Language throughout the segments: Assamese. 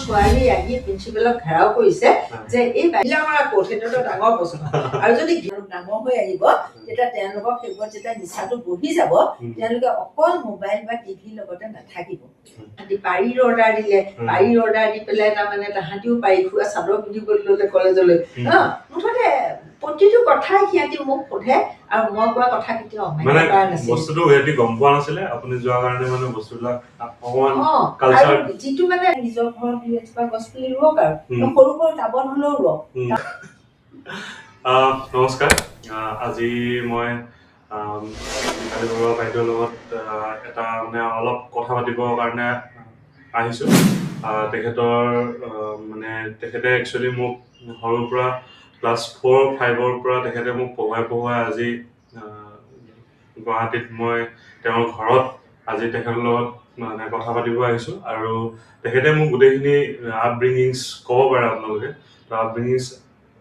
ছোৱালী আহি প্ৰিন্সিপালক ঘেৰাও কৰিছে যে এই বাহিলা মাৰা ক'ত, সেইটো ডাঙৰ প্ৰশ্ন। আৰু যদি ডাঙৰ হৈ আহিব তেতিয়া তেওঁলোকক সেইবোৰ যেতিয়া নিচাটো বহি যাব, তেওঁলোকে অকল মোবাইল বা টিভিৰ লগতে নাথাকিব। পাৰীৰ অৰ্ডাৰ দিলে, পাৰীৰ অৰ্ডাৰ দি পেলাই তাৰমানে তাহাঁতিও পাৰি খোৱা চাদৰ পিন্ধিবলৈ ল'লে কলেজলৈ। মুঠতে প্ৰতিটো কথাই সিহঁতি মোক সোধে আৰু মই কোৱা কথা কেতিয়াও অমান্য কৰা নাছিল। বস্তুটো সিহঁতি গম পোৱা নাছিলে আপুনি যোৱাৰ কাৰণে মানে বস্তুবিলাক অকমান কালচাৰ যিটো মানে নিজৰ ঘৰত দুই এজোপা গছ পুলি ৰুৱক আৰু সৰু সৰু টাবত হ'লেও ৰুৱক। নমস্কাৰ, আজি মই কালি বৰুৱা বাইদেউৰ লগত এটা মানে অলপ কথা পাতিবৰ কাৰণে আহিছোঁ। তেখেতৰ মানে তেখেতে একচুৱেলি মোক সৰুৰ পৰা ক্লাছ 4-5ৰ পৰা তেখেতে মোক পঢ়ুৱাই আজি গুৱাহাটীত মই তেওঁৰ ঘৰত আজি তেখেতৰ লগত মানে কথা পাতিব আহিছোঁ। আৰু তেখেতে মোক গোটেইখিনি আপব্ৰিঙিংছ ক'ব পাৰে আপোনালোকে। তো আপব্ৰিঙিংছ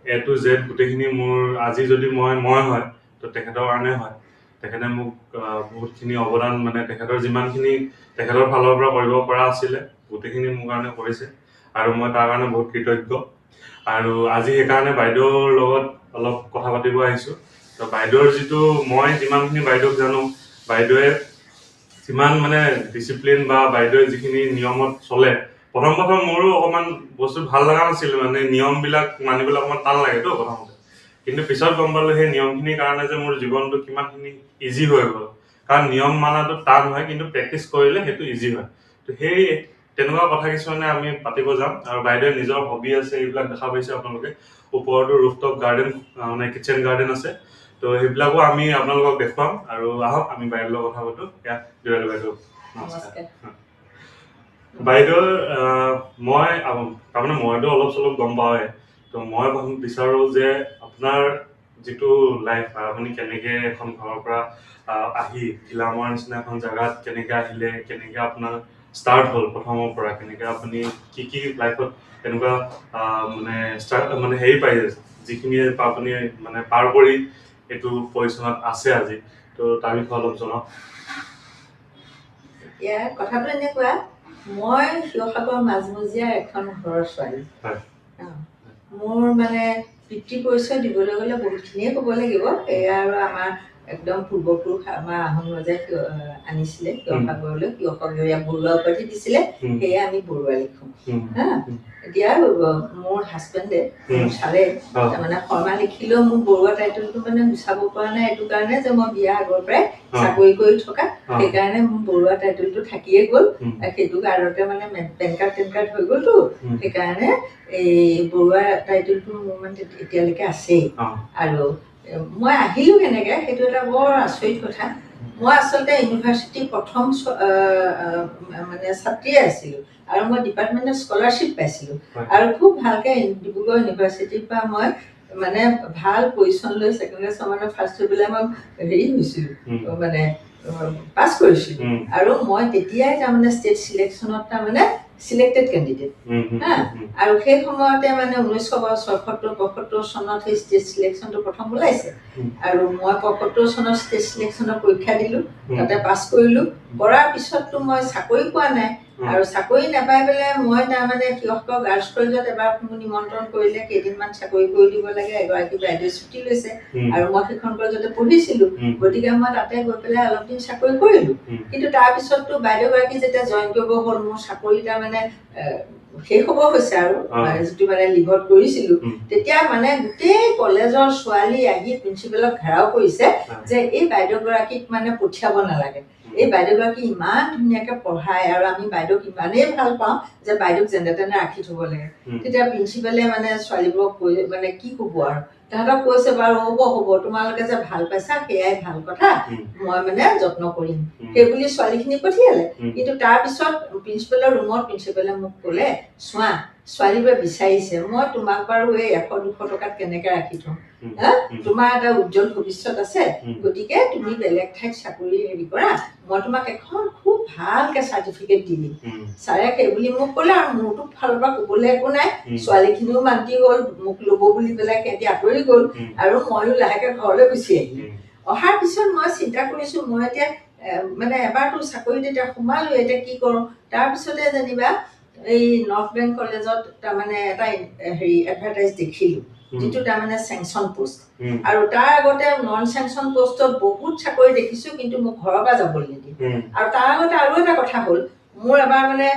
A to Z গোটেইখিনি মোৰ আজি যদি মই হয় তো তেখেতৰ কাৰণে হয়। তেখেতে মোক বহুতখিনি অৱদান মানে তেখেতৰ যিমানখিনি তেখেতৰ ফালৰ পৰা কৰিব পৰা আছিলে গোটেইখিনি মোৰ কাৰণে কৰিছে আৰু মই তাৰ কাৰণে বহুত কৃতজ্ঞ। আৰু আজি সেইকাৰণে বাইদেউৰ লগত অলপ কথা পাতিব আহিছোঁ। তো বাইদেউৰ যিটো মই যিমানখিনি বাইদেউক জানো, বাইদেৱে যিমান মানে ডিচিপ্লিন বা বাইদেৱে যিখিনি নিয়মত চলে, প্ৰথম মোৰো অকণমান বস্তু ভাল লগা নাছিল, মানে নিয়মবিলাক মানিবলৈ অকণমান টান লাগেতো প্ৰথমতে। কিন্তু পিছত গম পালোঁ সেই নিয়মখিনিৰ কাৰণে যে মোৰ জীৱনটো কিমানখিনি ইজি হৈ গ'ল। কাৰণ নিয়ম মানাটো টান হয়, কিন্তু প্ৰেক্টিচ কৰিলে সেইটো ইজি হয়। তো সেই তেনেকুৱা কথা কিছুমানে আমি পাতিব যাম। আৰু বাইদেৱে নিজৰ হবি আছে, এইবিলাক দেখা পাইছে আপোনালোকে। ওপৰতো ৰুফটপ গাৰ্ডেন মানে কিটচেন গাৰ্ডেন আছে। তো সেইবিলাকো আমি আপোনালোকক দেখুৱাম। আৰু আহক আমি বাইদেউৰ লগত কথা পাতোঁ। দুৱেল বাইদেউ নমস্কাৰ। বাইদেউৰ মই তাৰমানে মইতো অলপ চলপ গম পাওঁৱে। তো মই বিচাৰোঁ যে আপোনাৰ যিটো লাইফ আপুনি কেনেকৈ এখন ঘৰৰ পৰা আহি ঘিলামৰ নিচিনা এখন জেগাত কেনেকৈ আহিলে, কেনেকৈ আপোনাৰ ষ্টাৰ্ট হ'ল প্ৰথমৰ পৰা, কেনেকৈ আপুনি কি লাইফত তেনেকুৱা মানে হেৰি পাই যিখিনি আপুনি মানে পাৰ কৰি এইটো পজিশ্যনত আছে আজি। তো তাৰ বিষয়ে অলপ জনাওক। এতিয়া কথাটো এনেকুৱা, মই শিৱসাগৰ মাজমজিয়াৰ এখন ঘৰৰ ছোৱালী। মোৰ মানে পিতৃ পৰিচয় দিবলৈ গ'লে বহুতখিনিয়ে ক'ব লাগিব। এয়া আৰু আমাৰ একদম পূৰ্বপুৰুষ আমাৰ আহোম ৰজাই আনিছিলে শিৱসাগৰলৈ, শিৱসাগৰীয়া বৰুৱা উপাধি দিছিলে, সেয়ে আমি বৰুৱা লিখোঁ। এতিয়া মোৰ হাজবেণ্ডে চালে, তাৰমানে শৰ্মা লিখিলেও মোৰ বৰুৱা টাইটেলটো মানে গুচাব পৰা নাই, এইটো কাৰণে যে মই বিয়া আগৰ পৰাই চাকৰি কৰি থকা, সেইকাৰণে মোৰ বৰুৱা টাইটেলটো থাকিয়ে গ'ল। সেইটো কাৰণতে মানে পেন কাৰ্ড হৈ গ'লতো, সেইকাৰণে এই বৰুৱা টাইটেলটো মোৰ মানে এতিয়ালৈকে আছেই। আৰু মই আহিলোঁ কেনেকৈ, সেইটো এটা বৰ আচৰিত কথা। মই আচলতে ইউনিভাৰ্চিটিৰ প্ৰথম মানে ছাত্ৰীয়ে আছিলোঁ আৰু মই ডিপাৰ্টমেণ্টৰ স্কলাৰশ্বিপ পাইছিলোঁ। আৰু খুব ভালকৈ ডিব্ৰুগড় ইউনিভাৰ্চিটিৰ পৰা মই মানে ভাল পজিশ্যন লৈ ছেকেণ্ড ক্লাছ মানে ফাৰ্ষ্ট হৈ পেলাই মই হেৰি হৈছিলোঁ, মানে পাছ কৰিছিলোঁ। আৰু মই তেতিয়াই তাৰমানে ষ্টেট চিলেকশ্যনত তাৰমানে চিলেক্টেড কেণ্ডিডেট। আৰু সেই সময়তে মানে 1974 চনত সেই ষ্টেট চিলেকশ্যনটো প্ৰথম ওলাইছে। আৰু মই 75 চনত ষ্টেট চিলেকশ্যনৰ পৰীক্ষা দিলোঁ, তাতে পাছ কৰিলোঁ। কৰাৰ পিছততো মই চাকৰি পোৱা নাই। আৰু চাকৰি নাপাই পেলাই মই তাৰমানে শিৱসাগৰ গাৰ্লছ কলেজত এবাৰ মোক নিমন্ত্ৰণ কৰিলে, কেইদিনমান চাকৰি কৰি দিব লাগে, এগৰাকী বাইদেৱে ছুটি লৈছে। আৰু মই সেইখন কলেজতে পঢ়িছিলোঁ, গতিকে মই তাতে গৈ পেলাই অলপ দিন চাকৰি কৰিলোঁ। কিন্তু তাৰপিছততো বাইদেউগৰাকী যেতিয়া জইন কৰিব হ'ল, মোৰ চাকৰি তাৰমানে শেষ হ'ব হৈছে আৰু যিটো মানে লিভত কৰিছিলোঁ, তেতিয়া মানে গোটেই কলেজৰ ছোৱালী আহি প্ৰিন্সিপালক ঘেৰাও কৰিছে যে এই বাইদেউগৰাকীক মানে পঠিয়াব নালাগে। এই বাইদেউগৰাকী ইমান ধুনীয়াকৈ পঢ়ায় আৰু আমি বাইদেউক ইমানেই ভাল পাওঁ যে বাইদেউক যেনে তেনে ৰাখি থ'ব লাগে। তেতিয়া প্ৰিন্সিপালে মানে ছোৱালীবোৰক কৈ মানে কি ক'ব আৰু, তাহাঁতক কৈছে বাৰু হ'ব, তোমালোকে যে ভাল পাইছা সেয়াই ভাল কথা, মই মানে যত্ন কৰিম, সেইবুলি ছোৱালীখিনি পঠিয়ালে। কিন্তু তাৰপিছত প্ৰিন্সিপালৰ ৰুমত প্ৰিন্সিপালে মোক ক'লে, চোৱা ছোৱালীবোৰে বিচাৰিছে, মই তোমাক বাৰু এই 100-200 টকাত কেনেকৈ ৰাখি থ'ম, তোমাৰ এটা উজ্জ্বল ভৱিষ্যত আছে, গতিকে তুমি বেলেগ ঠাইত চাকৰি হেৰি কৰা, মই তোমাক এখন খুব ভালকৈ চাৰ্টিফিকেট দি দিম। ছাৰে সেইবুলি মোক ক'লে, আৰু মোৰতো ফালৰ পৰা ক'বলৈ একো নাই। ছোৱালীখিনিও মান্তি হ'ল, মোক ল'ব বুলি পেলাই সিহঁতি আঁতৰি গ'ল। আৰু ময়ো লাহেকৈ ঘৰলৈ গুচি আহিলোঁ। অহাৰ পিছত মই চিন্তা কৰিছোঁ, মই এতিয়া মানে এবাৰতো চাকৰিত এতিয়া সোমালোঁ, এতিয়া কি কৰোঁ। তাৰপিছতে যেনিবা এই নৰ্থ বেংক কলেজত তাৰমানে এটা হেৰি এডভাৰটাইজ দেখিলোঁ, যিটো তাৰমানে চেংচন পোষ্ট। আৰু তাৰ আগতে নন চেংচন পোষ্টত বহুত চাকৰি দেখিছোঁ, কিন্তু মোক ঘৰৰ পৰা যাবলৈ নিদিয়ে। আৰু তাৰ আগতে আৰু এটা কথা হ'ল, মোৰ এবাৰ মানে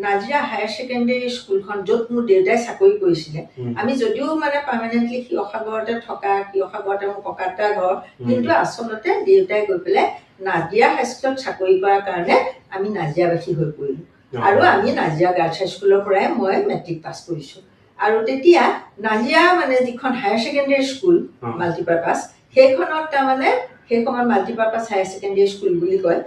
নাজিৰা হায়াৰ ছেকেণ্ডেৰী স্কুলখন, য'ত মোৰ দেউতাই চাকৰি কৰিছিলে, আমি যদিও মানে পাৰ্মানেণ্টলি শিৱসাগৰতে থকা, শিৱসাগৰতে মোৰ ককাদেউতাৰ ঘৰ, কিন্তু আচলতে দেউতাই গৈ পেলাই নাজিৰা হাইস্কুলত চাকৰি কৰাৰ কাৰণে আমি নাজিৰাবাসী হৈ পৰিলোঁ। আৰু আমি নাজিৰা গাৰ্লছ হাইস্কুলৰ পৰাই মই মেট্ৰিক পাছ কৰিছোঁ। আৰু তেতিয়া নাজিৰা মানে যিখন হায়াৰ ছেকেণ্ডেৰী স্কুল মাল্টিপাৰ্পাছ, সেইখনত তাৰমানে সেই সময়ত মাল্টিপাৰ্পাছ হায়াৰ ছেকেণ্ডেৰী স্কুল বুলি কয়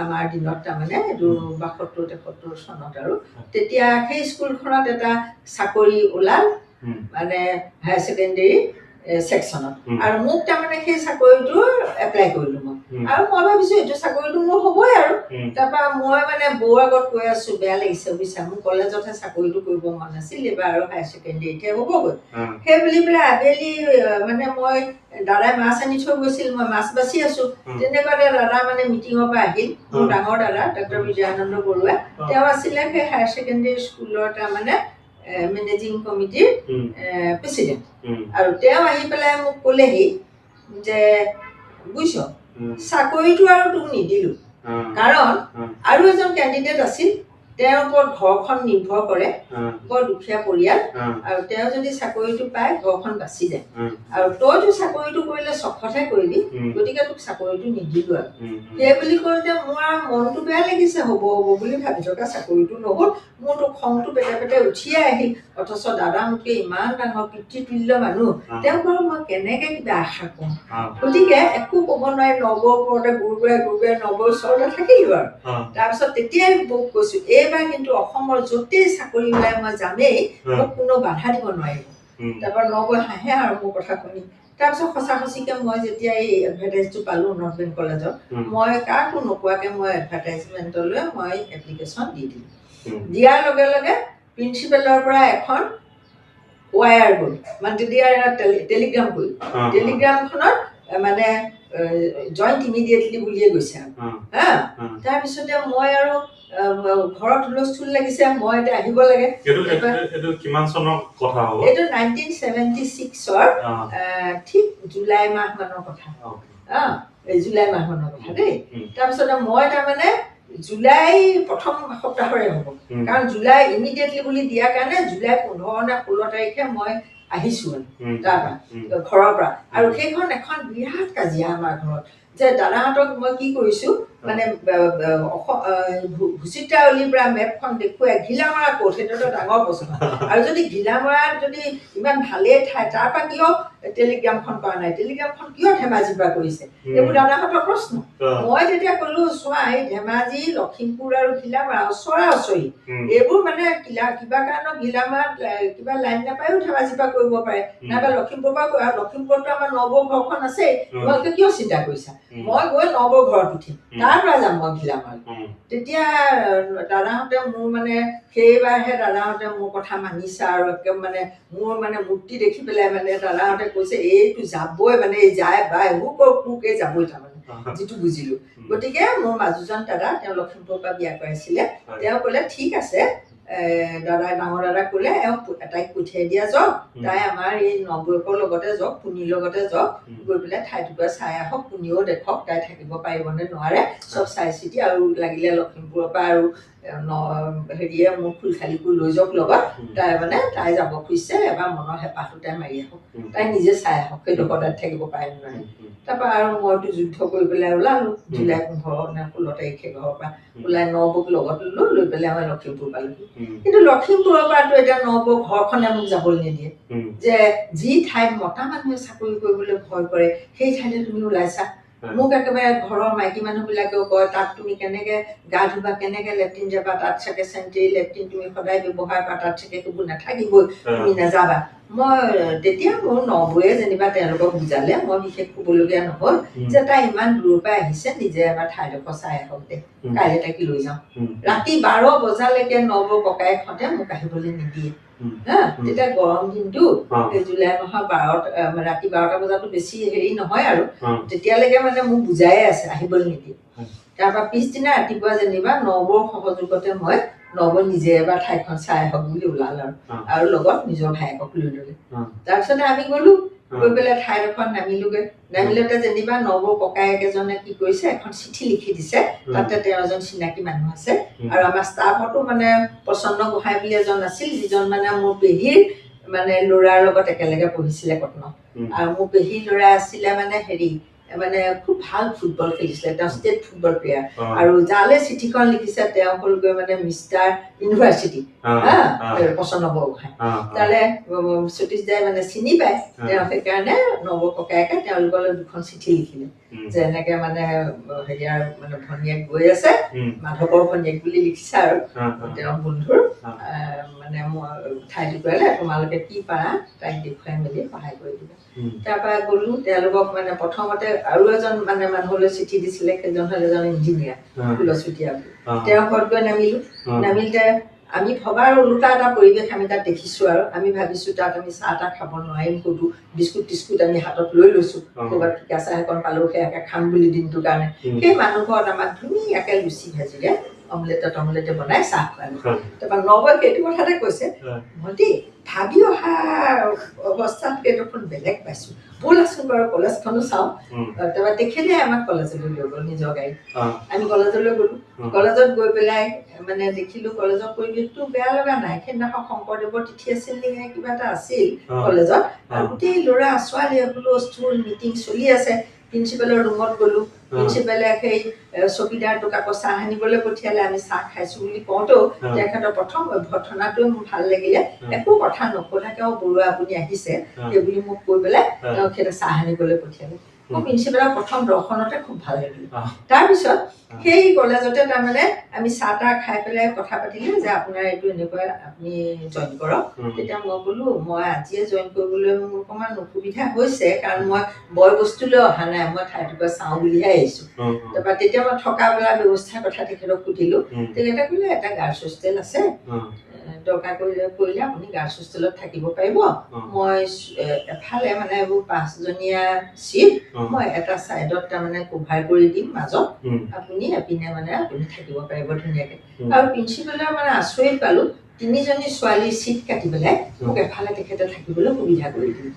আমাৰ দিনত, তাৰমানে এইটো ৭২-৭৩ চনত। আৰু তেতিয়া সেই স্কুলখনত এটা চাকৰি ওলাল মানে হায়াৰ ছেকেণ্ডেৰী ছেকশ্যনত, আৰু মোক তাৰমানে সেই চাকৰিটো এপ্লাই কৰিলোঁ মই। আৰু মই ভাবিছোঁ এইটো চাকৰিটো মোৰ হ'বই আৰু। তাৰপৰা মই মানে বৌৰ আগত কৈ আছোঁ, বেয়া লাগিছে বুজিছা, মোৰ কলেজতহে চাকৰিটো কৰিব মন নাছিল, এইবাৰ আৰু হায়াৰ ছেকেণ্ডেৰীতহে হ'বগৈ। সেই বুলি পেলাই আবেলি মানে মই দাদাই মাছ আনি থৈ গৈছিল, মই মাছ বাচি আছোঁ, তেনেকুৱাতে দাদা মানে মিটিঙৰ পৰা আহিল, মোৰ ডাঙৰ দাদা ডক্টৰ বিজয়ানন্দ বৰুৱা, তেওঁ আছিলে সেই হায়াৰ ছেকেণ্ডেৰী স্কুলৰ তাৰমানে মেনেজিং কমিটিৰ প্ৰেচিডেণ্ট। আৰু তেওঁ আহি পেলাই মোক ক'লেহি যে বুজিছ, চাকৰিটো আৰু তোক নিদিলোঁ, কাৰণ আৰু এজন কেণ্ডিডেট আছিল, তেওঁৰ ওপৰত ঘৰখন নিৰ্ভৰ কৰে, বৰ দুখীয়া পৰিয়াল, আৰু তেওঁ যদি চাকৰিটো পায় ঘৰখন বাচি যায়, আৰু তইতো চাকৰিটো কৰিলে চখতহে কৰিবি, গতিকে তোক চাকৰিটো নিদিলোঁ আৰু। সেই বুলি কওঁতে মোৰ আৰু মনটো বেয়া লাগিছে, হ'ব হ'ব বুলি ভাবি থকা চাকৰিটো নহ'ল। মোৰতো খংটো পেটে পেটে উঠিয়ে আহিল, অথচ দাদা মোতকৈ ইমান ডাঙৰ পিতৃতুল্য মানুহ, তেওঁক বাৰু মই কেনেকৈ কিবা আশা কৰোঁ। গতিকে একো ক'ব নোৱাৰি, নৱৰ ওপৰতে গুৰুগুৱাই নৱৰ ওচৰতে থাকিলোঁ আৰু। তাৰপিছত তেতিয়াই বৌক কৈছোঁ, এইবাৰ কিন্তু অসমৰ য'তেই চাকৰি ওলাই মই যামেই, মোক কোনো বাধা দিব নোৱাৰিব। তাৰপৰা নৱই হাঁহে আৰু মোৰ কথা শুনি। তাৰপিছত সঁচা সঁচিকৈ মই যেতিয়া এই এডভাৰটাইজটো পালোঁ নৰ্থ বেংক কলেজত, মই কাকো নোকোৱাকৈ মই এডভাৰটাইজমেণ্টলৈ মই এপ্লিকেশ্যন দি দিলোঁ। দিয়াৰ লগে লগে প্ৰিন্সিপালৰ পৰা এখন ৱায়াৰ গ'ল, মানে তেতিয়া টেলিগ্ৰাম গ'ল। টেলিগ্ৰামখনত মানে জইণ্ট ইমিডিয়েটলি বুলিয়ে গৈছে আৰু হা। তাৰপিছতে মই আৰু ঘৰত হুলস্থুল লাগিছে, মই এতিয়া আহিব লাগে। এইটো কিমান চনৰ কথা হ'ব? এইটো 1976ৰ ঠিক জুলাই মাহ মানৰ কথা। এই জুলাই মাহ মানৰ কথা দেই। তাৰপিছতে মই তাৰমানে জুলাই প্ৰথম সপ্তাহৰে হ'ব, কাৰণ জুলাই ইমিডিয়েটলি বুলি দিয়াৰ কাৰণে জুলাই 15 নে 16 তাৰিখে মই আহিছোঁ তাৰপৰা ঘৰৰ পৰা। আৰু সেইখন এখন বিৰাট কাজিয়া আমাৰ ঘৰত, যে দাদাহঁতক মই কি কৰিছোঁ, মানে ভুচিত্ৰাৱলীৰ পৰা মেপখন দেখুৱাই ঘিলামৰা ক'ত, সেইটোতো ডাঙৰ প্ৰশ্ন। আৰু যদি ঘিলামৰাত যদি ইমান ভালেই ঠাই, তাৰ পৰা কিয় টেলিগ্ৰামখন কৰা নাই, টেলিগ্ৰামখন কিয় ধেমাজিৰ পৰা কৰিছে, এইবোৰ দাদাহঁতৰ প্ৰশ্ন। মই তেতিয়া ক'লোঁ, চোৱা, এই ধেমাজি, লখিমপুৰ আৰু ঘিলামৰা ওচৰা ওচৰি, এইবোৰ মানে কিবা কাৰণত ঘিলামৰাত কিবা লাইন নাপায়ো ধেমাজিৰ পৰা কৰিব পাৰে, নাইবা লখিমপুৰৰ পৰা কৰে। আৰু লখিমপুৰতো আমাৰ নৱৰ ঘৰখন আছেই, তোমালোকে কিয় চিন্তা কৰিছা, মই গৈ নৱৰ ঘৰত উঠিম, তাৰ পৰা যাম মই ঘিলামৰাত। তেতিয়া দাদাহঁতে মোৰ মানে সেইবাৰহে দাদাহঁতে মোৰ কথা মানিছে, আৰু একদম মানে মোৰ মানে মূৰ্তি দেখি পেলাই মানে দাদাহঁতে কৈছে, এইটো যাবই, মানে এই যায় বা কোকে যাবই তাৰমানে, যিটো বুজিলোঁ। গতিকে মোৰ মাজুজন দাদা, তেওঁ লখিমপুৰৰ পৰা বিয়া কৰাইছিলে, তেওঁ ক'লে ঠিক আছে, দাদাই ডাঙৰ দাদাক ক'লে তাইক পঠিয়াই দিয়া যাওক, তাই আমাৰ এই নৱয়কৰ লগতে যাওক, পুনিৰ লগতে যাওক, গৈ পেলাই ঠাইটুকুৰা চাই আহক, পুনিও দেখক তাই থাকিব পাৰিব নে নোৱাৰে, চব চাই চিতি, আৰু লাগিলে লখিমপুৰৰ পৰা আৰু হেৰিয়ে মোৰ ফুলখালিকো লৈ যাওক লগত, তাই মানে তাই যাব খুজিছে, এবাৰ মনৰ হেঁপাহটো তাই মাৰি আহক, তাই নিজে চাই আহক সেইটো সদায় থাকিব পাৰে নোৱাৰে। তাৰপৰা আৰু মইতো যুদ্ধ কৰি পেলাই ওলালোঁ, জুলাই 15 নে 16 তাৰিখে ঘৰৰ পৰা ওলাই নবৌক লগত ল'লোঁ, লৈ পেলাই মই লখিমপুৰ পালোঁহি। কিন্তু লখিমপুৰৰ পৰাতো এতিয়া নবৌ ঘৰখনে মোক যাবলৈ নিদিয়ে, যে যি ঠাইত মতা মানুহে চাকৰি কৰিবলৈ ভয় কৰে, সেই ঠাইতে তুমি ওলাইছা। মোক একেবাৰে ঘৰৰ মাইকী মানুহবিলাকেও কয়, তাত তুমি কেনেকৈ গা ধুবা, কেনেকৈ লেট্ৰিন যাবা, তাত চাগে চেনিটেৰী লেট্ৰিন তুমি সদায় ব্যৱহাৰ কৰা, তাত চাগে সেইবোৰ নাথাকিবই, তুমি নাযাবা। মই তেতিয়া মোৰ নবৌয়ে যেনিবা তেওঁলোকক বুজালে, মই বিশেষ ক'বলগীয়া নহ'ল, যে তাই ইমান দূৰৰ পৰা আহিছে, নিজে এবাৰ ঠাইডোখৰ চাই আহক দে, কাইলৈ তাইক লৈ যাওঁ। ৰাতি 12 বজালৈকে নবৌ ককায়েকহঁতে মোক আহিবলৈ নিদিয়ে। হা, তেতিয়া গৰম দিনটো, জুলাই মাহৰ ৰাতি 12টা বজাতো বেছি হেৰি নহয় আৰু, তেতিয়ালৈকে মানে মোক বুজায়ে আছে, আহিবলৈ নিদিয়ে। তাৰপৰা পিছদিনা ৰাতিপুৱা যেনিবা নৱৰ সহযোগতে মই নৱ নিজে এবাৰ ঠাইখন চাই আহক বুলি ওলাল আৰু লগত নিজৰ ভায়েকক লৈ ল'লে। তাৰপিছতে আমি গ'লো, গৈ পেলাই ঠাইডোখৰত নামিলোগৈ। নামিলতে যেনিবা নৱৰ ককায়েক এজনে কি কৰিছে, এখন চিঠি লিখি দিছে, তাতে তেওঁ এজন চিনাকি মানুহ আছে। আৰু আমাৰ ষ্টাফতো মানে প্ৰচন্ন গোহাঁই বুলি এজন আছিল, যিজন মানে মোৰ পেহীৰ মানে ল'ৰাৰ লগত একেলগে পঢ়িছিলে কটনত। আৰু মোৰ পেহীৰ ল'ৰা আছিলে মানে মানে খুব ভাল ফুটবল খেলিছিলে, তেওঁ ষ্টেট ফুটবল প্লেয়াৰ। আৰু যালে চিঠিখন লিখিছে তেওঁ হ'লগৈ মানে মিষ্টাৰ ইউনিভাৰ্চিটি, প্ৰচন্ন বৰগোহাঁই। তালে সতীশ দাই মানে চিনি পায়, তেওঁ সেইকাৰণে নৱ ককায়েকে তেওঁলোকলৈ 2খন চিঠি লিখিলে যে এনেকে মানে হেৰিয়াৰ মানে ভনীয়েক গৈ আছে, মাধৱৰ ভনীয়েক বুলি লিখিছে আৰু তেওঁৰ বন্ধুৰ মানে ঠাই টুকুৰালে, তোমালোকে কি পাৰা তাইক দেখুৱাই মেলি সহায় কৰি দিবা। তাৰপৰা গ'লো, তেওঁলোকক মানে প্ৰথমতে আৰু এজন মানে মানুহলৈ চিঠি দিছিলে, সেইজন হ'ল এজন ইঞ্জিনিয়াৰ ফুলচুতীয়া বুলি। তেওঁৰ ঘৰত গৈ নামিলো। নামিলতে আমি ভবাৰ ওলোটা এটা পৰিৱেশ আমি তাত দেখিছো। আৰু আমি ভাবিছো তাত আমি চাহ তাহ খাব নোৱাৰিম, ক'তো বিস্কুট টিস্কুট আমি হাতত লৈ লৈছো, ক'ৰবাত ফিকা চাহ এখন পালো সেয়াকে খাম বুলি দিনটোৰ কাৰণে। সেই মানুহ ঘৰত আমাক ধুনীয়াকে লুচি ভাজিৰে অমলেটে বনাই চাহ খুৱালে। তাৰপৰা নৱই সেইটো কথাতে কৈছে, ভণ্টি ভাবি অহা অৱস্থাতকে দেখোন বেলেগ পাইছো, ব'লাচোন বাৰু কলেজখনো চাওঁ। তাৰপৰা তেখেতে আমাক কলেজলৈ লৈ গ'ল নিজৰ গাড়ীত। আমি কলেজলৈ গ'লো। কলেজত গৈ পেলাই মানে দেখিলো কলেজৰ পৰিৱেশটো বেয়া লগা নাই। সেইদিনাখন শংকৰদেৱৰ তিথি আছিল নেকি, কিবা এটা আছিল কলেজত। আৰু গোটেই ল'ৰা ছোৱালী হুলস্থুল মিটিং চলি আছে। প্ৰিন্সিপালৰ ৰুমত গ'লো। প্ৰিন্সিপালে সেই চকীদাৰটোক আকৌ চাহ আনিবলৈ পঠিয়ালে। আমি চাহ খাইছো বুলি কওঁতেও তেখেতৰ প্ৰথম অভ্যৰ্থনাটোৱে মোৰ ভাল লাগিলে, একো কথা নকথাকে বৰুৱা আপুনি আহিছে সেইবুলি মোক কৈ পেলাই তেওঁ সেই চাহ আনিবলৈ পঠিয়ালে। মোৰ প্ৰিন্সিপালৰ প্ৰথম দৰ্শনতে খুব ভাল লাগিলে। তাৰপিছত সেই কলেজতে তাৰমানে আমি চাহ তাহ খাই পেলাই কথা পাতিলো যে আপোনাৰ এইটো এনেকুৱা আপুনি জইন কৰক। তেতিয়া মই বোলো মই আজিয়ে জইন কৰিবলৈ মোৰ অকণমান অসুবিধা হৈছে, কাৰণ মই বয় বস্তু লৈ অহা নাই, মই ঠাইটুকুৰা চাওঁ বুলিহে আহিছো। তাৰপৰা তেতিয়া মই থকা মেলা ব্যৱস্থাৰ কথা তেখেতক সুধিলো। তেখেতে ক'লে এটা গাৰ্লছ হোষ্টেল আছে, দৰকাৰ কৰিলে আপুনি গাৰ্লছ হোষ্টেলত থাকিব পাৰিব। মই এফালে মানে এইবোৰ 5জনীয়া চিট মই এটা চাইডত তাৰমানে কভাৰ কৰি দিম মাজত, আপুনি এপিনে মানে আপুনি থাকিব পাৰিব ধুনীয়াকে। আৰু প্ৰিন্সিপালৰ মানে আচৰিত পালো, 3জনী ছোৱালীৰ চিট কাটি পেলাই মোক এফালে তেখেতে থাকিবলৈ সুবিধা কৰি দিলে।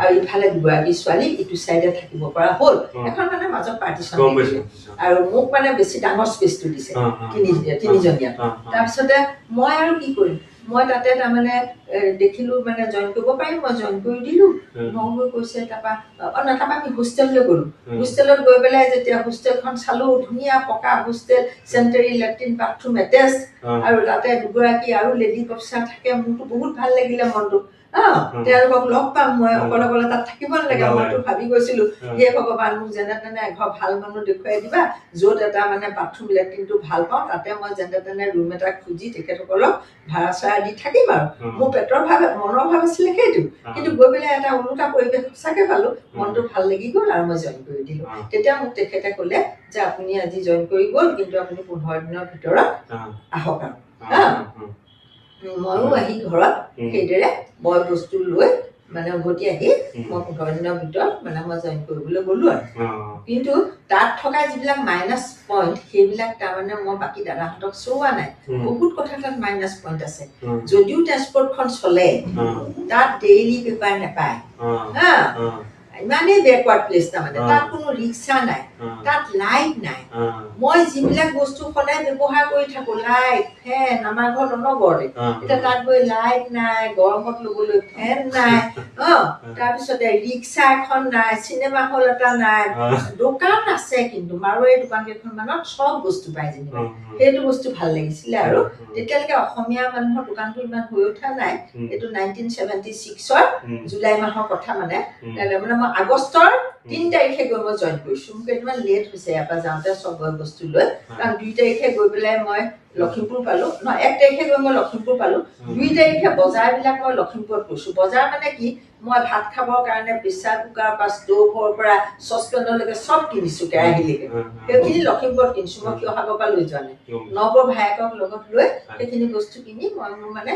আৰু ইফালে 2গৰাকী ছোৱালী ইটো চাইডে থাকিব পৰা হ'ল। এখন মানে মাজত পাৰ্টিশ্যন দিলে আৰু মোক মানে বেছি ডাঙৰ স্পেচটো দিছে 3জনীয়া। তাৰপিছতে মই আৰু কি কৰিম, মই তাতে তাৰমানে দেখিলো মানে জইন কৰিব পাৰিম, মই জইন কৰি দিলো। নগৈ কৈছে তাৰপৰা আমি হোষ্টেললৈ গ'লো। হোষ্টেলত গৈ পেলাই যেতিয়া হোষ্টেলখন চালো, ধুনীয়া পকা hostel, sanitary latrine bathroom attach, আৰু তাতে 2গৰাকী আৰু লেডি প্ৰফেচাৰ থাকে। মোৰতো বহুত ভাল লাগিলে মনটো। তেওঁলোকক লগ পাম, মই অকলে অকলে তাত থাকিব নালাগে। মইতো ভাবি গৈছিলো হে ভগৱান, মোক যেনে তেনে এঘৰ ভাল মানুহ দেখুৱাই দিবা, য'ত এটা মানে বাথৰুম লেট্ৰিনটো ভাল পাওঁ, তাতে মই যেনে তেনে ৰুম এটা খুজি তেখেতসকলক ভাড়া চাড়া দি থাকিম। আৰু মোৰ মনৰ ভাৱ আছিলে সেইটো। কিন্তু গৈ পেলাই এটা ওলোটা পৰিৱেশ সঁচাকে পালো, মনটো ভাল লাগি গ'ল আৰু মই জইন কৰি দিলো। তেতিয়া মোক তেখেতে ক'লে যে আপুনি আজি জইন কৰি গ'ল, কিন্তু আপুনি 15 দিনৰ ভিতৰত আহক। আৰু ময়ো আহি ঘৰত সেইদৰে বয় বস্তু লৈ মানে উভতি আহি মই 15 দিনৰ ভিতৰত মানে মই জইন কৰিবলৈ গ'লো। আৰু কিন্তু তাত থকা যিবিলাক মাইনাছ পইণ্ট সেইবিলাক তাৰমানে মই বাকী দাদাহঁতক চোৱা নাই। বহুত কথা তাত মাইনাছ পইণ্ট আছে। যদিও ট্ৰেন্সপৰ্টখন চলে, তাত ডেইলি পেপাৰ নাপায়। ইমানেই বেকৱাৰ্ড প্লেচ তাৰমানে। তাত কোনো ৰিক্সা নাই, তাত লাইট নাই। মই যিবিলাক বস্তু সদায় ব্যৱহাৰ কৰি থাকো, লাইট ফেন আমাৰ ঘৰত অনবৰতে, এতিয়া তাত গৈ লাইট নাই, গৰমত লবলৈ ফেন নাই, তাৰপিছতে ৰিক্সা এখন নাই, চিনেমা হল এটা নাই। দোকান আছে কিন্তু মাৰোৱাৰী দোকান কেইখনমানত চব বস্তু পাই যেনিবা, সেইটো বস্তু ভাল লাগিছিলে। আৰু তেতিয়ালৈকে অসমীয়া মানুহৰ দোকানটো ইমান হৈ উঠা নাই। এইটো 1976ৰ জুলাই মাহৰ কথা। মানে মই আগষ্টৰ 3 তাৰিখে গৈ মই জইন কৰিছো। মোক কেইদিনমান লেট হৈছে ইয়াৰ পৰা যাওঁতে চব বস্তু লৈ, কাৰণ 2 তাৰিখে গৈ পেলাই মই লখিমপুৰ পালো। 1 তাৰিখে গৈ মই লখিমপুৰ পালো। 2 তাৰিখে বজাৰবিলাক মই লখিমপুৰত কৰিছো। বজাৰ মানে কি, মই ভাত খাবৰ কাৰণে প্ৰেচাৰ কুকাৰ পৰা ষ্ট'ভৰ পৰা চচপেনলৈকে চব কিনিছো, কেৰাহীলৈকে সেইখিনি লখিমপুৰত কিনিছো। মই শিৱসাগৰৰ পৰা লৈ যোৱা নাই। নৱৰ ভায়েকক লগত লৈ সেইখিনি বস্তু কিনি মই মোৰ মানে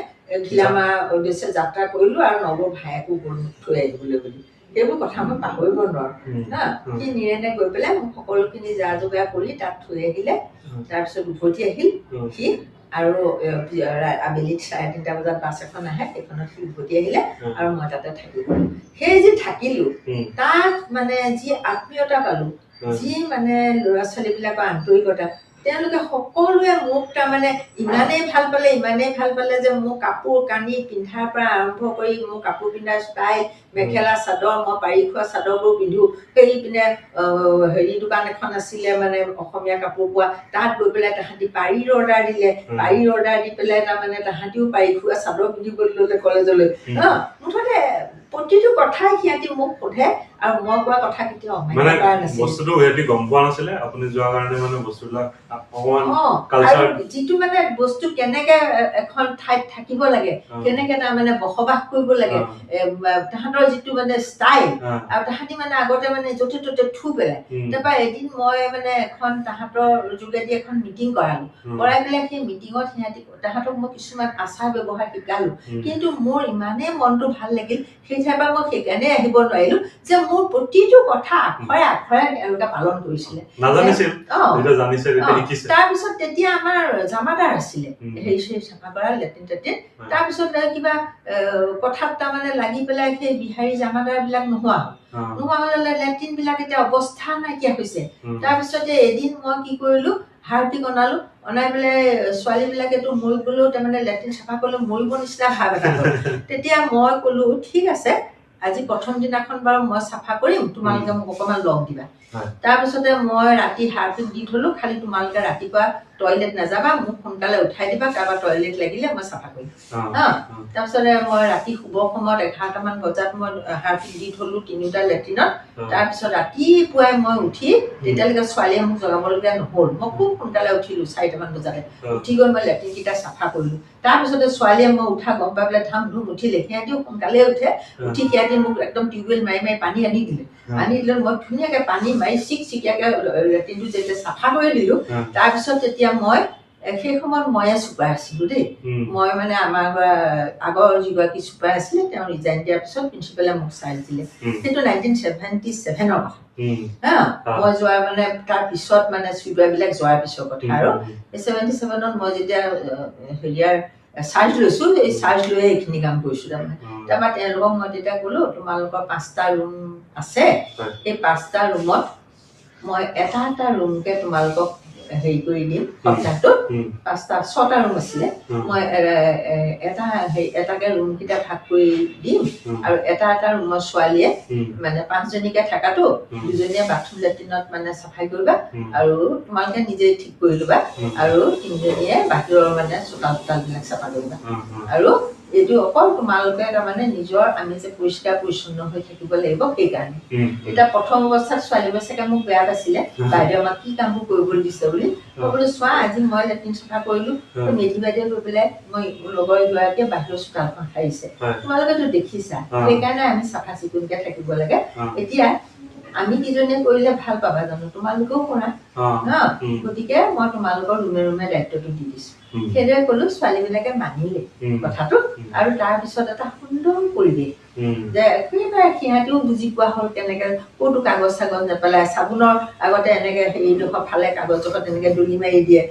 ঘিলামাৰ উদ্দেশ্যে যাত্ৰা কৰিলো, আৰু নৱৰ ভায়েকো গ'ল থৈ আহিবলৈ বুলি। সেইবোৰ কথা মই পাহৰিব নোৱাৰো হা সি নিৰেনে গৈ পেলাই মোক সকলোখিনি যা যোগাৰ কৰি তাত থৈ আহিলে তাৰপিছত উভতি আহিল সি আৰু আবেলি 3:30 বজাত বাছ এখন আহে সেইখনত সি উভতি আহিলে আৰু মই তাতে থাকিলো সেই যে থাকিলো তাত মানে যি আত্মীয়তা পালো যি মানে ল'ৰা ছোৱালীবিলাকৰ আন্তৰিকতা তেওঁলোকে সকলোৱে মোক তাৰমানে ইমানেই ভাল পালে যে মোৰ কাপোৰ কানি পিন্ধাৰ পৰা আৰম্ভ কৰি মোৰ কাপোৰ পিন্ধা ষ্টাইল মেখেলা চাদৰ মই পাৰি খোৱা চাদৰবোৰ পিন্ধো সেই পিনে হেৰি দোকান এখন আছিলে মানে অসমীয়া কাপোৰ পোৱা তাত গৈ পেলাই তাহাঁতি পাৰীৰ অৰ্ডাৰ দিলে পাৰীৰ অৰ্ডাৰ দি পেলাই তাৰমানে তাহাঁতিও পাৰি খোৱা চাদৰ পিন্ধিবলৈ ল'লে কলেজলৈ মুঠতে প্ৰতিটো কথাই সিহঁতি মোক সোধে আৰু মই কোৱা কথা কেতিয়াও অমান্য কৰা নাছিল বস্তুটো সিহঁতি গম পোৱা নাছিলে আপুনি যোৱাৰ কাৰণে মানে বস্তুবিলাক কালচাৰ যিটো মানে বস্তু কেনেকে এখন ঠাইত থাকিব লাগে কেনেকে তাৰমানে বসবাস কৰিব লাগে তাহাঁতৰ যিটো মানে ষ্টাইল আৰু তাহাঁতি মানে আগতে মানে য'তে ত'তে থু পেলাই তাৰপৰা এদিন মই মানে এখন তাহাঁতৰ যোগেদি এখন মিটিং কৰালো কৰাই পেলাই সেই মিটিঙত সিহঁতি তাহাঁতক মই কিছুমান আচাৰ ব্যৱহাৰ শিকালো কিন্তু মোৰ ইমানেই মনটো ভাল লাগিল সেই ঠাইৰ পৰা মই সেইকাৰণে আহিব নোৱাৰিলো যে মোৰ প্ৰতিটো কথা আখৰে তেওঁলোকে পালন কৰিছিলে তাৰপিছত তেতিয়া আমাৰ জামাদাৰ আছিলে হেৰি চাফা কৰা লেট্ৰিন টেট্ৰিন তাৰপিছত কিবা কথাত তাৰমানে লাগি পেলাই সেই বিহাৰী জামাদাৰ বিলাক নোহোৱা হলে লেট্ৰিন বিলাক এতিয়া অৱস্থা নাইকিয়া হৈছে তাৰপিছতে এদিন মই কি কৰিলো হাৰপিক অনাই পেলাই ছোৱালী বিলাকেতো মৰিবলৈও তাৰমানে লেট্ৰিন চাফা কৰিলে মৰিব নিচিনা ভাৱ এটা হ'ল তেতিয়া মই কলো ঠিক আছে আজি প্ৰথম দিনাখন বাৰু মই চাফা কৰিম তোমালোকে মোক অকণমান লগ দিবা তাৰপিছতে মই ৰাতি হাৰপিক দি থলো খালি তোমালোকে ৰাতিপুৱা টয়লেট নাযাবা মোক সোনকালে উঠাই দিবা কাৰোবাৰ টয়লেট লাগিলে মই চাফা কৰিম তাৰপিছতে মই ৰাতি শুবৰ সময়ত 11টামান বজাত মই হাৰপিক দি থলো 3টা লেট্ৰিনত তাৰপিছত ৰাতিপুৱাই মই উঠি তেতিয়ালৈকে ছোৱালীয়ে মোক জগাবলগীয়া নহ'ল মই খুব সোনকালে উঠিলো 4টামান বজাতে উঠি গৈ মই লেট্ৰিনকেইটা চাফা কৰিলো তাৰপিছতে ছোৱালীয়ে মই উঠা গম পাই পেলাই ধাম ধুম উঠিলে সিহঁতিও সোনকালে উঠে উঠি সিহঁতি মোক একদম টিউবৱেল মাৰি পানী আনি দিলে মই ধুনীয়াকে পানী মাৰি চিকচিকীয়াকে লেট্ৰিনটো যেতিয়া চাফা কৰি দিলো তাৰপিছত তেতিয়া মই সেই সময়ত ময়ে চুপাৰ আছিলো দেই মই মানে আমাৰ আগৰ যিগৰাকী চুপাৰ আছিলে তেওঁ ৰিজাইন দিয়াৰ পিছত প্ৰিন্সিপালে মোক চাৰ্জ দিলে সেইটো 1977ৰ কথা মই যোৱা মানে তাৰ পিছত মানে চুপাৰ বিলাক যোৱাৰ পিছৰ কথা আৰু 77ত মই যেতিয়া হেৰিয়াৰ চাৰ্জ লৈছো এই চাৰ্জ লৈ এইখিনি কাম কৰিছো তাৰপৰা তেওঁলোকক মই তেতিয়া ক'লো তোমালোকৰ 5টা ৰুম আছে এই 5টা ৰুমত মই এটা ৰুমকে তোমালোকক হেৰি কৰি দিম সপ্তাহটোত 6টা ৰুম আছিলে মই এটাকে ৰুম কেইটা ভাগ কৰি দিম আৰু এটা ৰুমৰ ছোৱালীয়ে মানে 5জনীকে থাকাটো 2জনীয়ে বাথৰুম লেট্ৰিনত মানে চাফাই কৰিবা আৰু তোমালোকে নিজে ঠিক কৰি ল'বা আৰু 3জনীয়ে বাহিৰৰ মানে চোতাল বিলাক চাফা কৰিবা আৰু এইটো অকল তোমালোকে তাৰমানে নিজৰ আমি যে পৰিষ্কাৰ পৰিচ্ছন্ন হৈ থাকিব লাগিব সেইকাৰণে এতিয়া প্ৰথম অৱস্থাত ছোৱালীবোৰে চাগে মোক বেয়া পাইছিলে বাইদেউ আমাক কি কামবোৰ কৰিবলৈ দিছে বুলি মই বোলো চোৱা আজি মই লেট্ৰিন চাফা কৰিলো মেধি বাইদেউ গৈ পেলাই মই লগৰ এগৰাকীয়ে বাহিৰৰ চোতালখন সাৰিছে তোমালোকেতো দেখিছা সেইকাৰণে আমি চাফা চিকুণকে থাকিব লাগে এতিয়া আমি কিজনীয়ে কৰিলে ভাল পাবা জানো তোমালোকেও কৰা গতিকে মই তোমালোকৰ ৰুমে ৰুমে দায়িত্বটো দি দিছো সেইদৰে ক'লো ছোৱালীবিলাকে মানিলে কথাটো আৰু তাৰপিছত এটা সুন্দৰ পৰিৱেশ যে একেবাৰে সিহঁতিও বুজি পোৱা হ'ল কেনেকে ক'তো কাগজ চাগজ নেপেলাই চাবোনৰ আগতে এনেকে হেৰিডোখৰ ফালে কাগজ ডোখৰ তেনেকে দলি মাৰি দিয়ে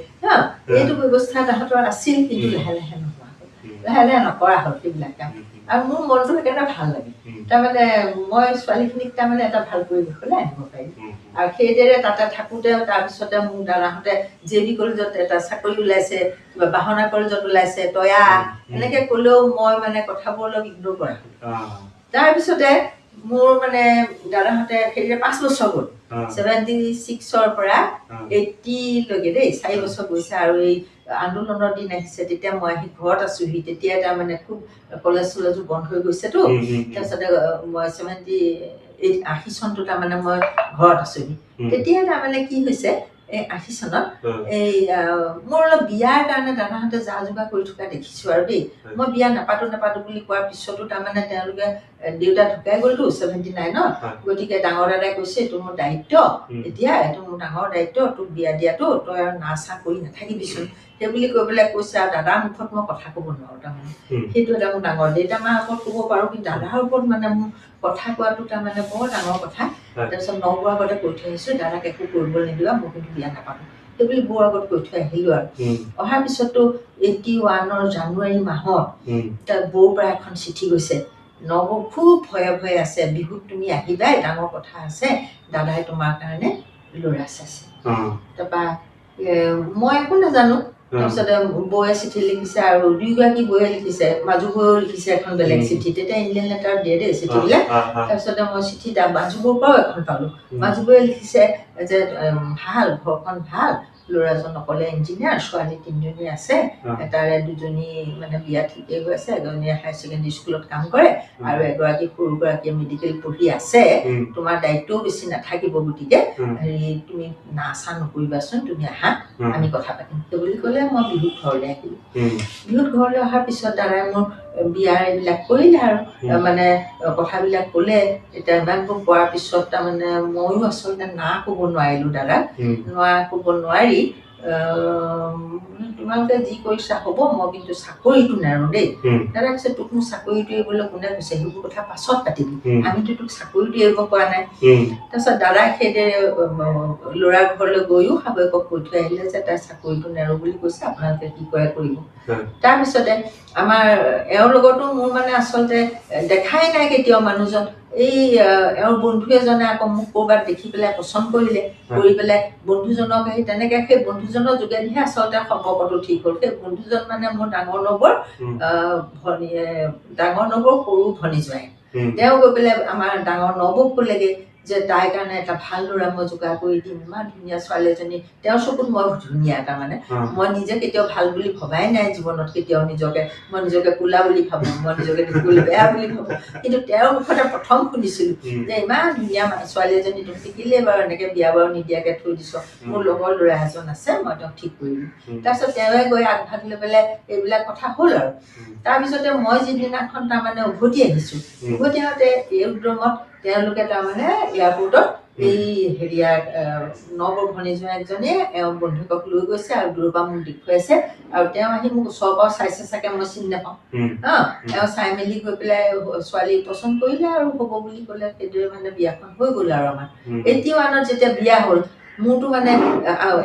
এইটো ব্যৱস্থা তাহাঁতৰ আছিল কিন্তু লাহে লাহে নোহোৱা হ'ল লাহে নকৰা হ'ল সেইবিলাক কাম আৰু মোৰ মনটো সেইকাৰণে ভাল লাগে তাৰমানে মই ছোৱালীখিনিক তাৰমানে এটা ভাল পৰিৱেশলৈ আনিব পাৰিম আৰু সেইদৰে তাতে থাকোঁতে তাৰপিছতে মোৰ দাদাহঁতে JB কলেজত এটা চাকৰি ওলাইছে কিবা বাহনা কলেজত ওলাইছে তয়া এনেকে ক'লেও মই মানে কথাবোৰ অলপ ইগনোৰ কৰা তাৰপিছতে মোৰ মানে দাদাহঁতে সেইদৰে 5 বছৰ গ'ল 76ৰ পৰা 80লৈকে দেই 4 বছৰ গৈছে আৰু এই আন্দোলনৰ দিন আহিছে তেতিয়া মই আহি ঘৰত আছোহি তেতিয়া তাৰমানে খুব কলেজ চলেজো বন্ধ হৈ গৈছেতো তাৰপিছতে মই 80 চনটো তাৰমানে মই ঘৰত আছোহি তেতিয়া তাৰমানে কি হৈছে এই 80 চনত এই মোৰ অলপ বিয়াৰ কাৰণে দাদাহঁতে যা যোগাৰ কৰি থকা দেখিছো আৰু দেই মই বিয়া নাপাতো বুলি কোৱাৰ পিছতো তাৰমানে তেওঁলোকে দেউতা ঢুকাই গ'লতো 79 গতিকে ডাঙৰ দাদাই কৈছে এইটো মোৰ দায়িত্ব এতিয়া এইটো মোৰ ডাঙৰ দায়িত্ব তোক বিয়া দিয়াটো তই আৰু নাচা কৰি নাথাকিবিচোন সেই বুলি কৈ পেলাই কৈছে আৰু দাদাৰ মুখত মই কথা ক'ব নোৱাৰো তাৰমানে সেইটো এটা মোৰ ডাঙৰ দেউতা মাৰ ওপৰত ক'ব পাৰোঁ কিন্তু দাদাৰ ওপৰত মানে মোৰ কথা কোৱাটো তাৰমানে বৰ ডাঙৰ কথা তাৰপিছত নবৌৰ আগতে কৈ থৈ আহিছোঁ দাদাক একো কৰিবলৈ নিদিবা মই কিন্তু বিয়া নাপাতো সেই বুলি বৌৰ আগত কৈ থৈ আহিলোঁ আৰু অহাৰ পিছতো 81 জানুৱাৰী মাহত তাৰ বৌৰ পৰা এখন চিঠি গৈছে নবৌ খুব ভয়ে ভয়ে আছে বিহুত তুমি আহিবাই ডাঙৰ কথা আছে দাদাই তোমাৰ কাৰণে ল'ৰা চাইছে তাৰপৰা মই একো নাজানো তাৰপিছতে বৌয়ে চিঠি লিখিছে আৰু দুয়োগৰাকী বৌয়ে লিখিছে মাজু বৌয়েও লিখিছে এখন বেলেগ চিঠি তেতিয়া ইণ্ডিয়ান লেটাৰ দিয়ে দেই চিঠিবিলাক তাৰপিছতে মই চিঠি মাজু বৌৰ পৰাও এখন পালোঁ মাজু বৌয়ে লিখিছে যে ভাল ঘৰখন ভাল ল'ৰাজন অকলে ইঞ্জিনিয়াৰ ছোৱালী 3জনী আছে তাৰে 2জনী মানে বিয়া ঠিকেই হৈ আছে এজনীয়ে হায়াৰ ছেকেণ্ডেৰী স্কুলত কাম কৰে আৰু এগৰাকী সৰুগৰাকীয়ে মেডিকেল পঢ়ি আছে তোমাৰ দায়িত্বও বেছি নাথাকিব গতিকে হেৰি তুমি নাচা নকৰিবাচোন তুমি আহা আমি কথা পাতিম সেই বুলি ক'লে মই বিহুত ঘৰলৈ আহিলোঁ বিহুত ঘৰলৈ অহাৰ পিছত দাদাই মোৰ বিয়াৰ এইবিলাক কৰিলে আৰু মানে কথাবিলাক ক'লে এতিয়া ইমানবোৰ কোৱাৰ পিছত তাৰমানে ময়ো আচলতে না ক'ব নোৱাৰিলোঁ দাদাক ক'ব নোৱাৰি তোমালোকে যি কৰিছা হ'ব মই কিন্তু চাকৰিটো নেৰোঁ দেই দাদা কৈছে তোক মোৰ চাকৰিটো এৰিবলৈ কোনে কৈছে সেইবোৰ কথা পাছত পাতিবি আমিতো তোক চাকৰিটো এৰিব পৰা নাই তাৰপিছত দাদাই সেইদৰে ল'ৰাৰ ঘৰলৈ গৈও শাহুৱেকক কৈ থৈ আহিলে যে তাই চাকৰিটো নেৰোঁ বুলি কৈছে আপোনালোকে কি কৰে কৰিব তাৰপিছতে আমাৰ এওঁৰ লগতো মোৰ মানে আচলতে দেখাই নাই কেতিয়াও মানুহজন এই এওঁৰ বন্ধু এজনে আকৌ মোক ক'ৰবাত দেখি পেলাই পচন্দ কৰিলে কৰি পেলাই বন্ধুজনক আহি তেনেকৈ সেই বন্ধুজনৰ যোগেদিহে আচলতে সম্পৰ্কটো ঠিক হ'ল সেই বন্ধুজন মানে মোৰ ডাঙৰ নবৌৰ সৰু ভনী জোঁৱাই তেওঁ গৈ পেলাই আমাৰ ডাঙৰ নবৌক ক'লেগৈ যে তাইৰ কাৰণে এটা ভাল ল'ৰা মই যোগাৰ কৰি দিম ইমান ধুনীয়া ছোৱালী এজনী তেওঁৰ চকুত মই ধুনীয়া তাৰমানে মই নিজে কেতিয়াও ভাল বুলি ভবাই নাই জীৱনত কেতিয়াও মই নিজকে কোলা বুলি ভাবোঁ মই নিজকে দেখিবলৈ বেয়া বুলি ভাবোঁ কিন্তু তেওঁৰ মুখতে প্ৰথম শুনিছিলোঁ যে ইমান ধুনীয়া ছোৱালী এজনী তুমি শিকিলে বাৰু এনেকৈ বিয়া বাৰু নিদিয়াকৈ থৈ দিছ মোৰ লগৰ ল'ৰা এজন আছে মই তেওঁক ঠিক কৰিলোঁ তাৰপিছত তেওঁৱে গৈ আগভাগ লৈ পেলাই এইবিলাক কথা হ'ল আৰু তাৰপিছতে মই যিদিনাখন তাৰমানে উভতি আহিছোঁ উভতি আহোঁতে এৰোড্ৰমত তেওঁলোকে তাৰমানে এয়াৰপৰ্টত এই হেৰিয়াৰ নবৌৰ ভনী জোঁৱাইকজনীয়ে এওঁ বন্ধুকক লৈ গৈছে আৰু দূৰৰ পৰা মোক দেখুৱাইছে আৰু তেওঁ আহি মোক ওচৰৰ পৰা চাইছে চাগে মই চিনি নাপাওঁ এওঁ চাই মেলি গৈ পেলাই ছোৱালী পচন্দ কৰিলে আৰু হ'ব বুলি ক'লে সেইদৰে মানে বিয়াখন হৈ গ'ল আৰু আমাৰ 81ত যেতিয়া বিয়া হ'ল মোৰতো মানে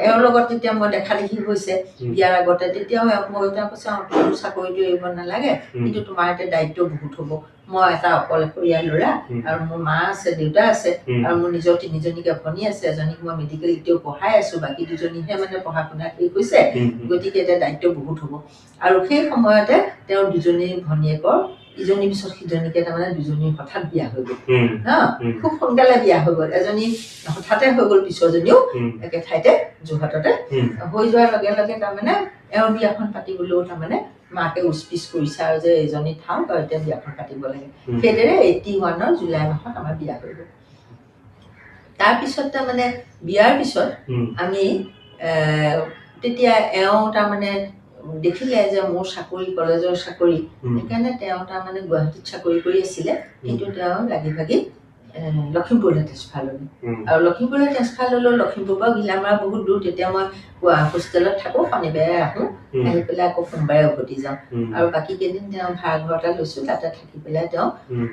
এওঁৰ লগত তেতিয়া মই দেখা দেখি হৈছে বিয়াৰ আগতে তেতিয়াও মই তেওঁ কৈছে তোৰ চাকৰিটো এৰিব নালাগে কিন্তু তোমাৰ এতিয়া দায়িত্ব বহুত হ'ব মই এটা অকলশৰীয়া ল'ৰা আৰু মোৰ মা আছে দেউতা আছে আৰু মোৰ নিজৰ 3জনীকে ভনী আছে এজনীক মই মেডিকেল এতিয়াও পঢ়াই আছোঁ বাকী 2জনীহে মানে পঢ়া শুনা শেষ হৈছে গতিকে এতিয়া দায়িত্ব বহুত হ'ব আৰু সেই সময়তে তেওঁৰ 2জনী ভনীয়েকৰ ইজনীৰ পিছত সিজনীকে তাৰমানে 2জনীৰ হঠাৎ বিয়া হৈ গ'ল খুব সোনকালে বিয়া হৈ গ'ল এজনী হঠাতে হৈ গ'ল পিছৰজনীও একে ঠাইতে যোৰহাটতে হৈ যোৱাৰ লগে লগে তাৰমানে এওঁৰ বিয়াখন পাতিবলৈও তাৰমানে মাকে উচপিচ কৰিছে আৰু যে এজনী থাওক আৰু এতিয়া বিয়াখন পাতিব লাগে সেইদৰে 81ৰ জুলাই মাহত আমাৰ বিয়া হৈ গ'ল তাৰপিছত তাৰমানে বিয়াৰ পিছত আমি তেতিয়া এওঁ তাৰমানে দেখিলে যে মোৰ চাকৰি কলেজৰ চাকৰি সেইকাৰণে তেওঁ তাৰমানে গুৱাহাটীত চাকৰি কৰি আছিলে কিন্তু তেওঁ লাগি ভাগি লখিমপুৰলৈ ট্ৰেন্সফাৰ ল'লে আৰু লখিমপুৰলৈ ট্ৰেন্সফাৰ ল'লোঁ লখিমপুৰৰ পৰা ঘিলামৰা বহুত দূৰ তেতিয়া মই হোষ্টেলত থাকোঁ শনিবাৰে আহোঁ আহি পেলাই আকৌ সোমবাৰে উভতি যাওঁ আৰু বাকী কেইদিন তেওঁ ভাড়া ঘৰ এটা লৈছোঁ তাতে থাকি পেলাই তেওঁ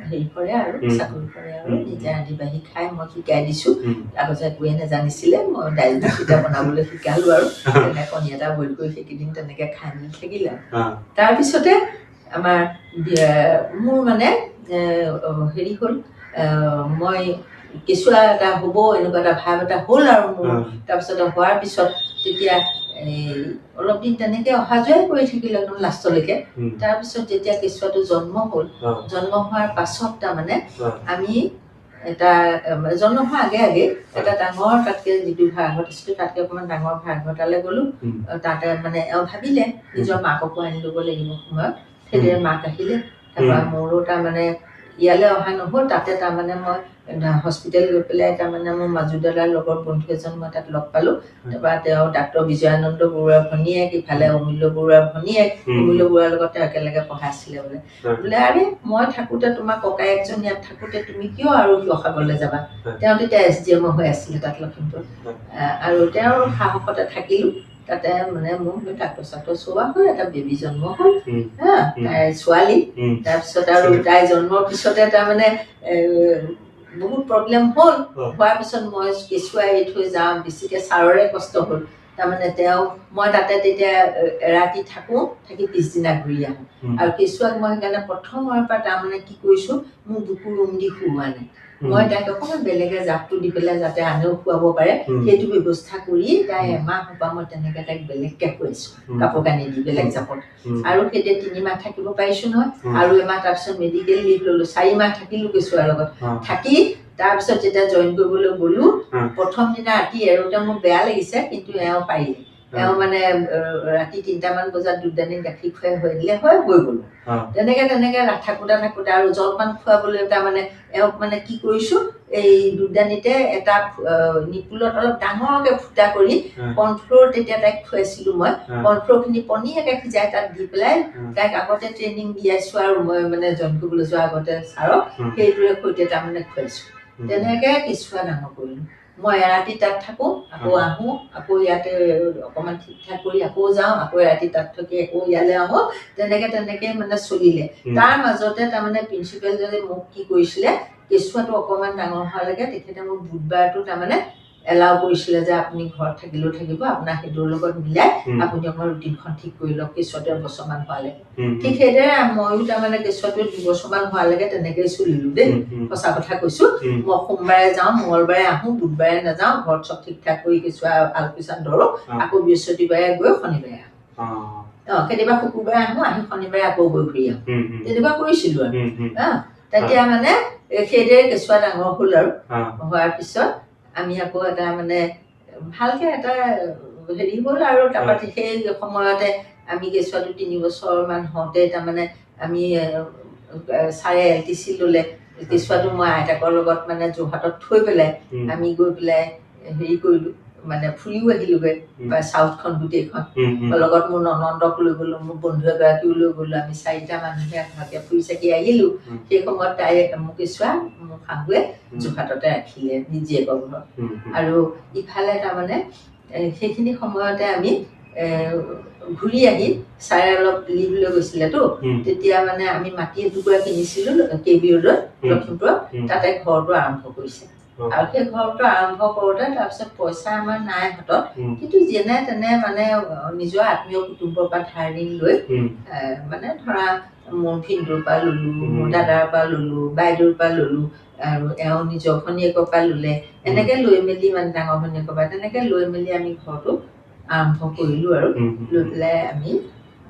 হেৰি কৰে আৰু চাকৰি কৰে আৰু নিজে ৰান্ধি বাঢ়ি খাই মই শিকাই দিছোঁ আগতে একোৱে নাজানিছিলে মই দাইল ভাত বনাবলৈ শিকালোঁ আৰু তেনেকৈ কণী এটা বইল কৰি সেইকেইদিন তেনেকৈ খাই মেলি থাকিলে তাৰপিছতে আমাৰ মোৰ মানে হেৰি হ'ল মই কেঁচুৱা এটা হ'ব এনেকুৱা এটা ভাৱ এটা হ'ল আৰু মোৰ তাৰপিছতে হোৱাৰ পিছত তেতিয়া অলপ দিন তেনেকৈ অহা যোৱাই কৰি থাকিলে একদম লাষ্টলৈকে তাৰপিছত যেতিয়া কেঁচুৱাটো জন্ম হ'ল জন্ম হোৱাৰ পাছত তাৰমানে আমি এটা জন্ম হোৱাৰ আগে এটা ডাঙৰ তাতকৈ যিটো ভাড়াঘৰত আছিলোঁ তাতকৈ অকণমান ডাঙৰ ভাড়াঘৰ এটালৈ গ'লোঁ তাতে মানে এওঁ ভাবিলে নিজৰ মাককো আনি ল'ব লাগিব সময়ত সেইদৰে মাক আহিলে তাৰপৰা মোৰো তাৰমানে ইয়ালৈ অহা নহ'ল তাতে তাৰমানে মই হস্পিটেল গৈ পেলাই তাৰমানে মোৰ মাজু দাদাৰ লগৰ বন্ধু এজন মই তাত লগ পালোঁ তাৰপৰা তেওঁ ডাক্তৰ বিজয়ানন্দ বৰুৱাৰ ভনীয়েক ইফালে অমূল্য বৰুৱাৰ ভনীয়েক অমূল্য বৰুৱাৰ লগত তেওঁ একেলগে পঢ়াইছিলে বোলে আৰে মই থাকোঁতে তোমাৰ ককায়েকজন ইয়াত থাকোঁতে তুমি কিয় আৰু শিৱসাগৰলৈ যাবা তেওঁ তেতিয়া SDM হৈ আছিলে তাত লখিমপুৰ আৰু তেওঁৰ সাহসতে থাকিলোঁ তাতে মানে মোৰ ডাক্তৰ চাক্তৰ চোৱা হ'ল এটা বেবী জন্ম হ'ল তাইৰ ছোৱালী তাৰপিছত আৰু তাইৰ জন্মৰ পিছতে তাৰমানে বহুত প্ৰব্লেম হ'ল হোৱাৰ পিছত মই কেঁচুৱা এৰি থৈ যাওঁ বেছিকৈ ছাৰৰে কষ্ট হ'ল তাৰমানে তেওঁ মই তাতে তেতিয়া এৰাতি থাকোঁ থাকি পিছদিনা ঘূৰি আহোঁ আৰু কেঁচুৱাক মই সেইকাৰণে প্ৰথমৰ পৰা তাৰমানে কি কৰিছোঁ মোক বুকুৰ ৰুম দি শুওৱা নাই মই তাইক অকণমান বেলেগে জাপটো দি পেলাই যাতে আনেও খুৱাব পাৰে সেইটো ব্যৱস্থা কৰি তাই এমাহ পৰা মই তেনেকৈ তাইক বেলেগকৈ খুৱাইছোঁ কাপোৰ কানি দি বেলেগ জাপত আৰু সেইতে 3 মাহ থাকিব পাৰিছোঁ নহয় আৰু এমাহ তাৰপিছত মেডিকেল লিভ ল'লোঁ 4 মাহ থাকিলোঁ কেঁচুৱাৰ লগত থাকি তাৰপিছত যেতিয়া জইন কৰিবলৈ গ'লোঁ প্ৰথম দিনা ৰাতি এৰোতে মোৰ বেয়া লাগিছে কিন্তু এওঁ পাৰিলে এওঁ মানে ৰাতি 3টামান বজাত দুধদানি গাখীৰ খুৱাই হৈ দিলে হৈ গ'লো তেনেকৈ থাকোঁতে আৰু জলপান খুৱাবলৈ তাৰমানে এওঁক মানে কি কৰিছোঁ এই দুধদানিতে এটা নিপুলত অলপ ডাঙৰকৈ ফুটা কৰি কৰ্ণফ্ল'ৰ তেতিয়া তাইক খুৱাইছিলোঁ মই কৰ্ণফ্ল'ৰখিনি পনীয়াকৈ সিজাই তাত দি পেলাই তাইক আগতে ট্ৰেইনিং দিয়াইছোঁ আৰু মই মানে জইন কৰিবলৈ যোৱাৰ আগতে ছাৰক সেইটোৰে সৈতে তাৰমানে খুৱাইছোঁ তেনেকৈ কেঁচুৱা ডাঙৰ কৰিলোঁ মই এৰাতি তাত থাকোঁ আকৌ আহোঁ আকৌ ইয়াতে অকণমান ঠিক ঠাক কৰি আকৌ যাওঁ আকৌ এৰাতি তাত থাকি আকৌ ইয়ালৈ আহোঁ তেনেকৈ মানে চলিলে তাৰ মাজতে তাৰমানে প্ৰিন্সিপালজনে মোক কি কৰিছিলে কেঁচুৱাটো অকণমান ডাঙৰ হোৱালৈকে তেখেতে মোক বুধবাৰটো তাৰমানে এলাউ কৰিছিলে যে আপুনি ঘৰত থাকিলেও থাকিব আপোনাৰ সেইটোৰ লগত মিলাই আপুনি অকণমান ৰুটিনখন ঠিক কৰি লওক কেঁচুৱাটো এবছৰমান হোৱালৈকে ঠিক সেইদৰে ময়ো তাৰমানে কেঁচুৱাটো 2 বছৰমান হোৱালৈকে তেনেকৈয়ে চলিলোঁ দেই সঁচা কথা কৈছোঁ মই সোমবাৰে যাওঁ মঙলবাৰে আহোঁ বুধবাৰে নাযাওঁ ঘৰত চব ঠিক ঠাক কৰি কেঁচুৱা আলপৈচান ধৰোঁ আকৌ বৃহস্পতিবাৰে গৈ শনিবাৰে আহোঁ কেতিয়াবা শুকুৰবাৰে আহোঁ আহি শনিবাৰে আকৌ গৈ ঘূৰি আহোঁ তেনেকুৱা কৰিছিলোঁ আৰু তেতিয়া মানে সেইদৰে কেঁচুৱা ডাঙৰ হ'ল আৰু হোৱাৰ পিছত আমি আকৌ এটা মানে ভালকৈ এটা হেৰি হ'ল আৰু তাৰপৰা সেই সময়তে আমি কেঁচুৱাটো 3 বছৰমান হওঁতে তাৰমানে আমি ছাৰে LTC ল'লে কেঁচুৱাটো মই আইতাকৰ লগত মানে যোৰহাটত থৈ পেলাই আমি গৈ পেলাই হেৰি কৰিলোঁ মানে ফুৰিও আহিলোগৈ বা চাউথখন গোটেইখন লগত মোৰ ননন্দক লৈ গ'লোঁ মোৰ বন্ধু এগৰাকীও লৈ গ'লোঁ আমি 4টা মানুহে ভালকৈ ফুৰি চাকি আহিলোঁ সেই সময়ত তাই মোক কেঁচুৱা মোক শাহুৱে যোৰহাটতে ৰাখিলে জীয়েকৰ ঘৰত আৰু ইফালে তাৰমানে সেইখিনি সময়তে আমি ঘূৰি আহি ছাৰে অলপ লিভ লৈ গৈছিলেতো তেতিয়া মানে আমি মাটি এটুকুৰা কিনিছিলোঁ KB ৰোডত লখিমপুৰত তাতে ঘৰটো আৰম্ভ কৰিছে আৰু সেই ঘৰটো আৰম্ভ কৰোঁতে তাৰপিছত পইচা আমাৰ নাই হাতত কিন্তু যেনে তেনে মানে নিজৰ আত্মীয় কুটুম্বৰ পৰা ধাৰ ঋণ লৈ মানে ধৰা মোৰ ভিনদেউৰ পৰা ল'লোঁ মোৰ দাদাৰ পৰা ল'লোঁ বাইদেউৰ পৰা ল'লোঁ আৰু এওঁ নিজৰ ভনীয়েকৰ পৰা ল'লে এনেকৈ লৈ মেলি মানে ডাঙৰ ভনীয়েকৰ পৰা তেনেকৈ লৈ মেলি আমি ঘৰটো আৰম্ভ কৰিলোঁ আৰু লৈ পেলাই আমি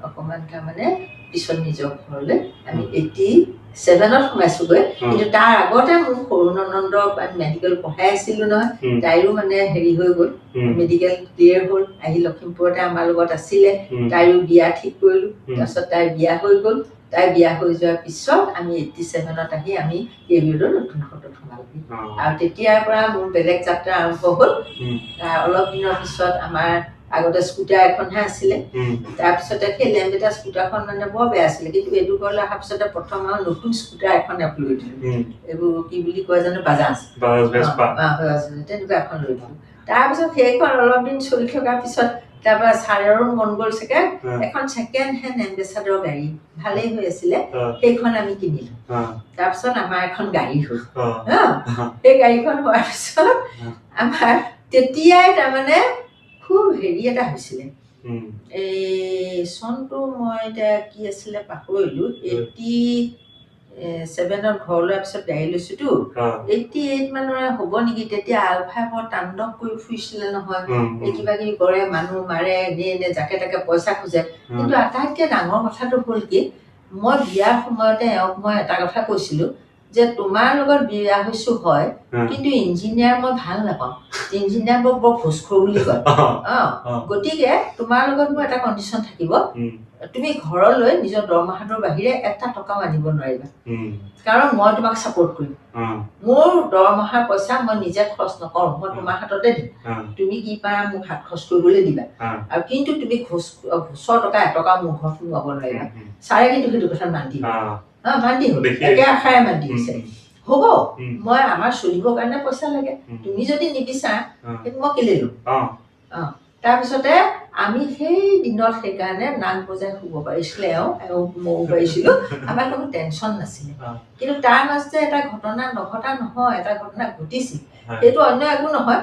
অকণমান তাৰমানে পিছত নিজৰ ঘৰলৈ আমি 87ত সোমাইছোঁগৈ কিন্তু তাৰ আগতে মোৰ সৰু ননন্দক মেডিকেল পঢ়াই আছিলোঁ নহয় তাইৰো মানে হেৰি হৈ গ'ল মেডিকেল ক্লিয়াৰ হ'ল আহি লখিমপুৰতে আমাৰ লগত আছিলে তাইৰো বিয়া ঠিক কৰিলোঁ তাৰপিছত তাইৰ বিয়া হৈ গ'ল তাই বিয়া হৈ যোৱাৰ পিছত আমি 87ত আহি আমি KB ৰোডৰ নতুন ঘৰটোত সোমালোঁহি আৰু তেতিয়াৰ পৰা মোৰ বেলেগ যাত্ৰা আৰম্ভ হ'ল অলপ দিনৰ পিছত আমাৰ আগতে স্কুটাৰ এখনহে আছিলে তাৰপিছতে সেই লেম্বেটা স্কুটাৰখন মানে বৰ বেয়া আছিলে কিন্তু এইটো ঘৰলৈ অহাৰ পিছতে প্ৰথম আৰু নতুন স্কুটাৰ এখন লৈ দিলোঁ এইবোৰ কি বুলি কয় জানো বাজাজ তেনেকুৱা এখন লৈ দিলোঁ তাৰপিছত সেইখন অলপ দিন চলি থকাৰ পিছত তাৰপৰা ছাৰেৰো মন গ'ল চাগে এখন ছেকেণ্ড হেণ্ড এম্বেচাডৰ গাড়ী ভালেই হৈ আছিলে সেইখন আমি কিনিলোঁ তাৰপিছত আমাৰ এখন গাড়ী হ'ল সেই গাড়ীখন হোৱাৰ পিছত আমাৰ তেতিয়াই তাৰমানে খুব হেৰি এটা হৈছিলে এই চনটো মই এতিয়া কি আছিলে পাহৰিলোঁ 87ত ঘৰ লোৱাৰ পিছত গাড়ী লৈছোঁতো 88 মানৰে হ'ব নেকি তেতিয়া আলফাই বৰ তাণ্ডৱ কৰি ফুৰিছিলে নহয় এই কিবা কিবি কৰে মানুহ মাৰে এনে যাকে তাকে পইচা খোজে কিন্তু আটাইতকৈ ডাঙৰ কথাটো হ'ল কি মই বিয়াৰ সময়তে এওঁক মই এটা কথা কৈছিলোঁ যে তোমাৰ লগত বিয়া হৈছোঁ হয় কিন্তু ইঞ্জিনিয়াৰ মই ভাল নাপাওঁ ইঞ্জিনিয়াৰ বৰ ঘোষখোৰ বুলি কয় গতিকে তোমাৰ লগত মোৰ এটা কণ্ডিশ্যন থাকিব তুমি ঘৰলৈ নিজৰ দৰমহাটোৰ বাহিৰে 1 টকাও আনিব নোৱাৰিবা, কাৰণ মই তোমাক ছাপোৰ্ট কৰিম। মোৰ দৰমহাৰ পইচা মই নিজে খৰচ নকৰোঁ, মই তোমাৰ হাততে দিম, তুমি কি পাৰা মোক হাত খৰচ কৰিবলৈ দিবা, আৰু কিন্তু তুমি ঘোচৰ টকা 1 টকা মোৰ ঘৰত সোমোৱাব নোৱাৰিবা। ছাৰে কিন্তু সেইটো কথা মান্তি মান্তি হ'ল, একে আশাৰে মান্তি হৈছে। হ'ব, মই আমাৰ চলিবৰ কাৰণে পইচা লাগে, তুমি যদি নিবিচাৰা সেইটো মই কেলে ল'ম। তাৰপিছতে আমি সেই দিনত সেইকাৰণে নাক বজাই শুব পাৰিছিলে, ময়ো পাৰিছিলোঁ, আমাৰ কোনো টেনশ্যন নাছিলে। কিন্তু তাৰ মাজতে এটা ঘটনা নঘটা নহয়, এটা ঘটনা ঘটিছিল। সেইটো অন্য একো নহয়,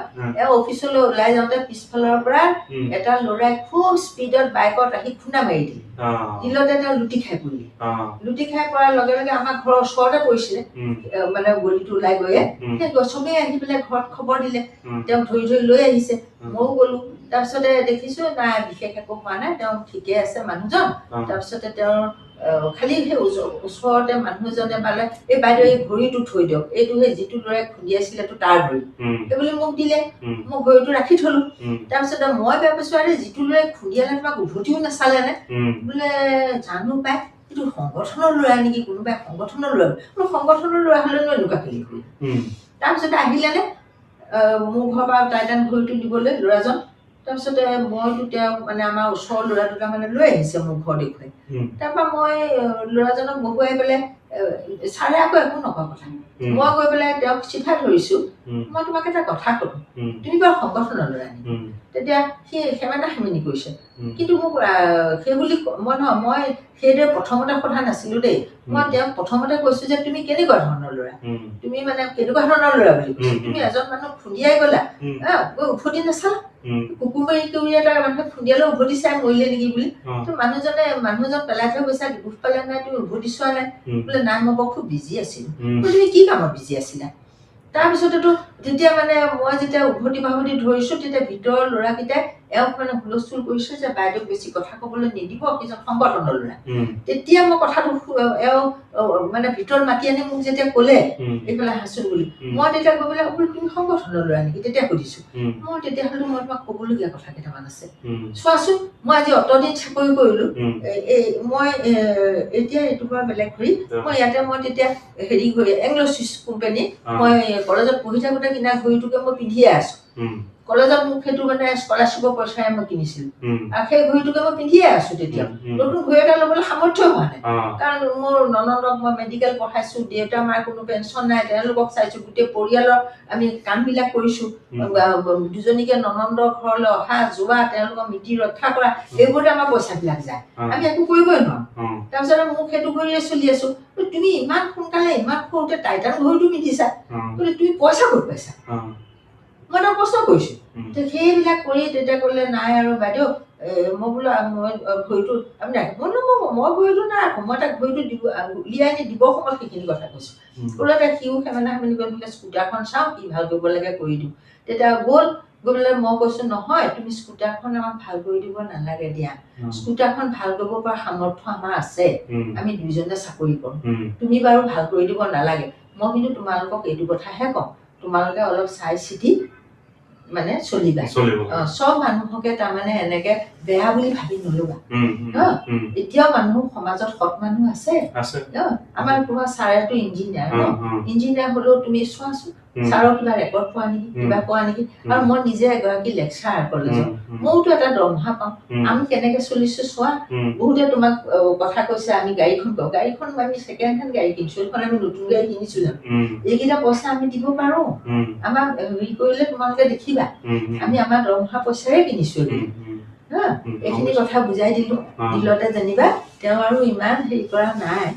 অফিচলৈ ওলাই যাওঁতে পিছফালৰ পৰা এটা ল'ৰাই খুব স্পীডত বাইকত আহি খুন্দা মাৰি দিলে, দিলতে তেওঁ লুটি খাই পৰিলে। লুটি খাই পৰাৰ লগে লগে আমাৰ ঘৰৰ ওচৰতে পৰিছিলে, মানে গলিটো ওলাই গৈয়ে সেই চবেই আহি পেলাই ঘৰত খবৰ দিলে, তেওঁক ধৰি ধৰি লৈ আহিছে, ময়ো গ'লো। তাৰপিছতে দেখিছো নাই বিশেষ একো হোৱা নাই, তেওঁ ঠিকে আছে মানুহজন। তাৰপিছতে তেওঁৰ খালি সেই ওচৰতে মানুহ এজনে পালে, এই বাইদেউ এই ঘড়ীটো থৈ দিয়ক, এইটো সেই যিটো ল'ৰাই খুন্দিয়াছিলে তাৰ ঘড়ী, এই বুলি মোক দিলে। মই ঘড়ীটো ৰাখি থলো। তাৰপিছতে মই বেয়া পাইছো, আৰে যিটো ল'ৰাই খুন্দিয়ালে তোমাক উভতিও নাচালে নে? বোলে জানো পাই এইটো সংগঠনৰ ল'ৰা নেকি, কোনোবাই সংগঠনৰ ল'ৰা, সংগঠনৰ ল'ৰা হ'লেনো এনেকুৱা কেলে কৰিলে। তাৰপিছতে আহিলেনে মোৰ ঘৰৰ পৰা টাইটান ঘড়ীটো দিবলৈ ল'ৰাজন। তাৰপিছতে মইতো তেওঁক মানে আমাৰ ওচৰৰ ল'ৰা দুটা মানে লৈ আহিছে মোৰ ঘৰ দেখুৱাই। তাৰপৰা মই ল'ৰাজনক বহুৱাই পেলাই, ছাৰে আকৌ একো নকোৱা কথা, মই গৈ পেলাই তেওঁক চিঠা ধৰিছো, মই তোমাক এটা কথা ক'লো, তুমি বাৰু সংগঠনৰ ল'ৰা নেকি? তেতিয়া সি সেমেনা সেমেনি কৰিছে। কিন্তু মোক সেইবুলি মই সেইদৰে প্ৰথমতে সোধা নাছিলো দেই, মই তেওঁক প্ৰথমতে কৈছো যে তুমি কেনেকুৱা ধৰণৰ ল'ৰা, তুমি মানে কেনেকুৱা ধৰণৰ ল'ৰা বুলি কৈছো, তুমি এজন মানুহ খুন্দিয়াই গ'লা, গৈ উভতি নাচালা, কুকুৰ মাৰি কৰি এটা মানুহে খুন্দিয়ালে উভতি চাই মৰিলে নেকি বুলি। মানুহজন পেলাই থৈ গৈছা, দুখ পালে নাই, তুমি উভতি চোৱা নাই? বোলে নাই, মই বৰ খুব বিজি আছিলো। তুমি কি কামত বিজি আছিলা? তাৰপিছতেতো তেতিয়া মানে মই যেতিয়া উভতি বাহুতি ধৰিছো, তেতিয়া ভিতৰৰ ল'ৰাকেইটাই এওঁক মানে হুলস্থুল কৰিছে যে বাইদেউক বেছি কথা ক'বলৈ নিদিব, কিজন সংগঠনৰ ল'ৰা। তেতিয়া মই কথাটো এওঁ মানে ভিতৰত মাতি আনি মোক যেতিয়া ক'লে এইফালে হাঁচোন বুলি, মই তেতিয়া গৈ পেলাই বোলো তুমি সংগঠনৰ ল'ৰা নেকি? তেতিয়া সুধিছো, মই তেতিয়াহ'লে মই তোমাক ক'বলগীয়া কথা কেইটামান আছে। চোৱাচোন, মই আজি অতদিন চাকৰি কৰিলো, মই এতিয়া এইটো পৰা বেলেগ ঘড়ী, মই ইয়াতে মই তেতিয়া হেৰি ঘড়ী এংলো চুইচ কোম্পানী, মই কলেজত পঢ়ি থাকোঁতে কিনা ঘড়ীটোকে মই পিন্ধিয়ে আছো। কলেজত মোক সেইটো মানে স্কলাৰশ্বিপৰ পইচাৰে মই কিনিছিলো, আৰু সেই ঘড়ীটোকে মই পিন্ধিয়ে আছো। তেতিয়া নতুন ঘড়ী এটা ল'বলৈ সামৰ্থ্য হোৱা নাই, কাৰণ মোৰ ননন্দক মই মেডিকেল পঢ়াইছো, দেউতা মাৰ কোনো পেঞ্চন নাই, তেওঁলোকক চাইছো, গোটেই পৰিয়ালৰ আমি কামবিলাক কৰিছো, দুজনীকে ননন্দৰ ঘৰলৈ অহা যোৱা, তেওঁলোকৰ মিতি ৰক্ষা কৰা, এইবোৰতে আমাৰ পইচাবিলাক যায়, আমি একো কৰিবই নোৱাৰো। তাৰপিছতে মোক সেইটো ঘড়ীয়ে চলি আছো। তুমি ইমান সোনকালে ইমান সৰুতে টাইটান ঘড়ীটো পিন্ধিছা, তুমি পইচা ক'ত পাইছা? মই এটা প্ৰশ্ন কৰিছো। সেইবিলাক কৰি তেতিয়া ক'লে নাই আৰু বাইদেউ, মই বোলো মই ঘড়ীটো আমি ৰাখিব মই ঘড়ীটো নাৰাখো, মই তাক ঘড়ীটো উলিয়াই আনি দিবৰ সময়ত সেইখিনি কথা কৈছো। বোলে সিও সেমেনা সেমেনি কৰি বোলে স্কুটাৰখন চাওঁ কি ভাল কৰিব লাগে কৰি দিওঁ। তেতিয়া গ'ল, গৈ পেলাই মই কৈছো নহয় তুমি স্কুটাৰখন আমাক ভাল কৰি দিব নালাগে দিয়া, স্কুটাৰখন ভাল কৰিব পৰা সামৰ্থ্য আমাৰ আছে, আমি দুইজনে চাকৰি কৰোঁ, তুমি বাৰু ভাল কৰি দিব নালাগে। মই কিন্তু তোমালোকক এইটো কথাহে কওঁ, তোমালোকে অলপ চাই চিতি মানে চলিবা, চব মানুহকে তাৰমানে এনেকে বেয়া বুলি ভাবি নলবা। এতিয়াও মানুহ সমাজত সৎ মানুহ আছে। আমাৰ তোমাৰ ছাৰেটো ইঞ্জিনিয়াৰ ন, ইঞ্জিনিয়াৰ হ'লেও তুমি চোৱাচোন, ছাৰৰ কিবা ৰেকৰ্ড পোৱা নেকি, কিবা পোৱা নেকি? আৰু মই নিজে এগৰাকী লেকচাৰাৰ কলেজত, মইতো এটা দৰমহা পাওঁ, আমি কেনেকে চলিছো চোৱা। বহুতে তোমাক কথা কৈছে আমি গাড়ীখন আমি ছেকেণ্ড হেণ্ড গাড়ী কিনিছো, এইখন আমি নতুন গাড়ী কিনিছো জানো? এইকেইটা পইচা আমি দিব পাৰো, আমাক হেৰি কৰিলে তোমালোকে দেখিবা আমি আমাৰ দৰমহা পইচাৰে কিনিছো। এইখিনি কথা বুজাই দিলো, দিলতে যেনিবা তেওঁ আৰু ইমান হেৰি কৰা নাই,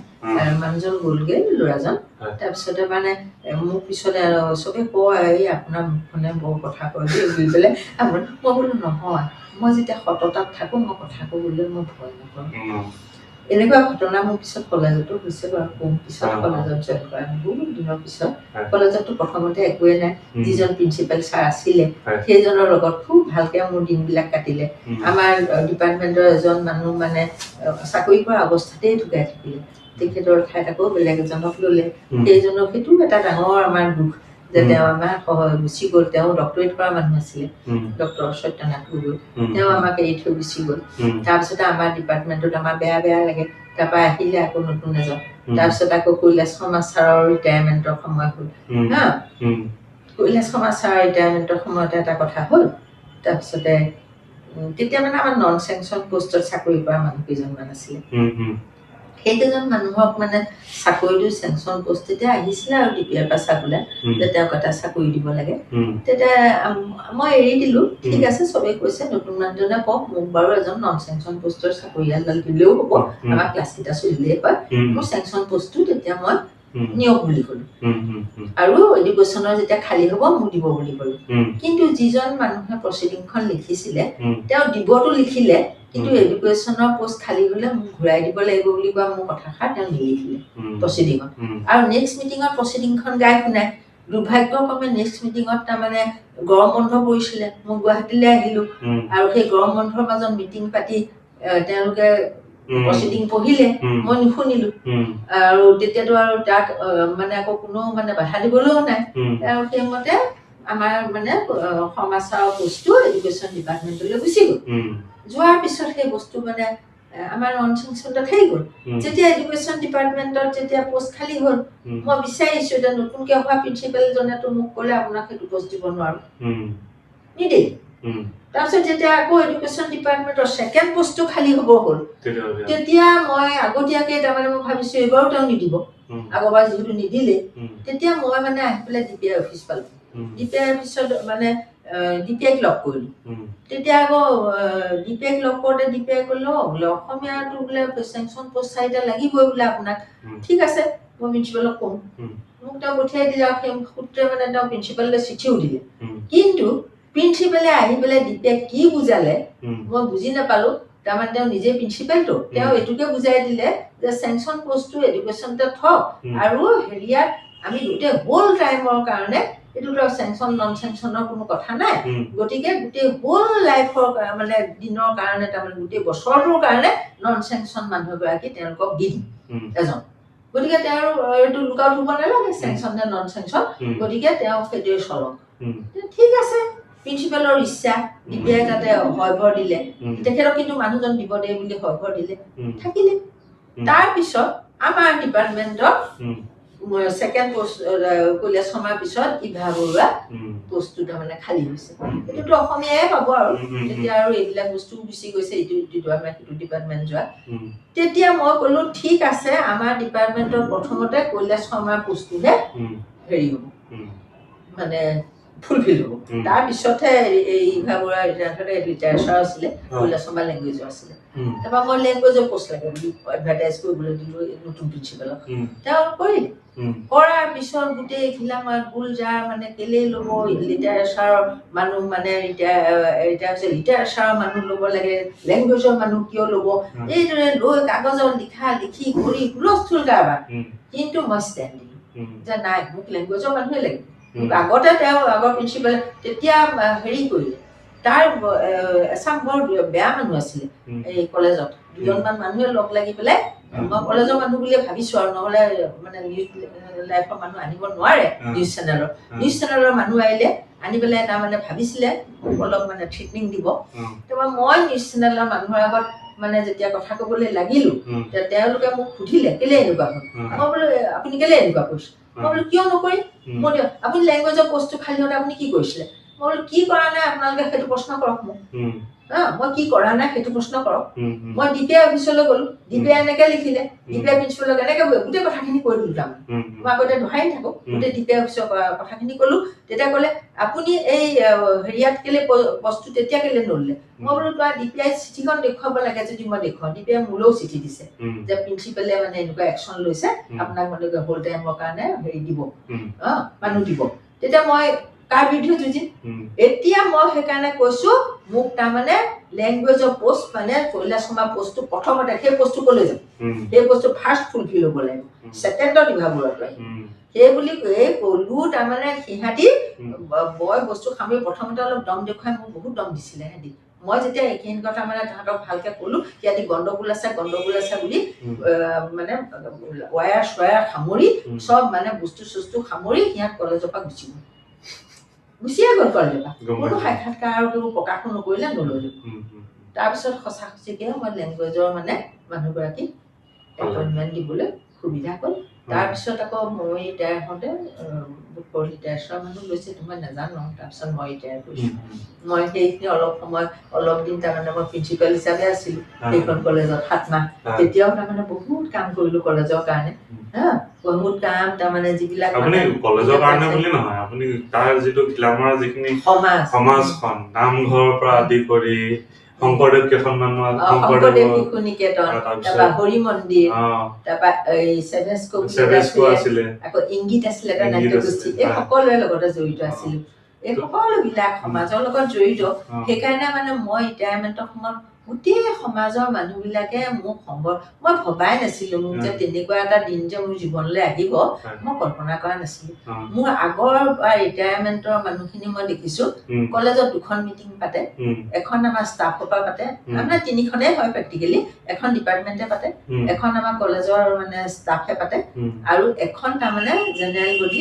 মানুহজন গ'লগে ল'ৰাজন। তাৰপিছতে মানে মোৰ পিছতে চবে কয় এই আপোনাৰ মুখখনে বৰ কথা কয় দেই বুলি পেলাই, মই বোলো নহয়, মই যেতিয়া সততাত থাকো মই কথা ক'বলৈ মই ভয় নকৰোঁ। এনেকুৱা ঘটনা মোৰ পিছত কলেজতো হৈছে বাৰু, কম পিছত কলেজত জইন কৰা বহুত দিনৰ পিছত। কলেজতো প্ৰথমতে একোৱে নাই, যিজন প্ৰিন্সিপাল ছাৰ আছিলে সেইজনৰ লগত খুব ভালকে মোৰ দিনবিলাক কাটিলে। আমাৰ ডিপাৰ্টমেণ্টৰ এজন মানুহ মানে চাকৰি কৰা অৱস্থাতেই ঢুকাই থাকিলে, তেখেতৰ ঠাইত আকৌ বেলেগ এজনক ল'লে, সেইজনক সেইটোও এটা ডাঙৰ আমাৰ দুখ যে তেওঁ আমাৰ গুচি গ'ল। তেওঁ ডক্টৰেট কৰা মানুহ আছিলে, ডক্টৰ সত্যনাথ গগৈ। তেওঁ আমাক এৰি থৈ গুচি গ'ল। তাৰপিছতে আমাৰ ডিপাৰ্টমেণ্টত আমাৰ বেয়া লাগে। তাৰপৰা আহিলে আকৌ নতুন এজন। তাৰপিছত আকৌ কৈলাশ শৰ্মা ছাৰৰ ৰিটায়াৰমেণ্টৰ সময় হ'ল হা। কৈলাশ শৰ্মা ছাৰৰ ৰিটায়াৰমেণ্টৰ সময়তে এটা কথা হ'ল। তাৰপিছতে তেতিয়া মানে আমাৰ নন চেংচন পোষ্টত চাকৰি কৰা মানুহ কেইজনমান আছিলে। সেইকেইজন মানুহক মানে চাকৰিটো চেংচন পোষ্ট তেতিয়া আহিছিলে আৰু DPR পৰা চাবলৈ যে তেওঁক এটা চাকৰি দিব লাগে। তেতিয়া মই এৰি দিলোঁ। ঠিক আছে, চবেই কৈছে নতুন মানুহজনে কওক, মোক বাৰু এজন নন চেংচন পোষ্টৰ চাকৰিয়াল দিলেও হ'ব, আমাৰ ক্লাছকেইটা চলিলেই হয়। মোৰ চেংচন পোষ্টটো তেতিয়া মই নিয়ক বুলি ক'লো আৰু এডুকেশ্যনৰ যেতিয়া খালী হ'ব মোক দিব বুলি ক'লো। কিন্তু যিজন মানুহে প্ৰচিডিংখন লিখিছিলে তেওঁ দিবতো লিখিলে, কিন্তু এডুকেশ্যনৰ পোষ্ট খালী হ'লে মোক ঘূৰাই দিব লাগিব বুলি কোৱা মোৰ কথাষাৰ তেওঁ নিলিখিলে প্ৰচিডিঙত। আৰু নেক্সট মিটিঙত প্ৰচিডিংখন গাই শুনাই। দুৰ্ভাগ্যক্ৰমে নেক্সট মিটিঙত তাৰমানে গৰম বন্ধ পৰিছিলে। মই গুৱাহাটীলৈ আহিলোঁ আৰু সেই গৰম বন্ধৰ মাজত মিটিং পাতি তেওঁলোকে প্ৰচিডিং পঢ়িলে, মই নুশুনিলোঁ। আৰু তেতিয়াতো আৰু তাক মানে আকৌ কোনো মানে বাধা দিবলৈও নাই। আৰু সেইমতে আমাৰ মানে শৰ্মা ছাৰৰ পোষ্টটো এডুকেশ্যন ডিপাৰ্টমেণ্টলৈ গুচি গ'ল। যোৱাৰ পিছত সেই বস্তু মানে আমাৰ নন চেংচনত থাকি গ'ল। যেতিয়া এডুকেশ্যন ডিপাৰ্টমেণ্টত যেতিয়া পোষ্ট খালী হ'ল, মই বিচাৰিছোঁ এতিয়া নতুনকৈ অহা প্ৰিন্সিপালজনেতো মোক ক'লে আপোনাক সেইটো পোষ্ট দিব নোৱাৰোঁ, নিদিয়ে। তাৰপিছত যেতিয়া আকৌ এডুকেশ্যন ডিপাৰ্টমেণ্টৰ ছেকেণ্ড পোষ্টটো খালী হ'ব হ'ল, তেতিয়া মই আগতীয়াকৈ তাৰমানে মই ভাবিছোঁ এইবাৰো তেওঁ নিদিব, আগৰবাৰ যিহেতু নিদিলে। তেতিয়া মই মানে আহি পেলাই DPI অফিচ পালোঁ। DPI অফিচত মানে DPIক লগ কৰিলোঁ। তেতিয়া আকৌ DPIক লগ কৰোঁতে DPI ক'লে বোলে অসমীয়াটো বোলে চেংচন পোষ্ট 4টা লাগিবই বোলে আপোনাক। ঠিক আছে, মই প্ৰিন্সিপালক ক'ম। মোক তেওঁ পঠিয়াই দিলে আৰু সেই সূত্ৰে মানে তেওঁ প্ৰিন্সিপাললৈ চিঠিও দিলে। কিন্তু প্ৰিন্সিপালে আহি পেলাই DPIক কি বুজালে মই বুজি নাপালোঁ। তাৰমানে তেওঁ নিজে প্ৰিন্সিপালটো, তেওঁ এইটোকে বুজাই দিলে যে চেংচন পোষ্টটো এডুকেশ্যনতে থওক আৰু হেৰিয়াত আমি গোটেই হোল টাইমৰ কাৰণে, এইটোতো চেংচন নন চেংচনৰ কোনো কথা নাই, গতিকে গোটেই হোল লাইফৰ মানে দিনৰ কাৰণে তাৰমানে গোটেই বছৰটোৰ কাৰণে নন চেংচন মানুহ এগৰাকী তেওঁলোকক দি দিম এজন। গতিকে তেওঁৰ এইটো লুক আউট হ'ব নালাগে চেংচন নে নন চেংচন, গতিকে তেওঁ সেইটোৱে চলক। ঠিক আছে, প্ৰিন্সিপালৰ ইচ্ছা। DPI তাতে হয়ভৰ দিলে, তেখেতক কিন্তু মানুহজন দিব দে বুলি হয়ভৰ দিলে, থাকিলে। তাৰপিছত আমাৰ ডিপাৰ্টমেণ্টত ছেকেণ্ড পোষ্ট কৈলাশ শৰ্মাৰ পিছত ইভা বৰুৱা পোষ্টটো তাৰমানে খালী হৈছে। এইটোতো অসমীয়াই পাব আৰু তেতিয়া আৰু এইবিলাক বস্তুও গুচি গৈছে, ইটো ডিপাৰ্টমেণ্ট সিটো ডিপাৰ্টমেণ্ট যোৱা। তেতিয়া মই ক'লো ঠিক আছে, আমাৰ ডিপাৰ্টমেণ্টৰ প্ৰথমতে কৈলাশ শৰ্মাৰ পোষ্টটোহে হেৰি হ'ব, মানে ফুলফিল হ'ব। তাৰপিছতহে এই ইভা বৰুৱা লিটাৰেচাৰ আছিলে, কৈলাশ শৰ্মা লেংগুৱেজৰ আছিলে। তাৰপৰা মই লেংগুৱেজৰ পোষ্ট লাগে বুলি এডভাৰটাইজ কৰিবলৈ দিলোঁ নতুন প্ৰিন্সিপালক। তেওঁ কৰিলে। কৰাৰ পিছত গোটেই খিলামাত গোল যাৰ মানে কেলেই ল'ব লিটাৰেচাৰৰ মানুহ, মানে লিটাৰেচাৰৰ মানুহ ল'ব লাগে, লেংগুৱেজৰ মানুহ কিয় ল'ব, এইদৰে লৈ কাগজত লিখি কৰি হুলস্থুল কাৰবাৰ। কিন্তু মই ষ্টেণ্ড দিলোঁ যে নাই, মোক লেংগুৱেজৰ মানুহে লাগিব। মোক আগতে তেওঁ আগৰ প্ৰিন্সিপালে তেতিয়া হেৰি কৰিলে, তাৰ এচাম বৰ বেয়া মানুহ আছিলে এই কলেজত। দুজনমান মানুহে লগ লাগি পেলাই, মই কলেজৰ মানুহ বুলিয়ে ভাবিছোঁ আৰু, নহ'লে মানে নিউজ লাইফৰ মানুহ আনিব নোৱাৰে। নিউজ চেনেলৰ মানুহ আহিলে আনি পেলাই তাৰমানে ভাবিছিলে মোক অলপ মানে থ্ৰেটনিং দিব। তাৰপৰা মই নিউজ চেনেলৰ মানুহৰ আগত মানে যেতিয়া কথা ক'বলৈ লাগিলোঁ, তেওঁলোকে মোক সুধিলে কেলে এনেকুৱা হ'ল। মই বোলো আপুনি কেলে এনেকুৱা কৰিছে। মই বোলো কিয় নকৰিম, মই আপুনি লেংগুৱেজৰ পোষ্টটো খালী হওঁতে আপুনি কি কৰিছিলে। মই বোলো কি কৰা নাই আপোনালোকে সেইটো প্ৰশ্ন কৰক মোক। মই কি কৰা নাই সেইটো প্ৰশ্ন কৰক। মই DPI অফিচলৈ গ'লো, DPI এনেকে লিখিলে, DPI প্ৰিন্সিপালক এনেকে গোটেই কথাখিনি কৈ দিলোঁ। তাৰমানে মই আগতে দহাই নাথাকোঁ, গোটেই DPI অফিচৰ কথাখিনি ক'লোঁ। তেতিয়া ক'লে আপুনি এই হেৰিয়াত কেলে পোষ্টটো তেতিয়া কেলে নল'লে। মই বোলো তই DPI চিঠিখন দেখুৱাব লাগে যদি মই দেখুৱাওঁ। DPI মোলৈও চিঠি দিছে যে প্ৰিন্সিপালে মানে এনেকুৱা একশ্যন লৈছে, আপোনাক মানে হোল টাইমৰ কাৰণে হেৰি দিব, মানুহ দিব। তেতিয়া মই কাৰ বিৰুদ্ধে যুঁজিম। এতিয়া মই সেইকাৰণে কৈছোঁ মোক তাৰমানে লেংগুৱেজৰ পোষ্ট মানে কৈলাশ শৰ্মা পোষ্টটো প্ৰথমতে সেই পোষ্টটো ক'লৈ যাম, সেই পোষ্টটো ফাৰ্ষ্ট ফুলফিল হ'ব লাগিব, ছেকেণ্ডত ইভা বৰুৱাটো আহিব। সেই বুলি ক'লো তাৰমানে সিহঁতি বয় বস্তু সামৰি প্ৰথমতে অলপ দম দেখুৱাই মোক বহুত দম দিছিলে সিহঁতি। মই যেতিয়া এইখিনি কথা মানে তাহাঁতক ভালকে ক'লো ইয়াত গণ্ডগোল আছে বুলি মানে ৱায়াৰ চয়াৰ সামৰি চব মানে বস্তু চস্তু সামৰি সিহঁত কলেজৰ পৰা গুচিয়ে গ'ল কলেজৰ পৰা কোনো সাক্ষাৎকাৰ আৰু কোনো প্ৰকাশো নকৰিলে নল'লো তাৰপিছত সঁচা সঁচিকে মই লেংগুৱেজৰ মানে মানুহগৰাকী এপইণ্টমেণ্ট দিবলৈ সুবিধা হ'ল তাৰপিছত আকৌ মই ৰিটায়াৰ হওঁতে ৰিটায়াৰ মানুহ লৈছে মই নাজানো তাৰপিছত মই ৰিটায়াৰ কৰিছোঁ মই সেইখিনি অলপ দিন তাৰমানে মই প্ৰিন্সিপাল হিচাপে আছিলোঁ সেইখন কলেজত 7 মাহ তেতিয়াও তাৰমানে বহুত কাম কৰিলোঁ কলেজৰ কাৰণে বহুত কাম তাৰমানে যিবিলাক কলেজৰ কাৰণে বুলি নহয় আপুনি তাৰ যিটো ঘিলামৰা যিখিনি সমাজখন নামঘৰৰ পৰা আদি কৰি শংকৰদেৱ কেইখনমান শংকৰদেৱ শিশু নিকেতন তাৰপৰা হৰি মন্দিৰ তাৰপৰা এই চেভেস্কো আছিলে আকৌ ইংগিত আছিলে এটা নাট্যগোষ্ঠী এই সকলোৰে লগতে জড়িত আছিলো এই সকলোবিলাক সমাজৰ লগত জড়িত সেইকাৰণে মানে মই ৰিটায়াৰমেণ্টৰ সময়ত গোটেই সমাজৰ মানুহবিলাকে মোক মই ভবাই নাছিলো মোক যে তেনেকুৱা এটা দিন যে মোৰ জীৱনলৈ আহিব মই কল্পনা কৰা নাছিলো মোৰ আগৰ ৰিটায়াৰমেণ্টৰ মানুহখিনি মই দেখিছো কলেজত 2খন মিটিং পাতে এখন আমাৰ ষ্টাফৰ পৰা পাতে আমাৰ 3খনেই হয় প্ৰেক্টিকেলি এখন ডিপাৰ্টমেণ্টে পাতে এখন আমাৰ কলেজৰ মানে ষ্টাফে পাতে আৰু এখন তাৰমানে জেনেৰেল বডি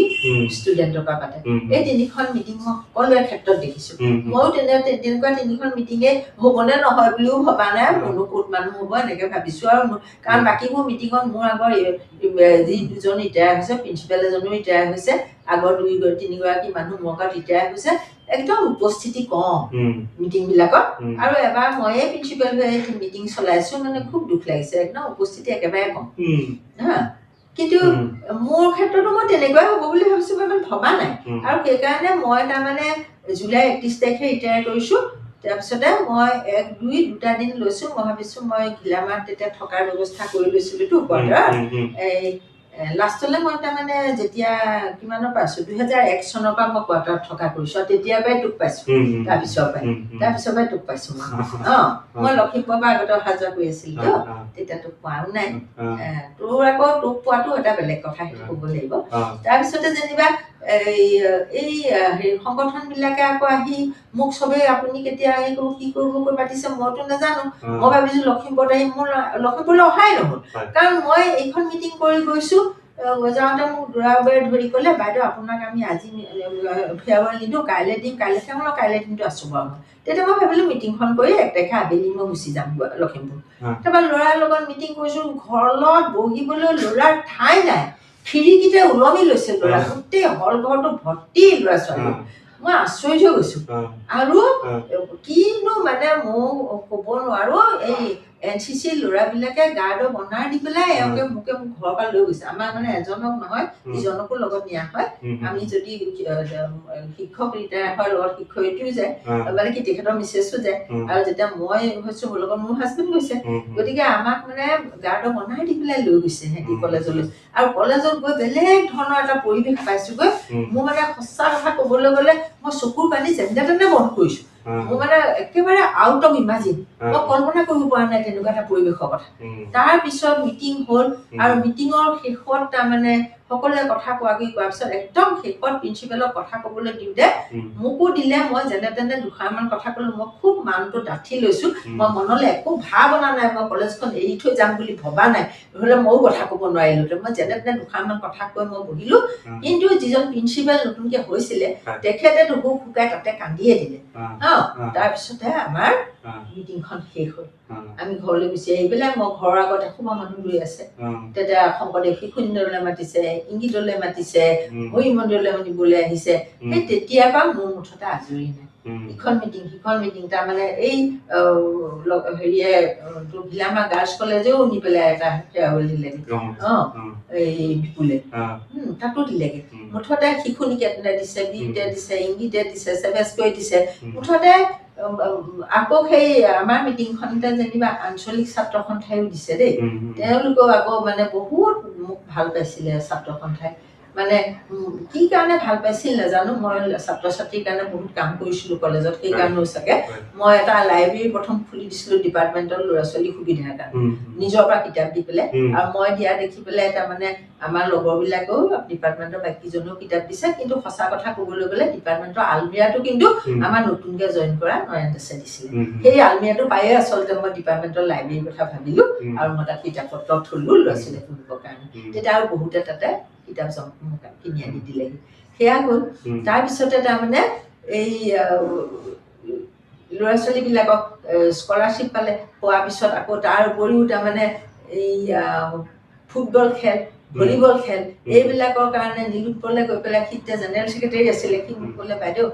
ষ্টুডেণ্টৰ পৰা পাতে এই 3খন মিটিং মই সকলোৰে ক্ষেত্ৰত দেখিছো ময়ো তেনেকুৱা 3খন মিটিঙে হ'বনে নহয় বুলিও ভবা নাই কোনো ক'ত মানুহ হ'ব এনেকে ভাবিছো আৰু কাৰণ বাকীবোৰ মিটিঙত মোৰ আগৰ যি 2জন ৰিটায়াৰ হৈছে প্ৰিন্সিপাল এজনো ৰিটায়াৰ হৈছে আগৰ 2-3গৰাকী মানুহ মোৰ আগত ৰিটায়াৰ হৈছে একদম উপস্থিতি কম মিটিং বিলাকত আৰু এবাৰ ময়ে প্ৰিন্সিপাল হৈ মিটিং চলাইছো মানে খুব দুখ লাগিছে একদম উপস্থিতি একেবাৰে কম কিন্তু মোৰ ক্ষেত্ৰতো মই তেনেকুৱাই হ'ব বুলি ভাবিছো মই ইমান ভবা নাই আৰু সেইকাৰণে মই তাৰমানে জুলাই 31 তাৰিখে ৰিটায়াৰ কৰিছো তাৰপিছতে মই 2 দিন লৈছো মই ভাবিছো মই ঘিলামাত তেতিয়া থকাৰ ব্যৱস্থা কৰি লৈছিলোতো এই লাষ্টলৈ মই তাৰমানে যেতিয়া কিমানৰ পৰা আছো 2001 চনৰ পৰা মই কোৱাৰ্টাৰত থকা কৰিছো তেতিয়াৰ পৰাই তোক পাইছো তাৰপিছৰ পৰাই তোক পাইছো মই লখিমপুৰৰ পৰা আগতে অহা যোৱা কৰি আছিলো তেতিয়া তোক পোৱাও নাই তোৰ আকৌ তোক পোৱাটো এটা বেলেগ কথা সেইটো ক'ব লাগিব তাৰপিছতে যেনিবা এই সংগঠন বিলাকে আকৌ আহি মোক চবেই আপুনি কেতিয়া কি কৰিব কৈ পাতিছে মইতো নাজানো মই ভাবিছো লখিমপুৰত আহি মোৰ লখিমপুৰলৈ অহাই নহ'ল কাৰণ মই এইখন মিটিং কৰি গৈছো যাওঁতে মোক দৌৰাবাৰে ধৰি ক'লে বাইদেউ আপোনাক আমি আজি ফেয়াৰৱেল নিদিওঁ কাইলৈ দিম কাইলৈ দিনটো আছো বাৰু তেতিয়া মই ভাবিলো মিটিংখন কৰি 1 তাৰিখে আবেলি মই গুচি যাম লখিমপুৰ তাৰপৰা ল'ৰাৰ লগত মিটিং কৰিছো ঘৰত বহিবলৈ ল'ৰাৰ ঠাই নাই খিৰিকীতে ওলমি লৈছে ল'ৰা গোটেই হল ঘৰটো ভৰ্তি ল'ৰা ছোৱালী মই আচৰিত হৈ গৈছো আৰু কিনো মানে মোক ক'ব নোৱাৰো এই NCC ল'ৰাবিলাকে গাৰ্ডৰ বনাৰ দি পেলাই এওঁকে মোকে মোক ঘৰৰ পৰা লৈ গৈছে আমাৰ মানে এজনক নহয় ইজনকো লগত নিয়া হয় আমি যদি শিক্ষক ৰিটায়াৰ হয় লগত শিক্ষয়িত্ৰীও যায় মানে কি তেখেতৰ মিছেছো যায় আৰু যেতিয়া মই হৈছো মোৰ লগত মোৰ হাজবেণ্ড গৈছে গতিকে আমাক মানে গাৰ্ডৰ বনাৰ দি পেলাই লৈ গৈছে সিহঁতি কলেজলৈ আৰু কলেজত গৈ বেলেগ ধৰণৰ এটা পৰিৱেশ পাইছোগৈ মোৰ মানে সঁচা কথা ক'বলৈ গ'লে মই চকুৰ পানী যেনে তেনে বন্ধ কৰিছো মোৰ মানে একেবাৰে আউট অফ ইমাজিন মই কল্পনা কৰিব পৰা নাই তেনেকুৱা এটা পৰিৱেশৰ কথা তাৰপিছত মিটিং হ'ল আৰু মিটিঙৰ শেষত তাৰমানে সকলোৱে কথা কোৱাৰ পিছত একদম শেষত প্ৰিন্সিপালক কথা ক'বলৈ দিওঁতে মোকো দিলে মই যেনে তেনে 2ষাৰমান কথা ক'লো মই খুব মানটো ডাঠি লৈছো মই মনলৈ একো ভাৱনা নাই মই কলেজখন এৰি থৈ যাম বুলি ভবা নাই নহ'লে ময়ো কথা ক'ব নোৱাৰিলো মই যেনে তেনে 2ষাৰমান কথা কৈ মই বহিলো কিন্তু যিজন প্ৰিন্সিপাল নতুনকে হৈছিলে তেখেতে ঢুকু ফুকাই তাতে কান্দিয়ে দিলে তাৰপিছতে আমাৰ মিটিংখন শেষ হ'ল আমি ঘৰলৈ গুচি আহি পেলাই মই ঘৰৰ আগত এসোপা মানুহ ৰৈ আছে তেতিয়া শংকৰদেৱ শিশু নিকেতনলৈ মাতিছে ইংগিতলৈ মাতিছে হৰি মন্দিৰলৈ নিবলৈ আহিছে সেই তেতিয়াৰ পৰা মোৰ মুঠতে আজৰি নাই ইখন মিটিং তাৰমানে এই হেৰিয়ে ঘিলামাৰ গাৰ্লছ কলেজেও নি পেলাই এটা ফেয়াৰৱেল দিলেগে এই বিপুলে তাতো দিলেগে মুঠতে শিশু নিকেতনে দিছে বিতে দিছে ইংগিতে দিছে চেভেস্কোৱে দিছে মুঠতে আকৌ সেই আমাৰ মিটিংখনতে যেনিবা আঞ্চলিক ছাত্ৰ সন্থায়ো দিছে দেই তেওঁলোকেও আকৌ মানে বহুত মোক ভাল পাইছিলে ছাত্ৰ সন্থাই মানে কি কাৰণে ভাল পাইছিল নাজানো মই ছাত্ৰ ছাত্ৰীৰ কাৰণে বহুত কাম কৰিছিলো কলেজত সেই কাৰণেও চাগে মই এটা লাইব্ৰেৰী প্ৰথম খুলি দিছিলো ডিপাৰ্টমেণ্টৰ ল'ৰা ছোৱালী সুবিধাৰ কাৰণে নিজৰ পৰা কিতাপ দি পেলাই আৰু মই দিয়া দেখি পেলাই তাৰমানে আমাৰ লগৰবিলাকেও ডিপাৰ্টমেণ্টৰ বাকীজনেও কিতাপ দিছে কিন্তু সঁচা কথা ক'বলৈ গ'লে ডিপাৰ্টমেণ্টৰ আলমিৰাটো কিন্তু আমাৰ নতুনকৈ জইন কৰা নয়ন দাসে দিছিলে সেই আলমিৰাটো পায়ে আচলতে মই ডিপাৰ্টমেণ্টৰ লাইব্ৰেৰীৰ কথা ভাবিলো আৰু মই তাত কিতাপ পত্ৰ থলো ল'ৰা ছোৱালী পঢ়িবৰ কাৰণে তেতিয়া আৰু বহুতে তাতে কিতাপ কিনি আনি দিলেহি সেয়া হ'ল তাৰপিছতে তাৰমানে এই ল'ৰা ছোৱালীবিলাকক স্কলাৰশ্বিপ পালে পোৱাৰ পিছত আকৌ তাৰ উপৰিও তাৰমানে এই ফুটবল খেল ভলীবল খেল এইবিলাকৰ কাৰণে নীলোৎপলে গৈ পেলাই সি এতিয়া জেনেৰেল ছেক্ৰেটাৰী আছিলে সি মোক ক'লে বাইদেউ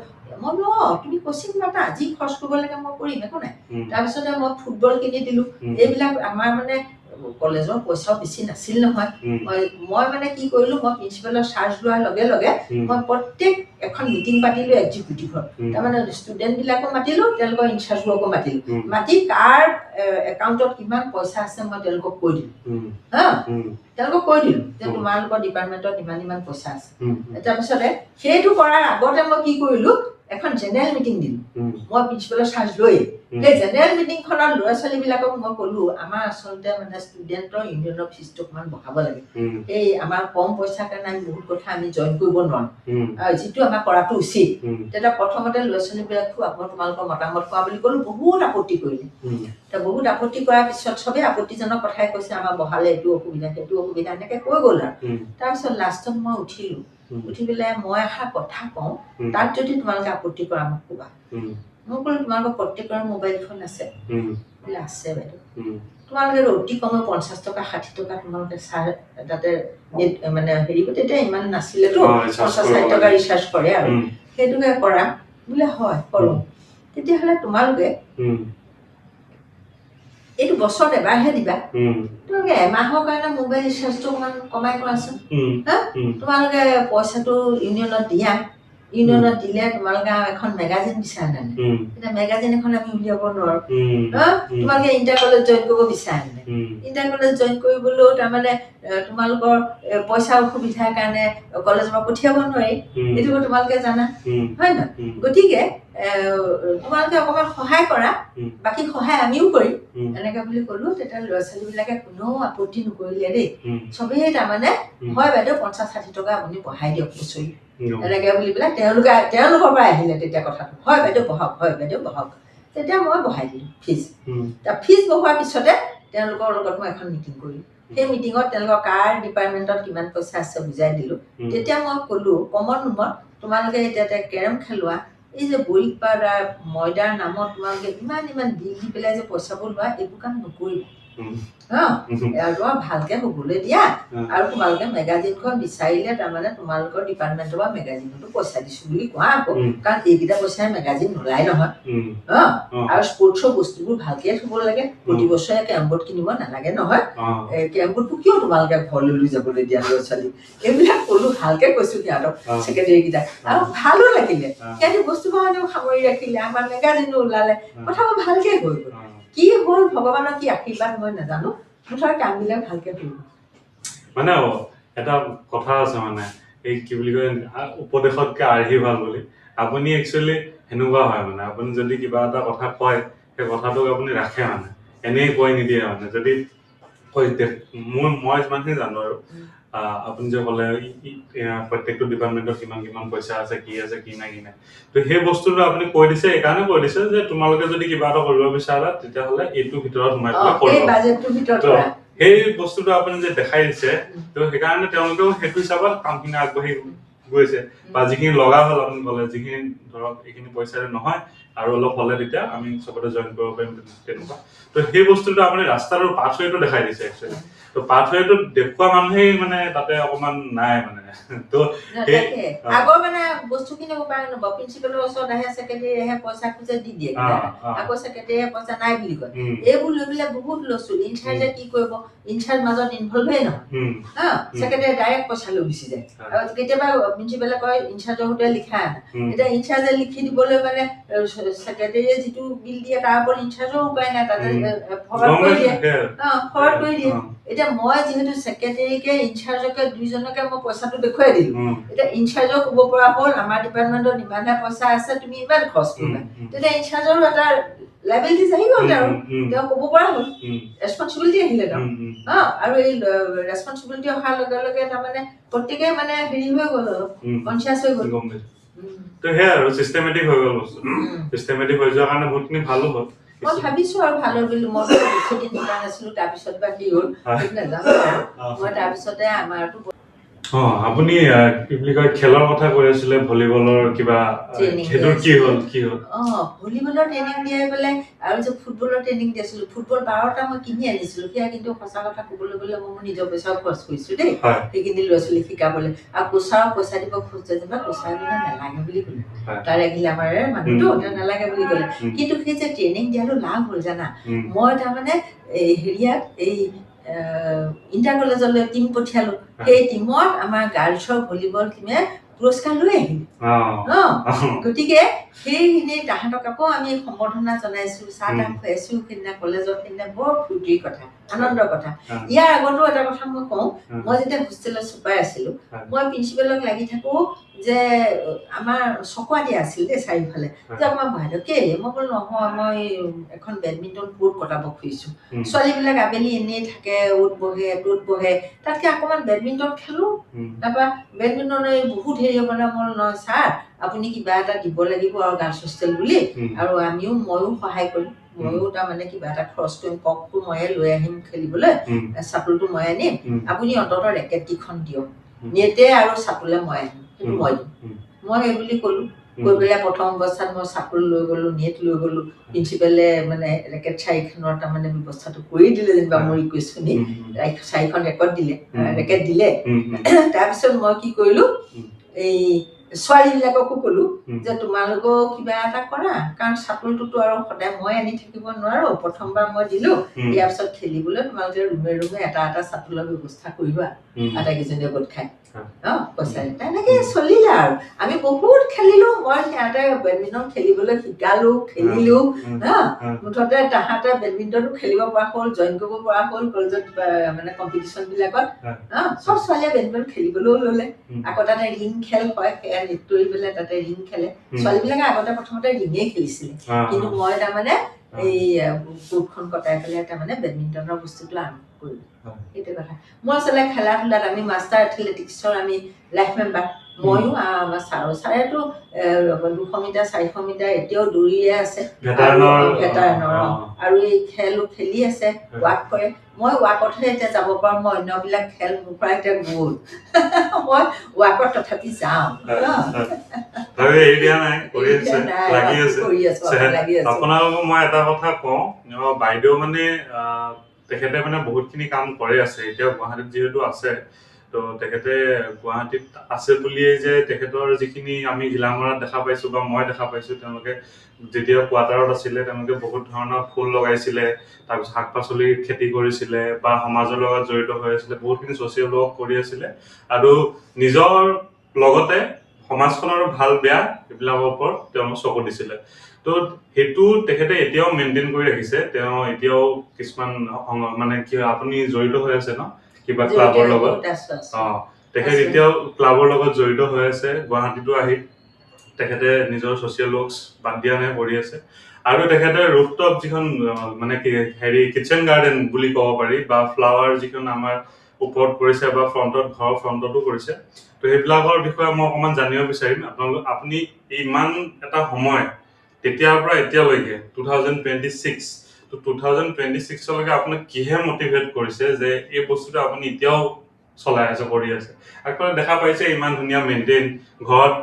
মই বোলো তুমি কোচিং মাতা আজি খৰচ কৰিব লাগে মই কৰিম একো নাই তাৰপিছতে মই ফুটবল কিনি দিলোঁ এইবিলাক আমাৰ মানে কলেজৰ পইচাও বেছি নাছিল নহয় মই মানে কি কৰিলোঁ মই প্ৰিন্সিপালৰ চাৰ্জ লোৱাৰ লগে লগে মই প্ৰত্যেক এখন মিটিং পাতিলোঁ এক্সিকিউটিভৰ তাৰমানে ষ্টুডেণ্টবিলাকো মাতিলোঁ তেওঁলোকৰ ইনচাৰ্জবোৰকো মাতিলোঁ মাতি কাৰ একাউণ্টত কিমান পইচা আছে মই তেওঁলোকক কৈ দিলোঁ হা তেওঁলোকক কৈ দিলোঁ যে তোমালোকৰ ডিপাৰ্টমেণ্টত ইমান পইচা আছে তাৰপিছতে সেইটো কৰাৰ আগতে মই কি কৰিলোঁ এখন জেনেৰেল মিটিং দিলোঁ মই প্ৰিন্সিপালৰ চাৰ্জ লৈ সেই জেনেৰেল মিটিংখনত ল'ৰা ছোৱালীবিলাকক মই ক'লোঁ আমাৰ আচলতে মানে ষ্টুডেণ্টৰ ইউনিয়নৰ ফিজটো অকণমান বঢ়াব লাগে এই আমাৰ কম পইচাৰ কাৰণে আমি বহুত কথা আমি জইন কৰিব নোৱাৰোঁ যিটো আমাৰ কৰাটো উচিত তেতিয়া প্ৰথমতে ল'ৰা ছোৱালীবিলাকো আকৌ তোমালোকৰ মতামত কোৱা বুলি ক'লোঁ বহুত আপত্তি কৰিলে বহুত আপত্তি কৰাৰ পিছত চবেই আপত্তিজনক কথাই কৈছে আমাৰ বহালে এইটো অসুবিধা সেইটো অসুবিধা এনেকৈ কৈ গ'ল আৰু তাৰপিছত লাষ্টত মই উঠিলোঁ উঠি পেলাই মই এষাৰ কথা কওঁ তাত যদি তোমালোকে আপত্তি কৰা মোক ক'বা মই ক'লো তোমালোকৰ প্ৰত্যেকৰে মোবাইল ফোন আছে বোলে আছে বাইদেউ তোমালোকে অতি কমেও 50 টকা 60 টকা তোমালোকে চাৰ তাতে মানে হেৰি তেতিয়া ইমান নাছিলেতো 50-60 টকা ৰিচাৰ্জ কৰে আৰু সেইটোকে কৰা বোলে হয় কৰোঁ তেতিয়াহ'লে তোমালোকে এইটো বছৰত এবাৰহে দিবা তোমালোকে এমাহৰ কাৰণে মোবাইল ৰিচাৰ্জটো অকণমান কমাই কৰাচোন হা তোমালোকে পইচাটো ইউনিয়নত দিয়া ইউনিয়নত দিলে তোমালোকে এখন মেগাজিন বিচাৰে নাই এতিয়া মেগাজিন এখন আমি উলিয়াব নোৱাৰোঁ তোমালোকে ইণ্টাৰ কলেজ জইন কৰিব বিচাৰে নাই ইণ্টাৰ কলেজ জইন কৰিবলৈও তাৰমানে তোমালোকৰ পইচা অসুবিধাৰ কাৰণে কলেজৰ পৰা পঠিয়াব নোৱাৰি এইটো তোমালোকে জানা হয় নহয় গতিকে তোমালোকে অকণমান সহায় কৰা বাকী সহায় আমিও কৰিম এনেকৈ বুলি ক'লোঁ তেতিয়া ল'ৰা ছোৱালীবিলাকে কোনেও আপত্তি নকৰিলে দেই চবেই তাৰমানে হয় বাইদেউ 50-60 টকা আপুনি বঢ়াই দিয়ক বছৰি এনেকৈ বুলি পেলাই তেওঁলোকৰ পৰা আহিলে তেতিয়া কথাটো হয় বাইদেউ বহাওক হয় বাইদেউ বহাওক তেতিয়া মই বঢ়াই দিলোঁ ফিজ ফিজ বঢ়োৱাৰ পিছতে তেওঁলোকৰ লগত মই এখন মিটিং কৰিলোঁ সেই মিটিঙত তেওঁলোকৰ কাৰ ডিপাৰ্টমেণ্টত কিমান পইচা আছে বুজাই দিলোঁ তেতিয়া মই ক'লোঁ কমন ৰুমত তোমালোকে এতিয়া কেৰম খেলোৱা এই যে বইল পাউডাৰ ময়দাৰ নামত তোমালোকে ইমান বিল দি পেলাই যে পইচাবোৰ লোৱা এইবোৰ কাম নকৰিবা তোমাক ভালকে হ'বলৈ দিয়া আৰু তোমালোকে মেগাজিনখন বিচাৰিলে তাৰমানে তোমালোকৰ ডিপাৰ্টমেণ্টৰ পৰা মেগাজিনতো পইচা দিছোঁ বুলি কোৱা আকৌ কাৰণ এইকেইটা পইচাৰে মেগাজিন নোলায় নহয় আৰু স্পৰ্টছৰ বস্তুবোৰ ভালকে থ'ব লাগে প্ৰতি বছৰে কেৰম বৰ্ড কিনিব নালাগে নহয় কেৰম বৰ্ডটো কিয় তোমালোকে ঘৰলৈ লৈ যাবলৈ দিয়া ল'ৰা ছোৱালী এইবিলাক ক'লো ভালকে কৈছোঁ সিহঁতক ছেক্ৰেটাৰীকেইটা আৰু ভালো লাগিলে সিহঁতে বস্তু বাহানিও সামৰি ৰাখিলে আমাৰ মেগাজিনো ওলালে কথাবোৰ ভালকে হৈ গ'ল কি হ'ল ভগৱানৰ কি আশীৰ্বাদ মই নাজানো মুঠৰ কামবিলাক ভালকে কৰিব মানে এটা কথা আছে মানে এই কি বুলি কয় উপদেশতকে আৰ্হি ভাল বুলি আপুনি একচুৱেলি সেনেকুৱা হয় মানে আপুনি যদি কিবা এটা কথা কয় সেই কথাটোক আপুনি ৰাখে মানে এনেই কৈ নিদিয়ে মানে যদি মই যিমানখিনি জানো আৰু আপুনি যে ক'লে প্ৰত্যেকটো ডিপাৰ্টমেণ্টত কিমান পইচা আছে কি নাই তো সেই বস্তুটো আপুনি কৈ দিছে এইকাৰণে কৈ দিছে যে তোমালোকে যদি কিবা এটা কৰিব বিচাৰা তেতিয়াহ'লে এইটোৰ ভিতৰত সোমাই পেলাই সেই বস্তুটো আপুনি যে দেখাই দিছে তো সেইকাৰণে তেওঁলোকেও সেইটো হিচাপত কামখিনি আগবাঢ়ি গৈছে বা যিখিনি লগা হ'ল আপুনি ক'লে যিখিনি ধৰক এইখিনি পইচাৰে নহয় আৰু অলপ হ'লে তেতিয়া আমি চবতে জইন কৰিব পাৰিম তেনেকুৱা তো সেই বস্তুটো আপুনি ৰাস্তাৰ পাথৱেটো দেখাই দিছে একচুৱেলি তো পাথৱেটো দেখুওৱা মানুহেই মানে তাতে অকণমান নাই মানে তো আগৰ মানে বস্তুখিনি উপায় নব প্ৰিন্সিপালৰ ওচৰত আহে ছেক্ৰেটাৰী আহে পইচা খুজে দি দিয়ে আকৌ ছেক্ৰেটাৰীয়ে পইচা নাই বুলি কয় এইবোৰ লৈ পেলাই বহুত লৈছোঁ ইনচাৰ্জে কি কৰিব ইনচাৰ্জ মাজত ইনভলভেই নহয় ছেক্ৰেটাৰীয়ে ডাইৰেক্ট পইচা লৈ গুচি যায় আৰু কেতিয়াবা প্ৰিন্সিপালে কয় ইনচাৰ্জৰ সৈতে লিখা আনা এতিয়া ইনচাৰ্জে লিখি দিবলৈ মানে ছেক্ৰেটাৰীয়ে যিটো বিল দিয়ে তাৰ ওপৰত ইনচাৰ্জৰ উপায় নাই তাতে ফৰৱাৰ্ড কৰি দিয়ে এতিয়া মই যিহেতু ছেক্ৰেটাৰীকে ইনচাৰ্জকে দুইজনকে মই পইচাটো দেখুৱাই দিলো এতিয়া ইনচাৰ্জক ক'ব পৰা হ'ল আমাৰ ডিপাৰ্টমেণ্টত ইমানহে পইচা আছে তুমি ইমান খৰচ কৰিবা তেতিয়া ইনচাৰ্জৰো এটা লাইবিলিটিজ আহি গ'ল আৰু তেওঁ ক'ব পৰা হ'ল ৰেছপনচিবিলিটি আহিলে তেওঁ আৰু এই ৰেছপনচিবিলিটি অহাৰ লগে লগে তাৰমানে প্ৰত্যেকে মানে হেৰি হৈ গ'ল কনচিয়াছ হৈ গ'ল তো সেয়া আৰু চিষ্টেমেটিক হৈ গ'ল বস্তু চিষ্টেমেটিক হৈ যোৱাৰ কাৰণে বহুতখিনি ভালো হ'ল মই ভাবিছো আৰু ভালৰ বুলি মই বেছিদিন দোকান আছিলো তাৰপিছত বা কি হ'ল নাজানো মই তাৰপিছতে আমাৰতো আপুনি কি বুলি কয় খেলৰ কথা কৈ আছিলে ভলীবলৰ কিবা সেইটো কি হ'ল ভলীবলৰ ট্ৰেইনিং দিয়াই পেলাই আৰু যে ফুটবলৰ ট্ৰেইনিং দিছিলো ফুটবল 12টা মই কিনি আনিছিলো সেয়া কিন্তু সঁচা কথা ক'বলৈ গ'লে মই নিজৰ পইচাও খৰচ কৰিছো দেই সেইখিনি ল'ৰা ছোৱালী শিকাবলৈ আৰু কোচাৰক পইচা দিব খোজে যেনিবা কোচাৰজনে নালাগে বুলি ক'লে তাৰ এগিলে আমাৰ মানুহটো নালাগে বুলি ক'লে কিন্তু সেই যে ট্ৰেইনিং দিয়াটো লাভ হ'ল জানা মই তাৰমানে হেৰিয়াত এই ইণ্টাৰ কলেজলৈ টিম পঠিয়ালো সেই টিমত আমাৰ গাৰ্লছৰ ভলীবল টিমে পুৰস্কাৰ লৈ আহিল গতিকে সেইখিনি তাহাঁতক আকৌ আমি সম্বৰ্ধনা জনাইছো চাহ তাহ খুৱাইছো সেইদিনা কলেজত সেইদিনা বৰ ফূৰ্তিৰ কথা আনন্দৰ কথা ইয়াৰ আগতো এটা কথা মই কওঁ মই যেতিয়া হোষ্টেলত চুপাৰ আছিলো মই প্ৰিন্সিপালক লাগি থাকো যে আমাৰ চকুৱা দিয়া আছিল দেই চাৰিওফালে যে আমাৰ বাইদেউ কেলে মই বোলো নহয় মই এখন বেডমিণ্টন কোৰ্ট কটাব খুজিছো ছোৱালীবিলাক আবেলি এনেই থাকে উঠ বহে টোত বহে তাতকে অকণমান বেডমিণ্টন খেলো তাৰপৰা বেডমিণ্টনৰ বহুত হেৰি হ'ব না মই নহয় ছাৰ আপুনি কিবা এটা দিব লাগিব আৰু গাৰ্লছ হোষ্টেল বুলি আৰু ময়ো সহায় কৰিম ময়ো তাৰমানে কিবা এটা খৰচ কৰিম ককটো ময়ে লৈ আহিম খেলিবলৈ চাটোলটো মই আনিম আপুনি অন্ততঃ ৰেকেটকেইখন দিয়ক নেটে আৰু চাটোলে মই আহিম সেইটো মই দিম মই এই বুলি ক'লো কৈ পেলাই প্ৰথম অৱস্থাত মই চাটোল লৈ গ'লো নেট লৈ গ'লো প্ৰিন্সিপালে মানে ৰেকেট 4খনৰ তাৰমানে ব্যৱস্থাটো কৰি দিলে যেনিবা মোৰ ৰিকুৱেষ্ট শুনি 4খন ৰেকেট দিলে তাৰপিছত মই কি কৰিলো এই ছোৱালীবিলাককো ক'লো যে তোমালোকেও কিবা এটা কৰা কাৰণ চাটোলটোতো আৰু সদায় মই আনি থাকিব নোৱাৰো প্ৰথমবাৰ মই দিলো ইয়াৰ পিছত খেলিবলৈ তোমালোকে ৰুমে ৰুমে এটা এটা চাটোলৰ ব্যৱস্থা কৰিবা আটাইকেইজনীয়ে গোট খাই পইচা তেনেকে চলিলে আৰু আমি বহুত খেলিলো মই সিহঁতে বেডমিণ্টন খেলিবলৈ শিকালো খেলিলো মুঠতে তাহাঁতে বেডমিণ্টনো খেলিব পৰা হ'ল জইন কৰিব পৰা হ'ল কলেজত মানে কম্পিটিশ্যন বিলাকত চব ছোৱালীয়ে বেডমিণ্টন খেলিবলৈও ল'লে আকৌ তাতে ৰিং খেল হয় সেয়া নেট কৰি পেলাই তাতে ৰিং খেলে ছোৱালীবিলাকে আগতে প্ৰথমতে ৰিঙেই খেলিছিলে কিন্তু মই তাৰমানে এই কোৰ্টখন কটাই পেলাই তাৰমানে বেডমিণ্টনৰ বস্তুটো আৰম্ভ কৰিলো সেইটো কথা মই আচলতে খেলা ধূলাত আমি মাষ্টাৰ এথলেটিক্সৰ আমি লাইফ মেম্বাৰ ময়ো আমাৰ ছাৰেতো 200 মিটাৰ 400 মিটাৰ এতিয়াও দৌৰিয়ে আছে ভেটাৰনৰ আৰু এই খেলো খেলি আছে ৱাক কৰে মই ৱাকতহে এতিয়া যাব পাৰোঁ মই অন্যবিলাক খেল মোৰ পৰা এতিয়া গ'ল মই ৱাকত তথাপি যাওঁ আপোনালোকক মই এটা কথা কওঁ বাইদেউ মানে তেখেতে মানে বহুতখিনি কাম কৰি আছে এতিয়া গুৱাহাটীত যিহেতু আছে তো তেখেতে গুৱাহাটীত আছে বুলিয়ে যে তেখেতৰ যিখিনি আমি ঘিলামৰাত দেখা পাইছো বা মই দেখা পাইছো তেওঁলোকে যেতিয়া কোৱাৰ্টাৰত আছিলে তেওঁলোকে বহুত ধৰণৰ ফুল লগাইছিলে তাৰপিছত শাক পাচলিৰ খেতি কৰিছিলে বা সমাজৰ লগত জড়িত হৈ আছিলে বহুতখিনি ছ'চিয়েল ৱৰ্ক কৰি আছিলে আৰু নিজৰ লগতে সমাজখনৰ ভাল বেয়া এইবিলাকৰ ওপৰত তেওঁলোক চকু দিছিলে তো সেইটো তেখেতে এতিয়াও মেইনটেইন কৰি ৰাখিছে তেওঁ এতিয়াও কিছুমান মানে কি আপুনি জড়িত হৈ আছে ন কিবা ক্লাবৰ লগত তেখেত এতিয়াও ক্লাবৰ লগত জড়িত হৈ আছে গুৱাহাটীতো আহি তেখেতে নিজৰ ছ'চিয়েল ৱৰ্কছ বাদ দিয়া নাই কৰি আছে আৰু তেখেতে ৰুফটপ যিখন মানে কি হেৰি কিচেন গাৰ্ডেন বুলি ক'ব পাৰি বা ফ্লাৱাৰ যিখন আমাৰ ওপৰত কৰিছে বা ফ্ৰণ্টত ঘৰৰ ফ্ৰণ্টতো কৰিছে তো সেইবিলাকৰ বিষয়ে মই অকণমান জানিব বিচাৰিম আপুনি ইমান এটা সময় তেতিয়াৰ পৰা এতিয়ালৈকে 2026 তো 2026 লৈকে আপোনাক কিহে মটিভেট কৰিছে যে এই বস্তুটো আপুনি এতিয়াও চলাই আছে কৰি আছে আকৌ দেখা পাইছে ইমান ধুনীয়া মেইনটেইন ঘৰত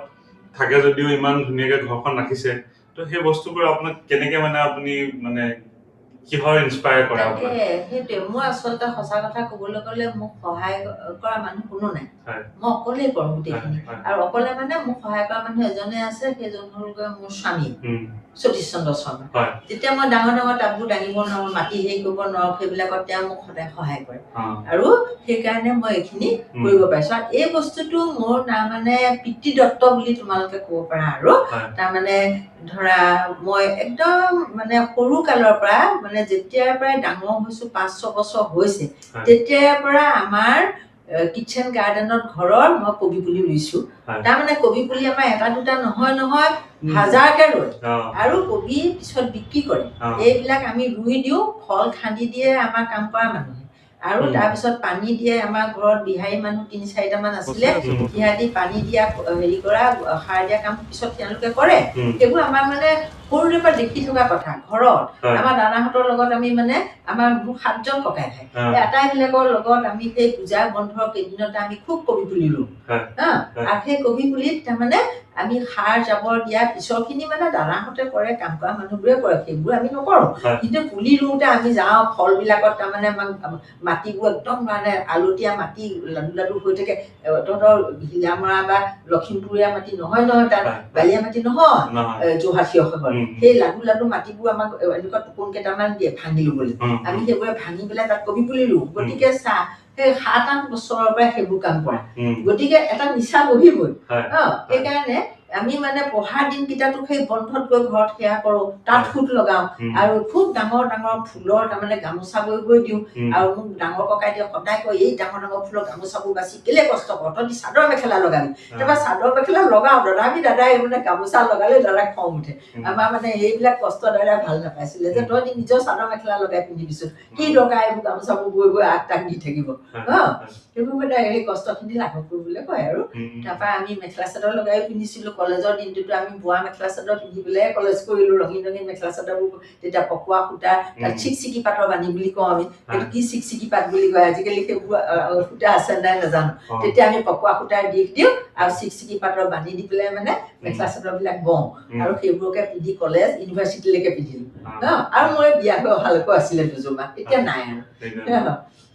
থাকে যদিও ইমান ধুনীয়াকে ঘৰখন ৰাখিছে তো সেই বস্তুবোৰ আপোনাক কেনেকে মানে আপুনি মানে কিহৰ ইনস্পায়াৰ কৰে আপোনাক সেইটোৱে মই আচলতে সঁচা কথা ক'বলৈ গ'লে মোক সহায় কৰা মানুহ কোনো নাই মই অকলেই কৰোঁ গোটেইখিনি আৰু অকলে মানে মোক সহায় কৰা মানুহ এজনে আছে সেইজন হ'ল মোৰ স্বামী সতীশ চন্দ্ৰ শৰ্মা যেতিয়া মই ডাঙৰ ডাঙৰ টাববোৰ দাঙিব নোৱাৰো মাটি হেৰি কৰিব নোৱাৰো সেইবিলাকত তেওঁ মোক সদায় সহায় কৰে আৰু সেইকাৰণে মই এইখিনি কৰিব পাৰিছো আৰু এই বস্তুটো মোৰ তাৰমানে পিতৃদত্ত বুলি তোমালোকে ক'ব পাৰা আৰু তাৰমানে ধৰা মই একদম মানে সৰু কালৰ পৰা মানে যেতিয়াৰ পৰাই ডাঙৰ হৈছোঁ 5-6 বছৰ হৈছে তেতিয়াৰ পৰা আমাৰ কিটচেন গাৰ্ডেনত ঘৰৰ মই কবি পুলি ৰুইছোঁ। তাৰমানে কবি পুলি আমাৰ এটা দুটা নহয় হাজাৰকে ৰুৱে আৰু কবি পিছত বিক্ৰী কৰে। এইবিলাক আমি ৰুই দিওঁ, ফল খান্দি দিয়ে আমাৰ কাম কৰা মানুহে আৰু তাৰপিছত পানী দিয়ে। আমাৰ ঘৰত বিহাৰী মানুহ 3-4টা মান আছিলে, সিহঁতি পানী দিয়া হেৰি কৰা সাৰ দিয়া কাম পিছত তেওঁলোকে কৰে। সেইবোৰ আমাৰ মানে সৰুৰে পৰা দেখি থকা কথা। ঘৰত আমাৰ দাদাহঁতৰ লগত আমি মানে আমাৰ 7জন ককাই ভাই আটাইবিলাকৰ লগত আমি সেই পূজা বন্ধৰ কেইদিনতে আমি খুব কবি পুলি ৰুওঁ। আৰু সেই কবি পুলিত তাৰমানে আমি সাৰ জাবৰ দিয়া পিছৰখিনি মানে দাদাহঁতে কৰে, কাম কৰা মানুহবোৰে কৰে, সেইবোৰ আমি নকৰোঁ। কিন্তু পুলি ৰুওঁতে আমি যাওঁ, ফলবিলাকত তাৰমানে মাটিবোৰ একদম মানে আলতীয়া মাটি লাডু লাডু হৈ থাকে। তহঁতৰ হিলামৰা বা লখিমপুৰীয়া মাটি নহয় তাত বালিয়া মাটি নহয়, যোৰহাট শিৱসাগৰ সেই লাডু লাডু মাটিবোৰ আমাক এনেকুৱা টোপোন কেইটামান দিয়ে ভাঙি ল'বলৈ। আমি সেইবোৰে ভাঙি পেলাই তাত কবি পুলি ৰুওঁ। গতিকে সেই 7-8 বছৰৰ পৰা সেইবোৰ কাম কৰা, গতিকে এটা নিচা বহিবই। সেইকাৰণে আমি মানে পঢ়াৰ দিনকেইটাতো সেই বন্ধত গৈ ঘৰত সেয়া কৰোঁ, তাত সুত লগাওঁ আৰু খুব ডাঙৰ ডাঙৰ ফুলৰ তাৰমানে গামোচা বৈ দিওঁ। আৰু মোক ডাঙৰ ককাই দিয়ে সদায় কয়, এই ডাঙৰ ডাঙৰ ফুলৰ গামোচাবোৰ বাচি কেলে কষ্ট কৰ, তহঁতি চাদৰ মেখেলা লগাবি। তাৰপৰা চাদৰ মেখেলা লগাওঁ, দাদাই মানে গামোচা লগালে দাদাই খং উঠে। আমাৰ মানে এইবিলাক কষ্ট দাদাই ভাল নাপাইছিলে যে তহঁতি নিজৰ চাদৰ মেখেলা লগাই পিন্ধিবিচোন, কি দৰকাৰ এইবোৰ গামোচাবোৰ বৈ আগ তাক দি থাকিব। সেইবোৰ মানে সেই কষ্টখিনি লাঘৱ কৰিবলৈ কয় আৰু। তাৰপৰা আমি মেখেলা চাদৰ লগাই পিন্ধিছিলোঁ। কলেজৰ দিনটোতো আমি বোৱা মেখেলা চাদৰ পিন্ধি পেলাই কলেজ কৰিলোঁ। ৰঙীন ৰঙীন মেখেলা চাদৰবোৰ তেতিয়া পকোৱা সূতা, তাত চিকচিকি পাতৰ বানি বুলি কওঁ আমি। সেইটো কি চিকচিকি পাত বুলি কয়, আজিকালি সেইবোৰ সূতা আছে নাই নাজানো। তেতিয়া আমি পকোৱা সূতাৰ দিওঁ আৰু চিকচিকি পাতৰ বানি দি পেলাই মানে মেখেলা চাদৰবিলাক বওঁ আৰু সেইবোৰকে পিন্ধি কলেজ ইউনিভাৰ্চিটিলৈকে পিন্ধিলোঁ। আৰু মই বিয়া হৈ অহালৈকো আছিলে দুযোৰমান, এতিয়া নাই আৰু।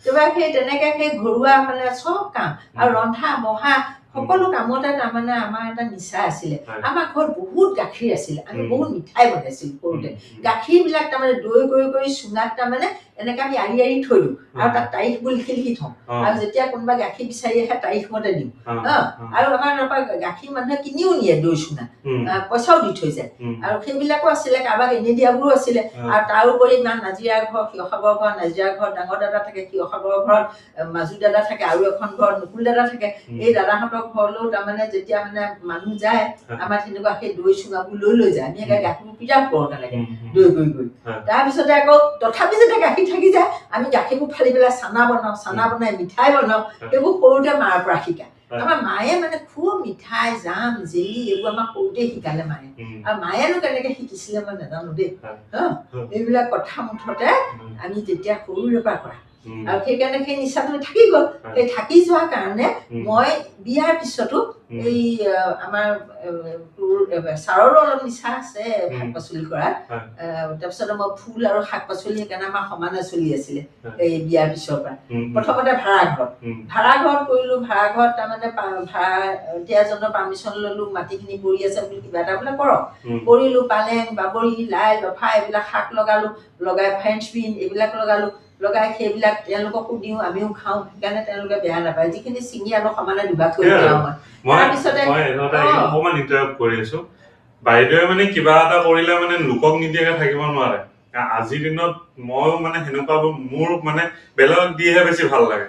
তাৰপৰা সেই তেনেকে সেই ঘৰুৱা মানে চব কাম আৰু ৰন্ধা বঢ়া সকলো কামতে তাৰমানে আমাৰ এটা নিচা আছিলে। আমাৰ ঘৰত বহুত গাখীৰ আছিলে, আমি বহুত মিঠাই বনাইছিলোঁ সৰুতে। গাখীৰবিলাক তাৰমানে দৈ কৰি চুঙাত তাৰমানে এনেকে আমি আৰি থৈ দিওঁ আৰু তাত তাৰিখবোৰ লিখি থওঁ। আৰু যেতিয়া কোনোবা গাখীৰ বিচাৰি আহে তাৰিখ মতে দিওঁ। আৰু আমাৰ গাখীৰ মানুহে কিনিও নিয়ে দৈ চুঙা, পইচাও দি থৈ যায়। আৰু সেইবিলাকো আছিলে, কাৰোবাক এনে দিয়াবোৰো আছিলে। আৰু তাৰোপৰি ইমান নাজিৰাৰ ঘৰ, শিৱসাগৰ ঘৰ, নাজিৰাৰ ঘৰত ডাঙৰ দাদা থাকে, শিৱসাগৰৰ ঘৰত মাজু দাদা থাকে, আৰু এখন ঘৰত নকুল দাদা থাকে। এই দাদাহঁতৰ ঘৰলৈও তাৰমানে যেতিয়া মানে মানুহ যায়, আমাৰ তেনেকুৱা সেই দৈ চুঙাবোৰ লৈ যায়। আমি গাখীৰ পিজাব কৰোঁ তেনেকে দৈ গৈ। তাৰপিছতে আকৌ তথাপি যেতিয়া গাখীৰ থাকি যায়, আমি গাখীৰবোৰ ফালি পেলাই চানা বনাই মিঠাই বনাওঁ। এইবোৰ সৰুতে মাৰ পৰা শিকা। আমাৰ মায়ে মানে খুব মিঠাই, জাম, জেলি এইবোৰ আমাক সৰুতে শিকালে মায়ে। আৰু মায়েনো কেনেকে শিকিছিলে মই নাজানো দেই। এইবিলাক কথা মুঠতে আমি তেতিয়া সৰুৰে পৰা কৰা। আৰু সেইকাৰণে সেই নিচাটো থাকি গ'ল। সেই থাকি যোৱাৰ কাৰণে মই বিয়াৰ পিছতো এই আমাৰ ছাৰৰো অলপ নিচা আছে শাক পাচলি কৰাত। তাৰপিছতে মই ফুল আৰু শাক পাচলি সেইকাৰণে আমাৰ সমানে চলি আছিলে এই বিয়াৰ পিছৰ পৰা। প্ৰথমতে ভাড়াঘৰত কৰিলোঁ। ভাড়াঘৰত তাৰমানে ভাড়া দিয়াজনৰ পাৰ্মিশ্যন ল'লোঁ, মাটিখিনি পৰি আছে বুলি কিবা এটা বোলে কৰক। কৰিলোঁ, পালেং, বাবৰি, লাই, লফা এইবিলাক শাক লগাই ফ্ৰেঞ্চ বিন এইবিলাক লগাই সেইবিলাক তেওঁলোককো দিওঁ, আমিও খাওঁ। সেইকাৰণে তেওঁলোকে বেয়া নাপায়। যিখিনি ছিঙি আনো সমানে দুভাগ কৰি পেলাওঁ মই। তাৰপিছতে অকমান ইণ্টাৰাপ্ট কৰি আছো। বাইদেৱে মানে কিবা এটা কৰিলে মানে লোকক নিদিয়াকে থাকিব নোৱাৰে। আজিৰ দিনত ময়ো মানে সেনেকুৱা মোৰ মানে বেলেগক দিয়েহে বেছি ভাল লাগে।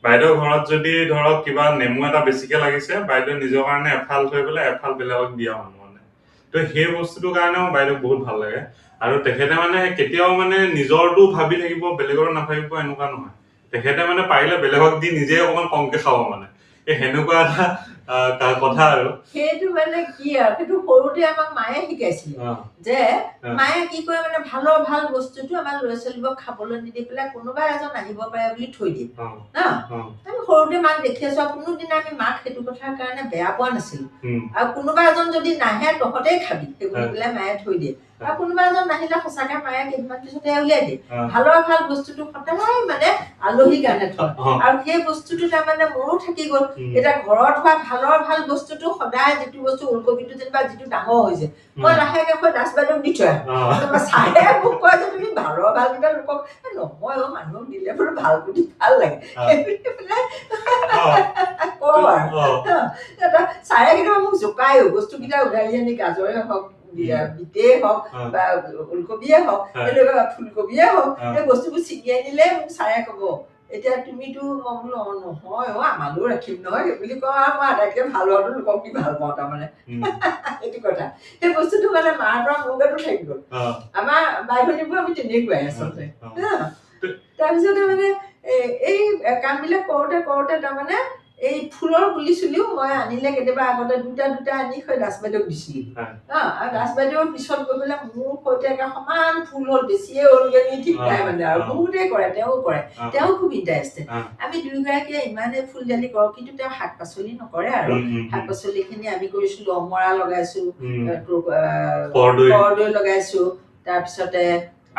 বাইদেউৰ ঘৰত যদি ধৰক কিবা নেমু এটা বেছিকে লাগিছে, বাইদেৱে নিজৰ কাৰণে এফাল থৈ পেলাই এফাল বেলেগক দিয়া মানুহ মানে। তো সেই বস্তুটোৰ কাৰণেও বাইদেউক বহুত ভাল লাগে। আৰু তেখেতে মানে কেতিয়াও মানে নিজৰটো ভাবি থাকিব, বেলেগৰ নাভাবিব এনেকুৱা নহয়। তেখেতে মানে পাৰিলে বেলেগক দি নিজে অকমান কমকে খাব মানে। এই সেনেকুৱা এটা কথা আৰু। সেইটো মানে কি আৰু, সেইটো সৰুতে আমাক মায়ে শিকাইছিলে যে মায়ে কি কৰে মানে ভাল বস্তুটো আমাৰ ল'ৰা ছোৱালীবোৰক খাবলৈ নিদি পেলাই কোনোবা এজন আহিব পাৰে বুলি থৈ দিয়ে। আমি সৰুতে মাক দেখি আছো, কোনোদিনা আমি মাক সেইটো কথাৰ কাৰণে বেয়া পোৱা নাছিলো। আৰু কোনোবা এজন যদি নাহে তহঁতেই খাবি সেই বুলি পেলাই মায়ে থৈ দিয়ে। আৰু কোনোবা এজন নাহিলে সঁচাকে মায়ে কেইদিনমান পিছতে উলিয়াই দিয়ে। ভাল বস্তুটো সদায় মানে আলহীৰ কাৰণে থয়। আৰু সেই বস্তুটো তাৰমানে মোৰো থাকি গ'ল। এতিয়া ঘৰত হোৱা ভাল বস্তুটো সদায় যিটো বস্তু ওলকবিটো যেনিবা যিটো ডাঙৰ হৈছে, মই লাহেকে ডাষ্টবিনত দি থৈ আহোঁ। চাৰে মোক কয় যে তুমি ভালকেইটা লোকক নহয় মানুহক দিলে বোলো ভাল বুলি ভাল লাগে কওঁ আৰু। ছাৰে কেতিয়াবা মোক জোকায়ো, বস্তুকেইটা উঘালি আনি গাজৰে হওক বিটেই হওক বা ওলকবিয়ে হওক ফুলকবিয়ে হওক সেই বস্তুবোৰ ছিঙি আনিলে মোক ছাৰে ক'ব এতিয়া তুমিতো মই বোলো নহয় আমালৈও ৰাখিম নহয় সেই বুলি কওঁ আৰু মই আটাইতকৈ ভাল হোৱাটো লোকক কি ভাল পাওঁ তাৰমানে সেইটো কথা সেই বস্তুটো মানে মাৰ পৰা মোৰ গাতো থাকি গ'ল আমাৰ বাই ভনীবোৰ আমি তেনেকুৱাই আচলতে তাৰপিছতে মানে এই কামবিলাক কৰোঁতে তাৰমানে এই ফুলৰ পুলি চুলিও মই আনিলে কেতিয়াবা আগতে দুটা আনি সেই দাস বাইদেউক দিছিলোঁ আৰু দাস বাইদেউৰ পিছত গৈ পেলাই মোৰ সৈতে একে সমান ফুল হ'ল বেছিয়ে হ'লগৈ ঠিক নাই মানে আৰু বহুতেই কৰে তেওঁ খুব ইণ্টাৰেষ্টেড আমি দুয়োগৰাকীয়ে ইমানেই ফুল জালি কৰোঁ কিন্তু তেওঁ শাক পাচলি নকৰে আৰু শাক পাচলিখিনি আমি কৰিছিলোঁ অমৰা লগাইছোঁ কৰদৈ লগাইছোঁ তাৰপিছতে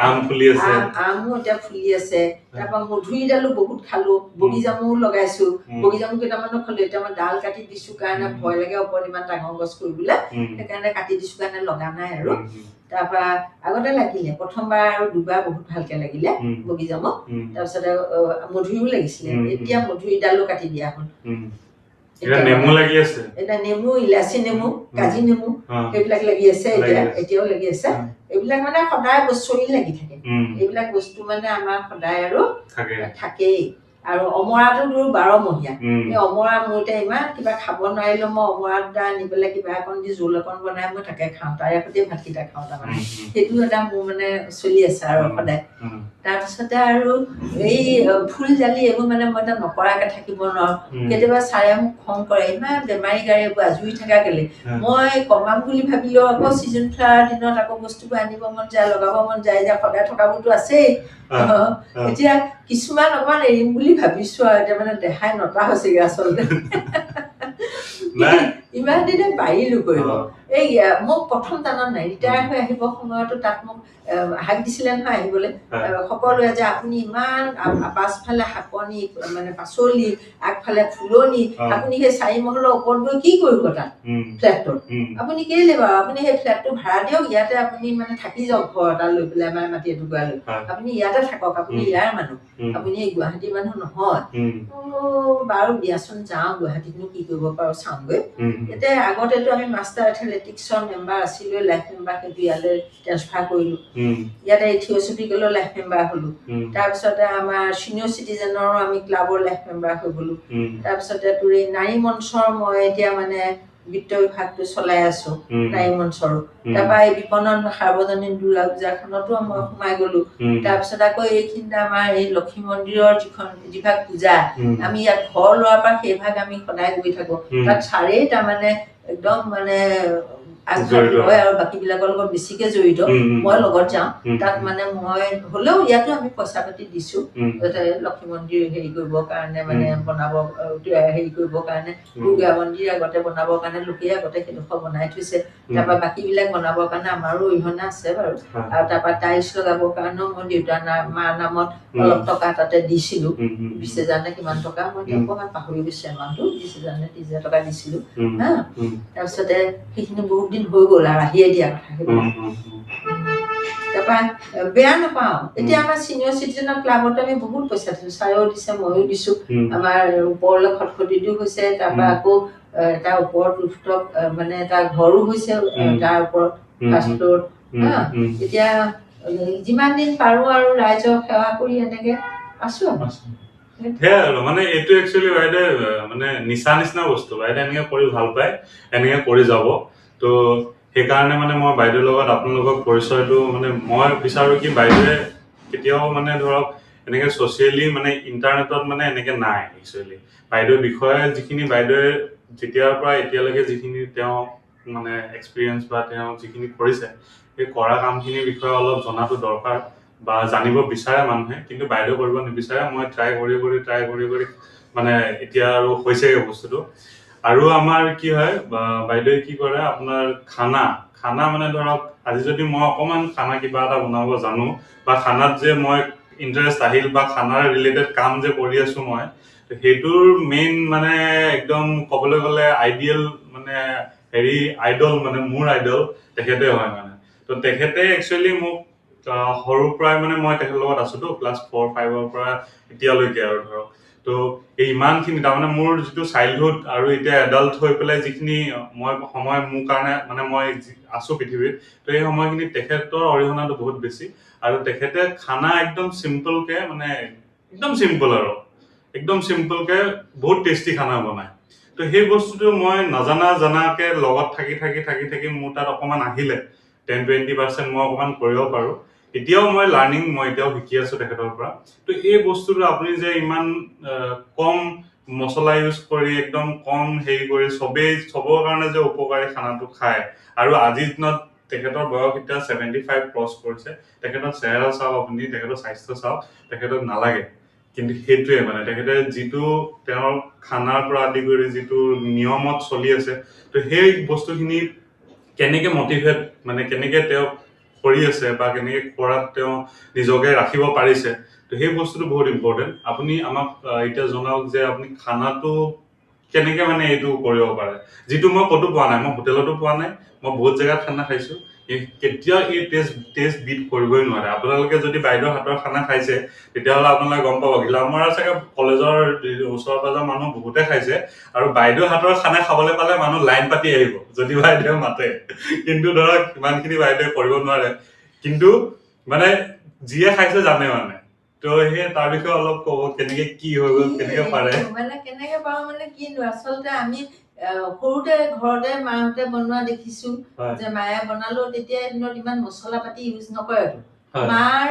আমো এতিয়া ফুলি আছে তাৰপৰা মধুৰিডালো বহুত খালো বগীজামুও লগাইছো বগীজামু কেইটামানো খালো এতিয়া মই ডাল কাটি দিছো কাৰণে ভয় লাগে ওপৰত ইমান ডাঙৰ গছ কৰিবলৈ সেইকাৰণে কাটি দিছো কাৰণে লগা নাই আৰু তাৰপৰা আগতে লাগিলে প্ৰথমবাৰ আৰু দুবাৰ বহুত ভালকে লাগিলে বগীজামু তাৰপিছতে মধুৰিও লাগিছিলে এতিয়া মধুৰিডালো কাটি দিয়া হ'ল এটা নেমু ইলাচি নেমু কাজি নেমু সেইবিলাক লাগি আছে এতিয়াও লাগি আছে এইবিলাক মানে সদায় বছৰি লাগি থাকে এইবিলাক বস্তু মানে আমাৰ সদায় আৰু থাকেই আৰু অমৰাটো 12মহীয়া এই অমৰা মোৰ এতিয়া ইমান কিবা খাব নোৱাৰিলেও মই অমৰা দুটা আনি পেলাই কিবা অকণ দি জোল অকণ বনাই মই তাকে খাওঁ তাৰে সৈতে ভাতকেইটা খাওঁ তাৰমানে সেইটো এটা মোৰ মানে চলি আছে আৰু সদায় তাৰপিছতে আৰু এই ফুল জালি এইবোৰ মানে মই এটা নকৰাকে থাকিব নোৱাৰো কেতিয়াবা ছাৰে মোক খং কৰে ইমান বেমাৰী গাড়ী এইবোৰ আজৰি থকা কেলে মই কমাম বুলি ভাবিলেও আকৌ ছিজন ফ্লাৱাৰ দিনত আকৌ বস্তুবোৰ আনিব মন যায় লগাব মন যায় যে সদায় থকাবোৰতো আছেই এতিয়া কিছুমান অকমান এৰিম বুলি ভাবিছো আৰু এতিয়া মানে দেখাই নটা হৈছেগে আচলতে ইমান দিনে পাৰিলো কৰিব এই মোক প্ৰথম জানাত নাই ৰিটায়াৰ হৈ আহিব সময়তো তাত মোক হাক দিছিলে নহয় আহিবলৈ সকলোৱে যে আপুনি ইমান পাছফালে শাকনি মানে পাচলি আগফালে ফুলনি আপুনি সেই 4 মহলৰ ওপৰত গৈ কি কৰিব তাত ফ্লেটটোত আপুনি কেলে বাৰু আপুনি সেই ফ্লেটটো ভাড়া দিয়ক ইয়াতে আপুনি মানে থাকি যাওক ঘৰ এটা লৈ পেলাই আমাৰ মাটি এটুকুৰা লৈ আপুনি ইয়াতে থাকক আপুনি ইয়াৰ মানুহ আপুনি এই গুৱাহাটীৰ মানুহ নহয় বাৰু দিয়াচোন যাওঁ গুৱাহাটীতনো কি কৰিব পাৰো চাওঁগৈ এতিয়া আগতেতো আমি মাষ্টাৰ এথলেটিক্সৰ মেম্বাৰ আছিলো লাইফ মেম্বাৰ কিন্তু ইয়ালৈ ট্ৰেন্সফাৰ কৰিলো ইয়াতে থিঅচফিকেলৰ লাইফ মেম্বাৰ হলো তাৰপিছতে আমাৰ চিনিয়ৰ চিটিজেনৰো আমি ক্লাবৰ লাইফ মেম্বাৰ হৈ গলো তাৰপিছতে তোৰ এই নাৰী মঞ্চৰ মই এতিয়া মানে বিত্ত বিভাগটো চলাই আছো নাৰী মঞ্চৰো তাৰপৰা এই বিপণন সাৰ্বজনীন দুৰ্গা পূজাখনতো মই সোমাই গলো তাৰপিছত আকৌ এইখিনিতে আমাৰ এই লক্ষী মন্দিৰৰ যিভাগ পূজা আমি ইয়াত ঘৰ লোৱাৰ পৰা সেই ভাগ আমি সদায় গৈ থাকো তাত ছাৰেই তাৰমানে একদম মানে হয় আৰু বাকী বিলাকৰ লগত বেছিকে জড়িত মই লগত যাওঁ তাত মানে মই হলেও ইয়াতো আমি পইচা পাতি দিছো লক্ষী মন্দিৰ হেৰি কৰিবৰ কাৰণে মানে বনাব হেৰি কৰিবৰ কাৰণে দুৰ্গা মন্দিৰ আগতে বনাবৰ কাৰণে লোকে আগতে সেইডোখৰ বনাই থৈছে তাৰপৰা বাকী বিলাক বনাবৰ কাৰণে আমাৰো অৰিহণা আছে বাৰু আৰু তাৰপৰা টাইলছ লগাবৰ কাৰণেও মই দেউতাৰ মাৰ নামত অলপ টকা তাতে দিছিলো 20,000 নে কিমান টকা মই অকণমান পাহৰি গৈছো এমাউণ্টটো 20,000 নে 30,000 টকা দিছিলো হা তাৰপিছতে সেইখিনি বহুত দিন হৈ গ'ল আৰু আহিয়ে দিয়া কথা তাৰপৰা বেয়া নাপাওঁ এতিয়া আমাৰ চিনিয়ৰ চিটিজেনৰ ক্লাবত আমি বহুত পইচা দিছো ছাৰেও দিছে ময়ো দিছো আমাৰ ওপৰলৈ খটখটিটো হৈছে তাৰপৰা আকৌ তাৰ ওপৰত ৰুফটপ মানে তাৰ ঘৰো হৈছে তাৰ ওপৰত ফাৰ্ষ্ট ফ্ল'ৰত এতিয়া যিমান দিন পাৰো আৰু ৰাইজক সেৱা কৰি এনেকে আছো আৰু মানে এইটো একচুৱেলি বাইদেউ মানে নিচা নিচিনা বস্তু বাইদেউ এনেকে কৰি ভাল পায় এনেকে কৰি যাব তো সেইকাৰণে মানে মই বাইদেউৰ লগত আপোনালোকক পৰিচয়টো মানে মই বিচাৰো কি বাইদেৱে কেতিয়াও মানে ধৰক এনেকে ছচিয়েলি মানে ইণ্টাৰনেটত মানে এনেকে নাই একচুৱেলি বাইদেউৰ বিষয়ে যিখিনি বাইদেৱে যেতিয়াৰ পৰা এতিয়ালৈকে যিখিনি তেওঁ মানে এক্সপিৰিয়েঞ্চ বা তেওঁ যিখিনি কৰিছে সেই কৰা কামখিনিৰ বিষয়ে অলপ জনাটো দৰকাৰ বা জানিব বিচাৰে মানুহে কিন্তু বাইদেউ কৰিব নিবিচাৰে মই ট্ৰাই কৰি মানে এতিয়া আৰু হৈছেগে বস্তুটো আৰু আমাৰ কি হয় বাইদেৱে কি কৰে আপোনাৰ খানা মানে ধৰক আজি যদি মই অকমান খানা কিবা এটা বনাব জানো বা খানাত যে মই ইন্টাৰেষ্ট আহিল বা খানাৰ ৰিলেটেড কাম যে কৰি আছো মই সেইটোৰ মেইন মানে একদম ক'বলৈ গ'লে আইডিয়েল মানে হেৰি আইডল মানে মোৰ আইডল তেখেতে হয় মানে তো তেখেতে একচুৱেলি মোক সৰুৰ পৰাই মানে মই তেখেতৰ লগত আছোতো ক্লাছ 4-5ৰ পৰা এতিয়ালৈকে আৰু ধৰক তো এই ইমানখিনি তাৰমানে মোৰ যিটো চাইল্ডহুড আৰু এতিয়া এডাল্ট হৈ পেলাই যিখিনি মই সময় মোৰ কাৰণে মানে মই আছো পৃথিৱীত, তো এই সময়খিনি তেখেতৰ অৰিহণাটো বহুত বেছি। আৰু তেখেতে খানা একদম চিম্পলকে মানে একদম চিম্পল আৰু একদম চিম্পলকে বহুত টেষ্টি খানা বনায়। তো সেই বস্তুটো মই জানাকে লগত থাকি মোৰ তাত অকণমান আহিলে 10-20% মই অকণমান কৰিব পাৰোঁ। এতিয়াও মই লাৰ্ণিং, মই এতিয়াও শিকি আছো তেখেতৰ পৰা। তো এই বস্তুটো আপুনি যে ইমান কম মছলা ইউজ কৰি একদম কম হেৰি কৰি চবৰ কাৰণে যে উপকাৰী খানাটো খায়, আৰু আজিৰ দিনত তেখেতৰ বয়স এতিয়া 75 ক্ৰছ কৰিছে, তেখেতৰ চেহেৰা চাওক আপুনি, তেখেতৰ স্বাস্থ্য চাওক, তেখেতক নালাগে। কিন্তু সেইটোৱে মানে তেখেতে যিটো তেওঁৰ খানাৰ পৰা আদি কৰি যিটো নিয়মত চলি আছে, তো সেই বস্তুখিনি কেনেকে মটিভেট মানে কেনেকে তেওঁ কৰি আছে বা কেনেকে কৰাত তেওঁ নিজকে ৰাখিব পাৰিছে, তো সেই বস্তুটো বহুত ইম্পৰ্টেণ্ট। আপুনি আমাক এতিয়া জনাওক যে আপুনি খানাটো কেনেকে মানে এইটো কৰিব পাৰে, যিটো মই ক'তো পোৱা নাই, মই হোটেলতো পোৱা নাই, মই বহুত জেগাত খানা খাইছো, কেতিয়াও এই টেষ্ট বিট কৰিবই নোৱাৰে। আপোনালোকে যদি বাইদেউৰ হাতৰ খানা খাইছে তেতিয়াহ'লে আপোনালোকে গম পাব। ঘিলামাৰা চাগে কলেজৰ ওচৰ পাজৰ মানুহ বহুতে খাইছে, আৰু বাইদেউৰ হাতৰ খানা খাবলৈ পালে মানুহ লাইন পাতি আহিব যদি বাইদেউ মাতে। কিন্তু ধৰক ইমানখিনি বাইদেৱে কৰিব নোৱাৰে, কিন্তু মানে যিয়ে খাইছে জানে মানে। তো সেই তাৰ বিষয়ে অলপ ক'ব, কেনেকে কি হৈ গ'ল, কেনেকে পাৰে। মানে কেনেকে পাৰো মানে কিনো, আচলতে আমি সৰুতে ঘৰতে মাহঁতে বনোৱা দেখিছো, যে মায়ে বনালো তেতিয়া দিনত ইমান মছলা পাতি ইউজ নকৰেতো। মাৰ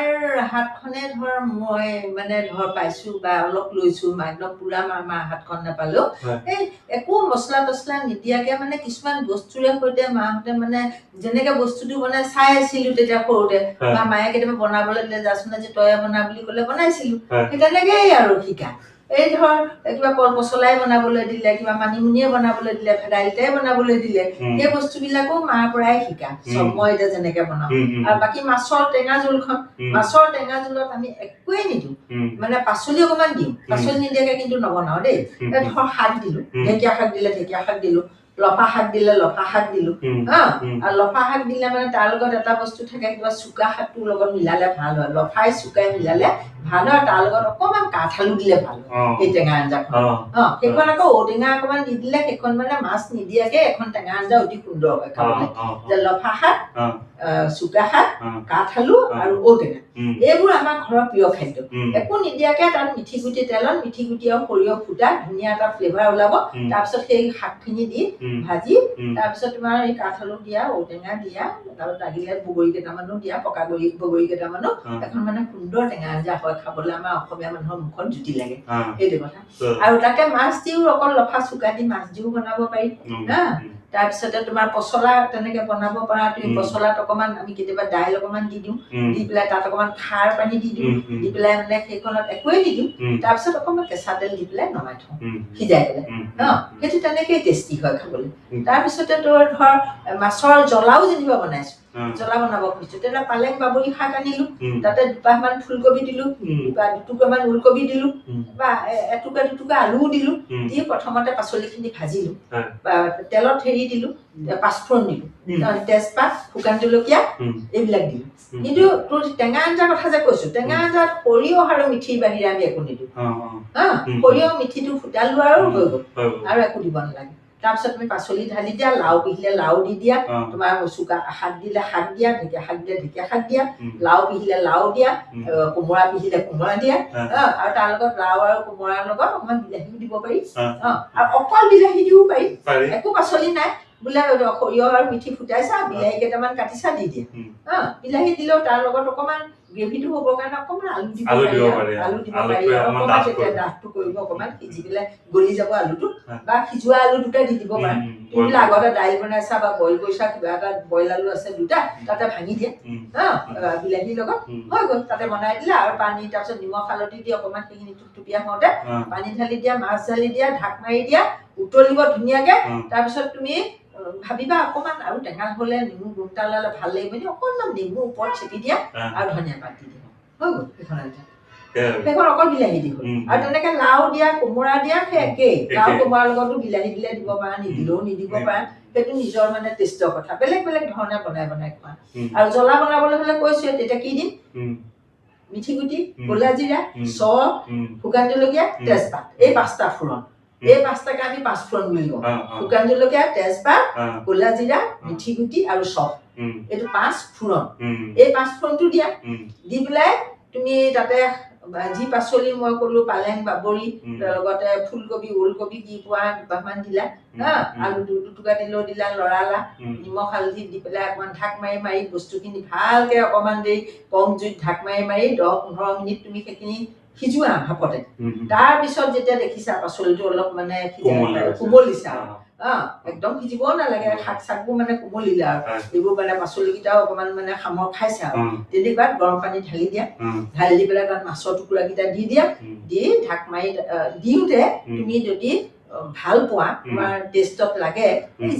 হাতখনে ধৰ মই মানে ধৰ পাইছো বা অলপ লৈছো, একদম পুৰা মাৰ হাতখন নাপালেও এই একো মছলা তছলা নিদিয়াকে মানে কিছুমান বস্তুৰে সৈতে মাহঁতে মানে যেনেকে বস্তুটো বনাই চাই আছিলো তেতিয়া সৰুতে, বা মায়ে কেতিয়াবা বনাবলৈ দিলে যাচোন আজি তয়ে বনা বুলি ক'লে বনাইছিলো, সেই তেনেকেই আৰু শিকা। এই ধৰ কিবা কল পচলাই বনাবলৈ দিলে, কিবা মানিমুনিয়ে বনাবলৈ দিলে, ভেদাইলতাই বনাবলৈ দিলে, সেই বস্তুবিলাকো মাৰ পৰাই শিকা। চব মই এতিয়া যেনেকে বনাও। আৰু বাকী মাছৰ টেঙা জোলখন, মাছৰ টেঙা জোলত আমি একোৱেই নিদিওঁ, মানে পাচলি অকমান দিওঁ, পাচলি নিদিয়াকে কিন্তু নবনাও দেই। ধৰ শাক দিলো, ঢেকীয়া শাক দিলে ঢেকীয়া শাক দিলো, লফা শাক দিলে লফা শাক দিলো, আৰু লফা শাক দিলে মানে তাৰ লগত এটা বস্তু থাকে, কিবা চুকা শাকটোৰ লগত মিলালে ভাল হয়, লফাই চুকাই মিলালে ভাল হয়, তাৰ লগত অকমান কাঠআলু দিলে ভাল হয় সেই টেঙা আঞ্জাখন। সেইখন আকৌ ঔটেঙা অকমান দি দিলে সেইখন মানে মাছ নিদিয়াকে এখন টেঙা আঞ্জা অতি সুন্দৰ হয় খাবলৈ। যে লফা শাক, চুকা শাক, কাঠআলু আৰু ঔটেঙা, এইবোৰ আমাৰ ঘৰৰ প্ৰিয় খাদ্য। একো নিদিয়াকে তাত মিঠি গুটি তেলত মিঠি গুটি আৰু সৰিয়হ ফুটা ধুনীয়া এটা ফ্লেভাৰ ওলাব, তাৰপিছত সেই শাকখিনি দি ভাজি, তাৰপিছত তোমাৰ এই কাঠআলু দিয়া, ঔটেঙা দিয়া, তাৰপিছত লাগিলে বগৰী কেইটামানো দিয়া, পকা বগৰী কেইটামানো, এখন মানে সুন্দৰ টেঙা আঞ্জা হয় খাবলৈ। আমাৰ অসমীয়া মানুহৰ মুখত জুতি লাগে, সেইটো কথা। আৰু তাকে মাছ দিও অকল লফা চুকা দি মাছ দিও বনাব পাৰি। তাৰপিছতে তোমাৰ পচলা তেনেকে বনাব পাৰা তুমি। পচলাত অকমান আমি কেতিয়াবা দাইল অকমান দি দিওঁ, দি পেলাই তাত অকমান খাৰ পানী দি দিওঁ, দি পেলাই মানে সেইখনত একোৱেই নিদিওঁ, তাৰপিছত অকমান কেঁচা তেল দি পেলাই নমাই থওঁ সিজাই পেলাই। সেইটো তেনেকেই টেষ্টি হয় খাবলৈ। তাৰপিছতে তোৰ ধৰ মাছৰ জ্বলাও যেনিবা বনাইছো, জ্বলা বনাব খুজিছো, তেতিয়া পালেং বাবৰি শাক আনিলো, তাতে দুপাহমান ফুলকবি দিলো, দুটুকুৰামান ওলকবি দিলো, বা এটুকুৰা দুটুকুৰা আলুও দিলো, দি প্ৰথমতে পাচলিখিনি ভাজিলো, তেলত হেৰি দিলো, পাঁচফোৰণ দিলো, তেজপাত, শুকান জলকীয়া এইবিলাক দিলো। কিন্তু তোৰ টেঙা আঞ্জাৰ কথা যে কৈছো, টেঙা আঞ্জাত সৰিয়হ আৰু মিঠিৰ বাহিৰে আমি একো নিদিওঁ। সৰিয়হ মিঠিটো ফুটালো আৰু হৈ গ'ল, আৰু একো দিব নালাগে। তাৰপিছত তুমি পাচলি ঢালি দিয়া, লাও পিহিলে লাও দি দিয়া, তোমাৰ চুকা শাক দিলে শাক দিয়া, ঢেকীয়া শাক দিলে ঢেকীয়া শাক দিয়া, লাও পিহিলে লাও দিয়া, কোমোৰা পিহিলে কোমোৰা দিয়া, আৰু তাৰ লগত লাও আৰু কোমোৰাৰ লগত অকমান বিলাহীও দিব পাৰি। আৰু অকল বিলাহী দিও পাৰি, একো পাচলি নাই বোলে সৰিয়হ আৰু মিঠি ফুটাইছা, বিলাহী কেইটামান কাটিছা দি দিয়া। বিলাহী দিলেও তাৰ লগত অকমান গ্ৰেভিটো হ'বৰ কাৰণে অকমান আলু দিব পাৰি, আলু দিব পাৰি, অকমান তেতিয়া ডাঠটো কৰিব, অকমান সিজি পেলাই গলি যাব আলুটো, বা সিজোৱা আলু দুটা দি দিব পাৰা। তুমি বোলে আগতে দাইল বনাইছা বা বইল কৰিছা, কিবা এটা বইল আলু আছে দুটা, তাতে ভাঙি দিয়া বিলাহীৰ লগত, হৈ গ'ল, তাতে বনাই দিলা। আৰু পানী, তাৰপিছত নিমখ হালধি দি অকমান সেইখিনি টুপটুপীয়া হওঁতে পানী ঢালি দিয়া, মাছ ঢালি দিয়া, ঢাক মাৰি দিয়া, উতলিব ধুনীয়াকে। তাৰপিছত তুমি ভাবিবা অকমান আৰু টেঙা হলে নেমু গুণটা ওলালে ভাল লাগিব, অকনমান নেমু ওপৰত চেপি দিয়া আৰু ধনিয়া পাত দি দিয়া, হৈ গ'ল সেইখন আঞ্জা। সেইখন অকল বিলাহী দি হ'ল। আৰু তেনেকে লাও দিয়া, কোমোৰা দিয়া, সেই একেই। লাও কোমোৰাৰ লগতো বিলাহী দিলে দিব পাৰা, নিদিলেও নিদিব পাৰা, সেইটো নিজৰ মানে টেষ্টৰ কথা। বেলেগ বেলেগ ধৰণে বনাই খোৱা। আৰু জ্বলা বনাবলৈ হলে কৈছোৱে, তেতিয়া কি দিম, মিঠি গুটি, ক'লা জিৰা, শুকান জলকীয়া, তেজপাত, এই 5টা ফোৰণ। এই 5টাকে আমি 5 ফোৰণ বুলি কওঁ। শুকান জলকীয়া, তেজপাত, ক'লা জিৰা, মিঠি গুটি আৰু এইটো 5 ফোৰণ। এই 5 ফোৰণটো দিয়া, দি পেলাই তুমি তাতে যি পাচলি মই ক'লো পালেং, বাবৰি, লগতে ফুলকবি, ওলকবি দি পোৱা দুপাহমান দিলা, আলু দুটুকুৰা দিলেও দিলা, লৰালা, নিমখ হালধি দি পেলাই অকণমান ঢাক মাৰি মাৰি বস্তুখিনি ভালকে অকণমান দেৰি কম জুইত ঢাক মাৰি মাৰি 10-15 মিনিট তুমি সেইখিনি সিজোৱা ভাপতে। তাৰপিছত যেতিয়া দেখিছা পাচলিটো অলপ মানে কোমলিছা, একদম সিজিবও নালাগে, শাক চাকবোৰ মানে কোমলিলে আৰু এইবোৰ মানে পাচলিকেইটাও অকণমান মানে সামৰ খাইছে আৰু তেনেকুৱাত গৰম পানী ঢালি দিয়া, ঢালি দি পেলাই তাত মাছৰ টুকুৰাকেইটা দি দিয়া, দি ঢাক মাৰি দিওঁতে তুমি যদি ভাল পোৱা, তোমাৰ টেষ্টত লাগে,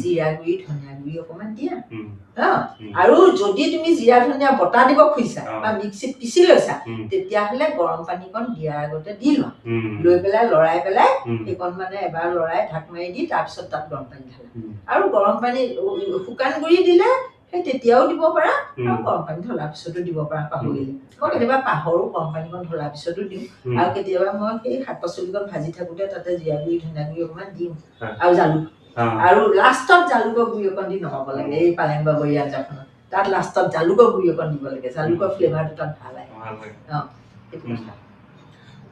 জিৰা গুৰি, ধনিয়া গুৰি অকণমান দিয়া। আৰু যদি তুমি জিৰা ধনিয়া বটা দিব খুজিছা বা মিক্সিত পিচি লৈছা, তেতিয়াহ'লে গৰম পানীকণ দিয়াৰ আগতে দি লোৱা, লৈ পেলাই লৰাই পেলাই সেইকণ মানে এবাৰ লৰাই ঢাক মাৰি দি তাৰপিছত তাত গৰম পানী ঢালা। আৰু গৰম পানী শুকান গুৰি দিলে সেই তেতিয়াও দিব পাৰা, আৰু গৰম পানী ঢলাৰ পিছতো দিব পাৰা পাহৰিলে। মই কেতিয়াবা পাহৰো, গৰম পানীকণ ঢলাৰ পিছতো দিওঁ, আৰু কেতিয়াবা মই সেই শাক পাচলিকণ ভাজি থাকোঁতে তাতে জিৰা গুৰি, ধনিয়া গুৰি অকণমান দিওঁ, আৰু জালুক। আৰু লাষ্টত জালুকৰ গুৰি অকণ দি নমাব লাগে। এই পালেং বাবৰি আঞ্জাখনত তাত লাষ্টত জালুকৰ গুৰি অকণ দিব লাগে, জালুকৰ ফ্লেভাৰটো তাত ভাল আহে।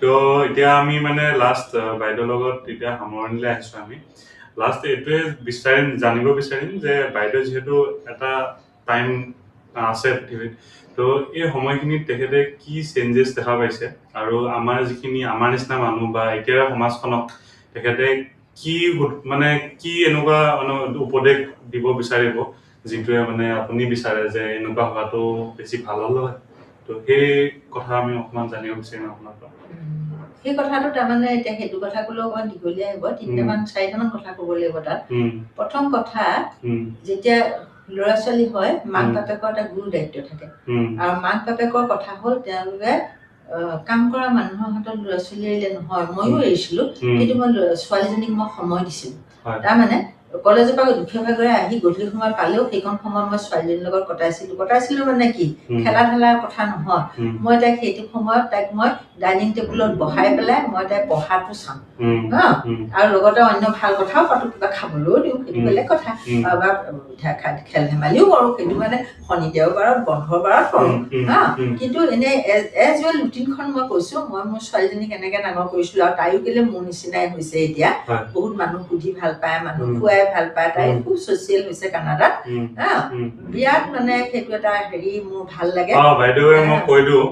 তো এতিয়া আমি মানে লাষ্ট বাইদেউৰ লগত এতিয়া সামৰণিলৈ আহিছো। আমি লাষ্ট এইটোৱে জানিব বিচাৰিম যে বাইদেউ যিহেতু এটা টাইম আছে পৃথিৱীত, তো এই সময়খিনিত তেখেতে কি চেঞ্জেছ দেখা পাইছে, আৰু আমাৰ নিচিনা মানুহ বা এতিয়াৰ সমাজখনক তেখেতে কি মানে কি এনেকুৱা মানে উপদেশ দিব বিচাৰিব, যিটোৱে মানে আপুনি বিচাৰে যে এনেকুৱা হোৱাটো বেছি ভাল হ'ল হয়। তো সেই কথা আমি অকণমান জানিব বিচাৰিম আপোনাৰ পৰা। সেই কথাটো তাৰমানে এতিয়া সেইটো কথা ক'লেও অকণমান দীঘলীয়া আহিব, 3-4টামান কথা ক'ব লাগিব তাত। প্ৰথম কথা, যেতিয়া ল'ৰা ছোৱালী হয়, মাক বাপেকৰ এটা গুৰু দায়িত্ব থাকে, আৰু মাক বাপেকৰ কথা হ'ল তেওঁলোকে কাম কৰা মানুহৰ হাতত ল'ৰা ছোৱালী এৰিলে নহয়। ময়ো এৰিছিলো, কিন্তু মই ছোৱালীজনীক মই সময় দিছিলো। তাৰমানে কলেজৰ পৰা দুখীয়া ভাগৰে আহি গধূলি সময়ত পালেও সেইকণ সময় মই ছোৱালীজনীৰ লগত কটাইছিলো মানে কি, খেলা ধূলাৰ কথা নহয়। মই তাইক সেইটো সময়ত মই ডাইনিং টেবুলত বহাই পেলাই মই তাইক পঢ়াটো চাওঁ, আৰু লগতে অন্য ভাল কথাও পাতো, কিবা খাবলৈও দিওঁ, সেইটো বেলেগ কথা, বা খেল ধেমালিও কৰোঁ, সেইটো মানে শনি দেওবাৰত বন্ধৰ বাৰত কৰোঁ। কিন্তু এনেই এজ ৱেল ৰুটিনখন মই কৈছো, মই মোৰ ছোৱালীজনীক কেনেকে ডাঙৰ কৰিছিলো, আৰু তাইও কেলে মোৰ নিচিনাই হৈছে এতিয়া। বহুত মানুহ সুধি ভাল পায়, মানুহ খুৱাই ভাল পায়, তাই খুব ছচিয়েল হৈছে কানাডাত। বিৰাট মানে সেইটো এটা হেৰি মোৰ ভাল লাগে। বাইদেৱে মই কৈ দিওঁ,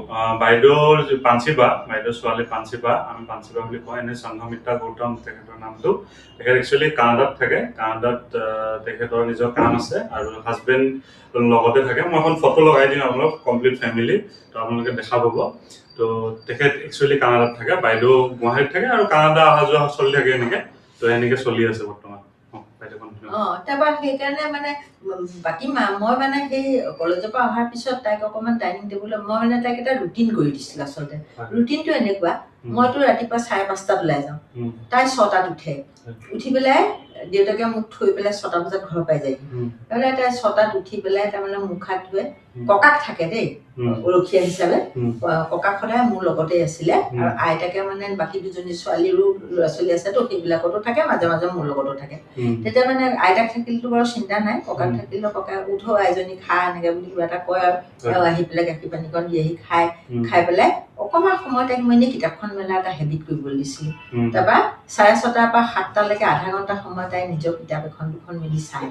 বাইদেউৰ পাঞ্চিবা, বাইদেউৰ ছোৱালী পাঞ্চিবা, আমি পাঞ্চিবা বুলি কওঁ, এনে সংঘমিত্ৰা গৌতম তেখেতৰ নামটো। তেখেত একচুৱেলি কানাডাত থাকে, কানাডাত তেখেতৰ নিজৰ কাম আছে, আৰু হাজবেণ্ড লগতে থাকে। মই এখন ফটো লগাই দিম আপোনালোক, কমপ্লিট ফেমিলি, তো আপোনালোকে দেখা পাব। তো তেখেত একচুৱেলি কানাডাত থাকে, বাইদেউ গুৱাহাটীত থাকে, আৰু কানাডা অহা যোৱা চলি থাকে এনেকে। তো এনেকে চলি আছে বৰ্তমান। তাৰপৰা সেইকাৰণে মানে বাকী মই মানে সেই কলেজৰ পৰা অহাৰ পিছত তাইক অকণমান ডাইনিং টেবুলত মই মানে তাইক এটা ৰুটিন কৰি দিছিলো। আচলতে ৰুটিনটো এনেকুৱা, মইতো ৰাতিপুৱা 5:30 ওলাই যাওঁ, তাই 6টাত উঠে, উঠি পেলাই দেউতাকে মোক থৈ পেলাই 6টা বজাত ঘৰ পাই যায়। তাৰমানে তাই 6টাত উঠি পেলাই তাৰমানে মুখ হাত ধুৱে, ককাক থাকে দেই ৰখীয়া হিচাপে, ককাক সদায় মোৰ লগতে আছিলে, আৰু আইতাকে মানে বাকী দুজনী ছোৱালীৰো ল'ৰা ছোৱালী আছেতো, সেইবিলাকতো থাকে, মাজে মাজে মোৰ লগতো থাকে। তেতিয়া মানে আইতাক থাকিলেতো বাৰু চিন্তা নাই, ককাক থাকিলেও ককাক উঠ আইজনী খা এনেকে বুলি কিবা এটা কয়, আৰু আহি পেলাই গাখীৰ পানীকণ দি আহি খাই পেলাই অকণমান সময় তাইক মই এনেই কিতাপখন মেলা এটা হেবিট কৰিবলৈ দিছিলো। তাৰপৰা 6:30 পৰা 7টালৈকে আধা ঘণ্টা সময় তাই নিজৰ কিতাপ এখন দুখন মেলি চাই,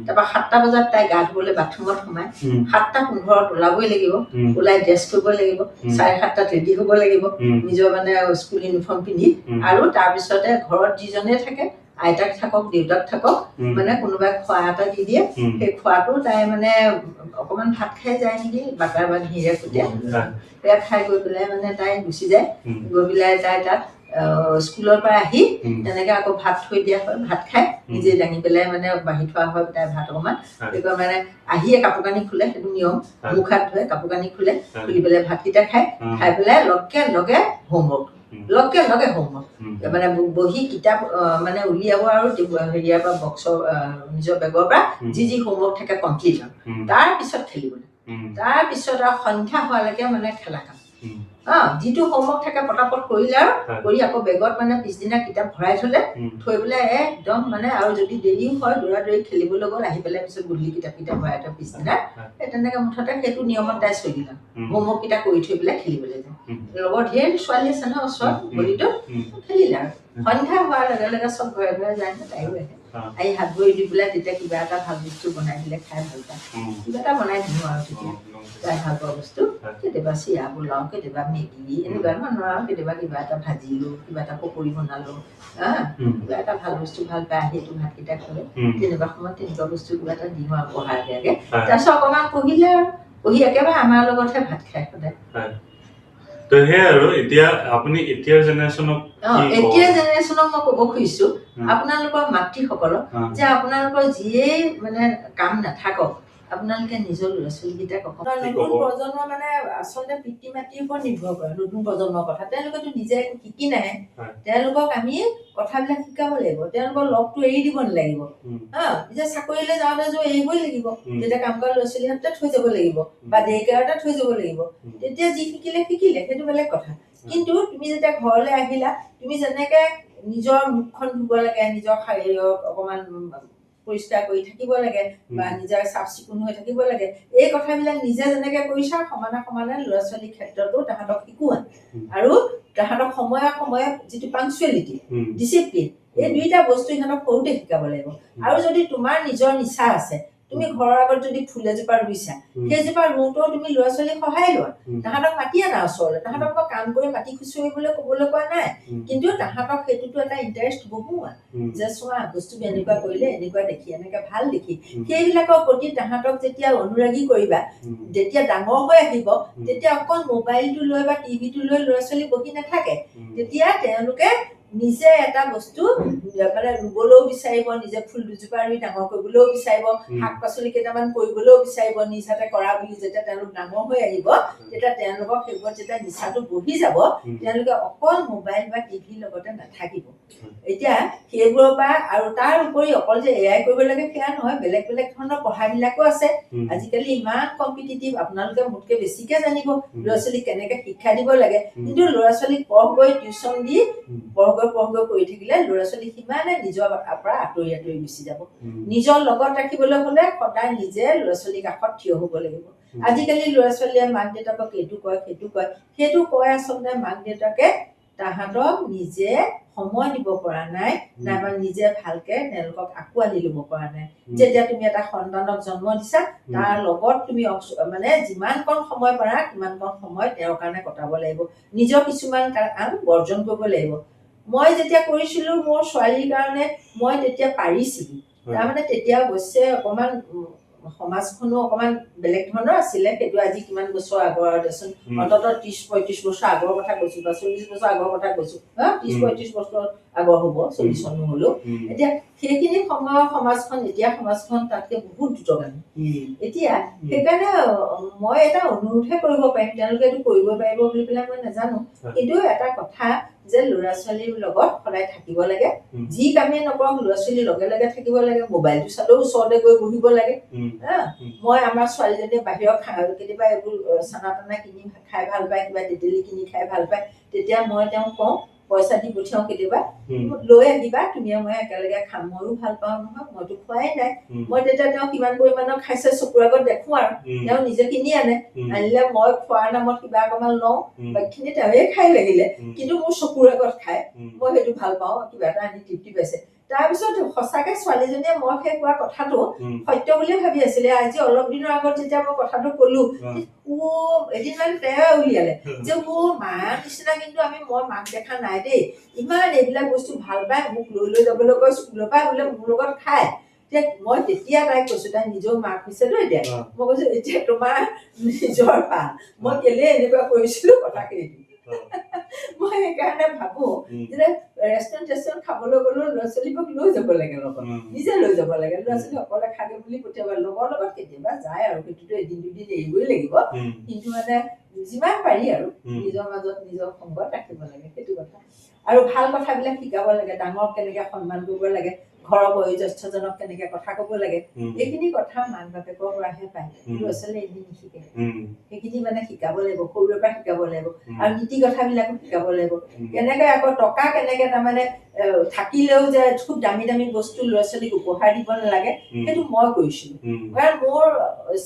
তাৰপৰা 7টা বজাত তাই গা ধুবলৈ বাথৰুমত সোমাই, 7:15 ওলাবই লাগিব, ওলাই ড্ৰেছ কৰিব লাগিব, 7:30 ৰেডি হ'ব লাগিব, নিজৰ মানে স্কুল ইউনিফৰ্ম পিন্ধি, আৰু তাৰপিছতে ঘৰত যিজনে থাকে, আইতাক থাকক দেউতাক থাকক, মানে কোনোবাই খোৱা এটা দি দিয়ে, সেই খোৱাটো তাই মানে অকণমান ভাত খাই যায় নেকি, বাটাৰ বা ঘিৰে কুটিয়া, সেয়া খাই গৈ পেলাই মানে তাই গুচি যায়। গৈ পেলাই তাই তাত স্কুলৰ পৰা আহি তেনেকে আকৌ ভাত থৈ দিয়া হয়, ভাত খাই নিজে দাঙি পেলাই মানে বাঢ়ি থোৱা হয় তাই ভাত অকণমান, মানে আহিয়ে কাপোৰ কানি খোলে, সেইটো নিয়ম, মুখ হাত ধুৱে, কাপোৰ কানি খুলি পেলাই ভাতকেইটা খাই পেলাই লগে লগে হোমৱৰ্ক, মানে বহি কিতাপ মানে উলিয়াব, আৰু হেৰিয়াৰ পৰা বক্সৰ নিজৰ বেগৰ পৰা যি হোমৱৰ্ক থাকে কমপ্লিট হয়, তাৰপিছত খেলিবলৈ, তাৰপিছত আৰু সন্ধ্যা হোৱালৈকে মানে খেলা কাম। যিটো হোমৱৰ্ক থাকে পটাপট কৰিলে আৰু কৰি আকৌ বেগত মানে পিছদিনা কিতাপ ভৰাই থলে থৈ পেলাই একদম মানে আৰু যদি দেৰিও হয় দৌৰা-দৌৰি খেলিবলৈ গ'ল আহি পেলাই পিছত গধূলি কিতাপকেইটা ভৰাই থৈ পিছদিনা তেনেকে মুঠতে সেইটো নিয়মত তাই চলি দিলে হোমৱৰ্ক কেইটা কৰি থৈ পেলাই খেলিবলৈ যায় লগৰ ঢেৰ ছোৱালী আছে ন ওচৰত গলিটোত খেলিলে আৰু সন্ধ্যা হোৱাৰ লগে লগে চব ঘৰে ঘৰে যায় ন তাইও আহে আহি হাত ভৰি দি পেলাই তেতিয়া কিবা এটা ভাল বস্তু বনাই দিলে খাই ভাল পায় কিবা এটা বনাই দিওঁ আৰু তেতিয়া তাই ভাল পোৱা বস্তু কেতিয়াবা চিৰা পোলাও কেতিয়াবা মেগী এনেকুৱা ধৰণৰ আৰু কেতিয়াবা কিবা এটা ভাজিলো কিবা এটা পকৰি বনালো কিবা এটা ভাল বস্তু ভাল পায় সেইটো ভাতকেইটা খালে তেনেকুৱা সময়ত তেনেকুৱা বস্তু কিবা এটা দিওঁ আৰু পঢ়াৰ আগে তাৰপিছত অকণমান পঢ়িলে আৰু পঢ়ি একেবাৰে আমাৰ লগতহে ভাত খায় সদায় তো হে আৰু এতিয়া আপুনি এতিয়াৰ জেনেৰেশ্যনক এতিয়া জেনেৰেশ্যনক মই ক'ব খুজিছো আপোনালোকৰ মাতৃসকলক যে আপোনালোকৰ যিয়েই মানে কাম নাথাকক আপোনালোকে নিজৰ ল'ৰা-ছোৱালীকেইটাক নতুন প্ৰজন্ম মানে আচলতে পিতৃ মাতৃৰ ওপৰত নিৰ্ভৰ কৰে নতুন প্ৰজন্মৰ কথা তেওঁলোকেতো নিজে একো শিকি নাহে তেওঁলোকক আমি কথাবিলাক শিকাব লাগিব তেওঁলোকৰ লগটো এৰি দিব নালাগিব যে চাকৰিলৈ যাওঁতে যে এৰিবই লাগিব যেতিয়া কাম কৰা ল'ৰা-ছোৱালীহঁতে থৈ যাব লাগিব বা ডেকেয়াৰতে থৈ যাব লাগিব তেতিয়া যি শিকিলে সেইটো বেলেগ কথা কিন্তু তুমি যেতিয়া ঘৰলৈ আহিলা তুমি যেনেকে নিজৰ মুখখন ধুব লাগে নিজৰ শাৰীৰক অকণমান পৰিষ্কাৰ কৰি থাকিব লাগে বা নিজৰ চাফ চিকুণ হৈ থাকিব লাগে এই কথাবিলাক নিজে যেনেকে কৰিছা সমানে সমানে ল'ৰা-ছোৱালীৰ ক্ষেত্ৰতো তাহাঁতক শিকোৱা আৰু তাহাঁতক সময়ে সময়ে যিটো পাংচুৱেলিটি ডিচিপ্লিন এই দুইটা বস্তু সিহঁতক সৰুতে শিকাব লাগিব আৰু যদি তোমাৰ নিজৰ নিচা আছে তুমি ঘৰৰ আগত যদি ফুল এজোপা ৰুইছা সেইজোপা ৰুওঁতেও তুমি ল'ৰা-ছোৱালীক সহায় লোৱা তাহাঁতক মাতি আনা ওচৰলৈ তাহাঁতক মই কাম কৰি মাটি খুচুৰিবলৈ ক'বলৈ কোৱা নাই কিন্তু তাহাঁতক সেইটোতো এটা ইণ্টাৰেষ্ট বহুওৱা যে চোৱা বস্তুটো এনেকুৱা কৰিলে এনেকুৱা দেখি এনেকে ভাল দেখি সেইবিলাকৰ প্ৰতি তাহাঁতক যেতিয়া অনুৰাগী কৰিবা যেতিয়া ডাঙৰ হৈ আহিব তেতিয়া অকল মোবাইলটো লৈ বা টিভিটো লৈ ল'ৰা-ছোৱালী বহি নাথাকে তেতিয়া তেওঁলোকে নিজে এটা বস্তু মানে ৰুবলৈও বিচাৰিব নিজে ফুল দুজোপা ৰুই ডাঙৰ কৰিবলৈও বিচাৰিব শাক-পাচলি কেইটামান কৰিবলৈও বিচাৰিব নিজ হাতে কৰা বুলি যেতিয়া তেওঁলোক ডাঙৰ হৈ আহিব তেতিয়া তেওঁলোকক সেইবোৰত যেতিয়া নিচাটো বহি যাব তেওঁলোকে অকল মোবাইল বা টিভিৰ লগতে নাথাকিব এতিয়া সেইবোৰৰ পৰা আৰু তাৰ উপৰি অকল যে এয়াই কৰিব লাগে সেয়া নহয় বেলেগ বেলেগ ধৰণৰ পঢ়াবিলাকো আছে আজিকালি ইমান কম্পিটিটিভ আপোনালোকে মোতকে বেছিকে জানিব ল'ৰা-ছোৱালীক কেনেকে শিক্ষা দিব লাগে কিন্তু ল'ৰা-ছোৱালীক পঢ় টিউচন দি পঢ় কৰি থাকিলে ল'ৰা-ছোৱালী সিমানে নিজৰ পৰা আঁতৰি গুচি যাব নিজৰ লগত ৰাখিবলৈ হলে সদায় নিজে ল'ৰা-ছোৱালীৰ কাষত থিয় হ'ব লাগিব আজিকালি ল'ৰা-ছোৱালীয়ে মাক দেউতাকক এইটো কয় সেইটো কয় আচলতে মাক দেউতাকে তাহাঁতক নিজে সময় দিব পৰা নাই নাইবা নিজে ভালকে তেওঁলোকক আঁকোৱালি ল'ব পৰা নাই যেতিয়া তুমি এটা সন্তানক জন্ম দিছা তাৰ লগত তুমি মানে যিমান কণ সময় পাৰা সিমান কণ সময় তেওঁৰ কাৰণে কটাব লাগিব নিজৰ কিছুমান কাম বৰ্জন কৰিব লাগিব মই যেতিয়া কৰিছিলো মোৰ ছোৱালীৰ কাৰণে মই তেতিয়া পাৰিছিলো তাৰমানে তেতিয়া অৱশ্যে অকণমান সমাজখনো অকণমান বেলেগ ধৰণৰ আছিলে সেইটো আজি কিমান বছৰ আগৰ দেচোন অন্ততঃ 30-35 বছৰ আগৰ কথা কৈছো বা 40 বছৰ আগৰ কথা কৈছো 30-35 বছৰ আগৰ হ'ব 40 চন নহ'লেও এতিয়া সেইখিনি সময়ৰ সমাজখন তাতকে বহুত দ্ৰুতগামী এতিয়া সেইকাৰণে মই এটা অনুৰোধহে কৰিব পাৰিম তেওঁলোকে এইটো কৰিব পাৰিব বুলি পেলাই মই নাজানো কিন্তু এটা কথা যে ল'ৰা-ছোৱালীৰ লগত সদায় থাকিব লাগে যি কামেই নকৰক ল'ৰা-ছোৱালীৰ লগে লগে থাকিব লাগে মোবাইলটো চালেও ওচৰতে গৈ বহিব লাগে মই আমাৰ ছোৱালীজনীয়ে বাহিৰৰ কেতিয়াবা এইবোৰ চানা টানা কিনি খাই ভাল পায় কিবা তেতেলী কিনি খাই ভাল পায় তেতিয়া মই তেওঁক কওঁ পইচা দি পঠিয়াও কেতিয়াবা লৈ আহিবা তুমি মই একেলগে খাম ময়ো ভাল পাওঁ নহয় মইতো খোৱাই নাই মই তেতিয়া তেওঁ কিমান পৰিমাণৰ খাইছে চকুৰ আগত দেখো আৰু তেওঁ নিজে কিনি আনিলে মই খোৱাৰ নামত কিবা অকণমান লওঁ বাকীখিনি তেওঁৱে খাই লাগিলে কিন্তু মোৰ চকুৰ আগত খাই মই সেইটো ভাল পাওঁ কিবা এটা আনি তৃপ্তি পাইছে তাৰপিছত সঁচাকে ছোৱালীজনীয়ে মই সেই কোৱা কথাটো সত্য বুলিয়ে ভাবি আছিলে আজি অলপ দিনৰ আগত যেতিয়া মই কথাটো কলো এদিন মানে তেওঁ উলিয়ালে যে মাৰ নিচিনা কিন্তু মই মাক দেখা নাই দেই ইমান এইবিলাক বস্তু ভাল পায় মোক লৈ যাবলৈ কয় স্কুলৰ পৰা বোলে মোৰ লগত খায় মই তেতিয়া তাইক কৈছো তাই নিজেও মাক হৈছেতো এতিয়া মই কৈছো এতিয়া তোমাৰ নিজৰ পা মই কেলে এনেকুৱা কৰিছিলো কথাখিনি মই সেইকাৰণে ভাবো যে ৰেষ্টুৰেণ্ট খাবলৈ গ'লেও ল'ৰা-ছোৱালীবোৰক লৈ যাব লাগে লগত নিজে লৈ যাব লাগে ল'ৰা-ছোৱালী অকলে খাগে বুলি পঠিয়াব লগৰ লগত কেতিয়াবা যায় আৰু সেইটোতো এদিন দুদিন এৰিবই লাগিব কিন্তু মানে যিমান পাৰি আৰু নিজৰ মাজত নিজৰ সংগত ৰাখিব লাগে সেইটো কথা আৰু ভাল কথাবিলাক শিকাব লাগে ডাঙৰক কেনেকে সন্মান কৰিব লাগে ঘৰৰ বয়োজ্যেষ্ঠজনক কেনেকে কথা ক'ব লাগে এইখিনি কথা মাক বাপেকৰ পৰাহে পায় ল'ৰা ছোৱালীয়ে এদিন নিশিকে সেইখিনি মানে শিকাব লাগিব সৰুৰে পৰা শিকাব লাগিব আৰু নীতি কথাবিলাকো শিকাব লাগিব কেনেকে আকৌ টকা কেনেকে তাৰমানে থাকিলেও যে খুব দামী দামী বস্তু ল'ৰা ছোৱালীক উপহাৰ দিব নালাগে সেইটো মই কৰিছিলোঁ কাৰণ মোৰ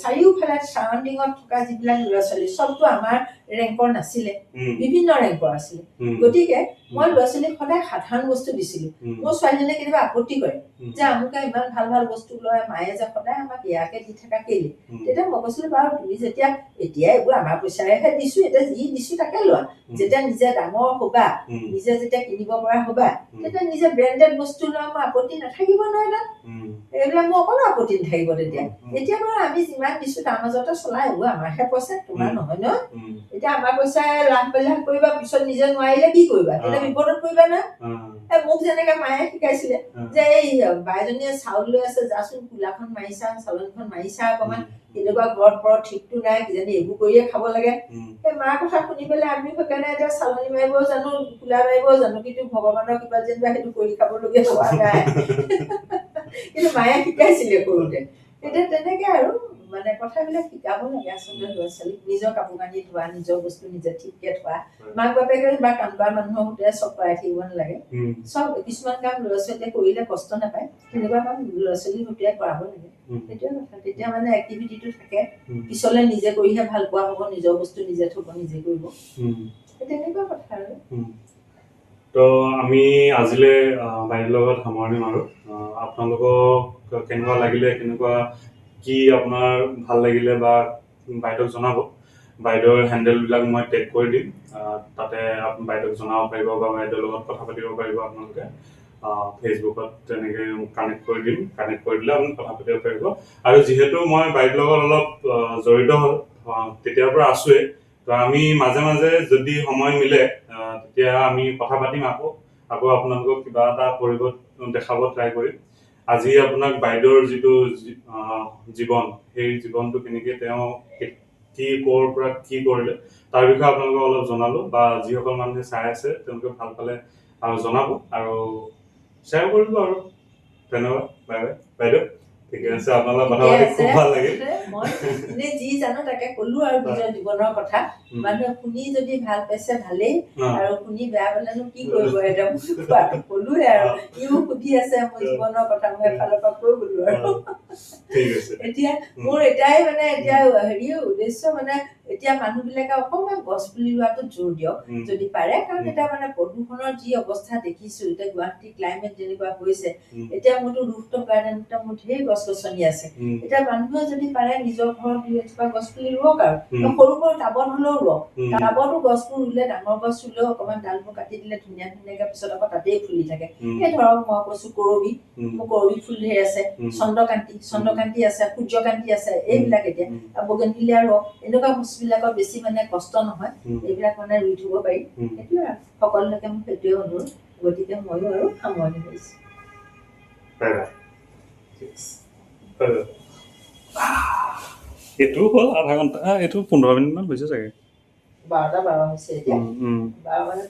চাৰিওফালে চাৰাউণ্ডিঙত থকা যিবিলাক ল'ৰা ছোৱালী চবতো আমাৰ ৰেংকৰ নাছিলে বিভিন্ন ৰেংকৰ আছিলে গতিকে মই ল'ৰা ছোৱালীক সদায় সাধাৰণ বস্তু দিছিলোঁ মোৰ ছোৱালীজনীয়ে কেতিয়াবা আপত্তি কৰে যে আমুকে ইমান ভাল ভাল বস্তু লয় মায়ে যে সদায় আমাক ইয়াকে দি থকা কেলে তেতিয়া মই কৈছিলোঁ বাৰু তুমি যেতিয়া এতিয়া এইবোৰ আমাৰ পইচাৰেহে দিছো এতিয়া যি দিছো তাকে লোৱা যেতিয়া নিজে ডাঙৰ হবা নিজে যেতিয়া কিনিব পৰা হবা তেতিয়া নিজে ব্ৰেণ্ডেড বস্তু লোৱা মোৰ আপত্তি নাথাকিব নহয় তাত এইবিলাক মোৰ অকণো আপত্তি নাথাকিব তেতিয়া এতিয়া বাৰু আমি যিমান দিছো তাৰ মাজতে চলাই আহিব আমাৰহে পইচা তোমাৰ নহয় ন এতিয়া আমাৰ পইচাই লাভ বেলাভ কৰিবা পিছত নিজে নোৱাৰিলে কি কৰিবা তেতিয়া বিপদত পৰিবা না মোক যেনেকে মায়ে শিকাইছিলে যে এই বাইজনীয়ে চাউল লৈ আছে যাচোন কোলাখন মাৰিছা চালনীখন মাৰিছা অকণমান এনেকুৱা ঘৰত বৰ ঠিকটো নাই কিজানি এইবোৰ কৰিয়ে খাব লাগে সেই মাৰ কথা শুনি পেলাই আমি সেইকাৰণে এতিয়া চালনী মাৰিব জানো কোলা মাৰিব জানো কিন্তু ভগৱানৰ কিবা যেনিবা সেইটো কৰি খাবলগীয়া হোৱা নাই কিন্তু মায়ে শিকাইছিলে সৰুতে এতিয়া তেনেকে আৰু মানে কথাবিলাক শিকাব লাগে আচলতে ল'ৰা ছোৱালীক নিজৰ কাপোৰ কানি ধোৱা নিজৰ বস্তু নিজে ঠিককে থোৱা মাক বাপেকে বা কাম কৰা মানুহৰ সৈতে চব কৰাই থাকিব নালাগে চব কিছুমান কাম ল'ৰা ছোৱালীয়ে কৰিলে কষ্ট নাপায় তেনেকুৱা কাম ল'ৰা ছোৱালীৰ সৈতে কৰাব লাগে সেইটোৱে কথা তেতিয়া মানে এক্টিভিটিটো থাকে পিছলে নিজে কৰিহে ভাল পোৱা হ'ব নিজৰ বস্তু নিজে থব নিজে কৰিব তেনেকুৱা কথা আৰু তো আমি আজিলৈ বাইদেউৰ লগত সামৰণি মাৰোঁ আপোনালোকক কেনেকুৱা লাগিলে কেনেকুৱা কি আপোনাৰ ভাল লাগিলে বা বাইদেউক জনাব বাইদেউৰ হেণ্ডেলবিলাক মই টেগ কৰি দিম তাতে বাইদেউক জনাব পাৰিব বা বাইদেউৰ লগত কথা পাতিব পাৰিব আপোনালোকে ফেচবুকত তেনেকৈ কানেক্ট কৰি দিম কানেক্ট কৰি দিলে আপুনি কথা পাতিব পাৰিব আৰু যিহেতু মই বাইদেউৰ লগত অলপ জড়িত তেতিয়াৰ পৰা আছোৱেই তো আমি মাজে মাজে যদি সময় মিলে তেতিয়া আমি কথা পাতিম আকৌ আপোনালোকক কিবা এটা কৰিব দেখাব ট্ৰাই কৰিম আজি আপোনাক বাইদেউৰ যিটো জীৱন সেই জীৱনটো কেনেকৈ তেওঁ কি ক'ৰ পৰা কি কৰিলে তাৰ বিষয়ে আপোনালোকক অলপ জনালোঁ বা যিসকল মানুহে চাই আছে তেওঁলোকে ভাল পালে আৰু জনাব আৰু শ্বেয়াৰ কৰিব আৰু ধন্যবাদ বাই বাই বাইদেউ ঠিকে আছে আপোনালোকৰ কথা পাতি খুব ভাল লাগিল মই যি জানো তাকে ক'লো আৰু নিজৰ জীৱনৰ কথা মানুহে শুনি যদি ভাল পাইছে ভালেই আৰু শুনি বেয়া পালেনো কি কৰিব এতিয়া ক'লোৱে আৰু ইও সুধি আছে মোৰ জীৱনৰ কথা মই এফালৰ পৰা কৈ গ'লো আৰু এতিয়া মোৰ এটাই মানে এতিয়া হেৰি উদ্দেশ্য মানে এতিয়া মানুহবিলাকে অকণমান গছ পুলি ৰোৱাটো জোৰ দিয়ক যদি পাৰে কাৰণ এতিয়া মানে প্ৰদূষণৰ যি অৱস্থা দেখিছো এতিয়া গুৱাহাটী ক্লাইমেট যেনেকুৱা হৈছে এতিয়া মোৰতো ৰুফটপ গাৰ্ডেনতে মোৰ ঢেৰ গছ গছনি আছে এতিয়া মানুহে যদি পাৰে নিজৰ ঘৰত দুই এজোপা গছ পুলি ৰুৱক আৰু সৰু সৰু টাবত হ'লেও ৰুৱক টাবতো গছবোৰ ৰুলে ডাঙৰ গছ ৰুলেও অকণমান ডালবোৰ কাটি দিলে ধুনীয়া ধুনীয়াকে পিছত আকৌ তাতেই ফুলি থাকে সেই ধৰক মই কৈছো কৰবী মোৰ কৰবী ফুল ধেৰ আছে চন্দ্ৰকান্তি আছে সূৰ্যকান্তি আছে এইবিলাক এতিয়া বগেনভিলিয়া ৰুৱক এনেকুৱা বস্তুবিলাকৰ বেছি মানে কষ্ট নহয় এইবিলাক মানে ৰুই থব পাৰি সেইটোৱে আৰু সকলোকে মোক সেইটোৱে অনুৰোধ গতিকে ময়ো আৰু সামৰণি কৰিছোঁ এইটো হ'ল আধা ঘণ্টা এইটো 15 মিনিটমান হৈছে চাগে 12:12 হৈছে এতিয়া 12 মানে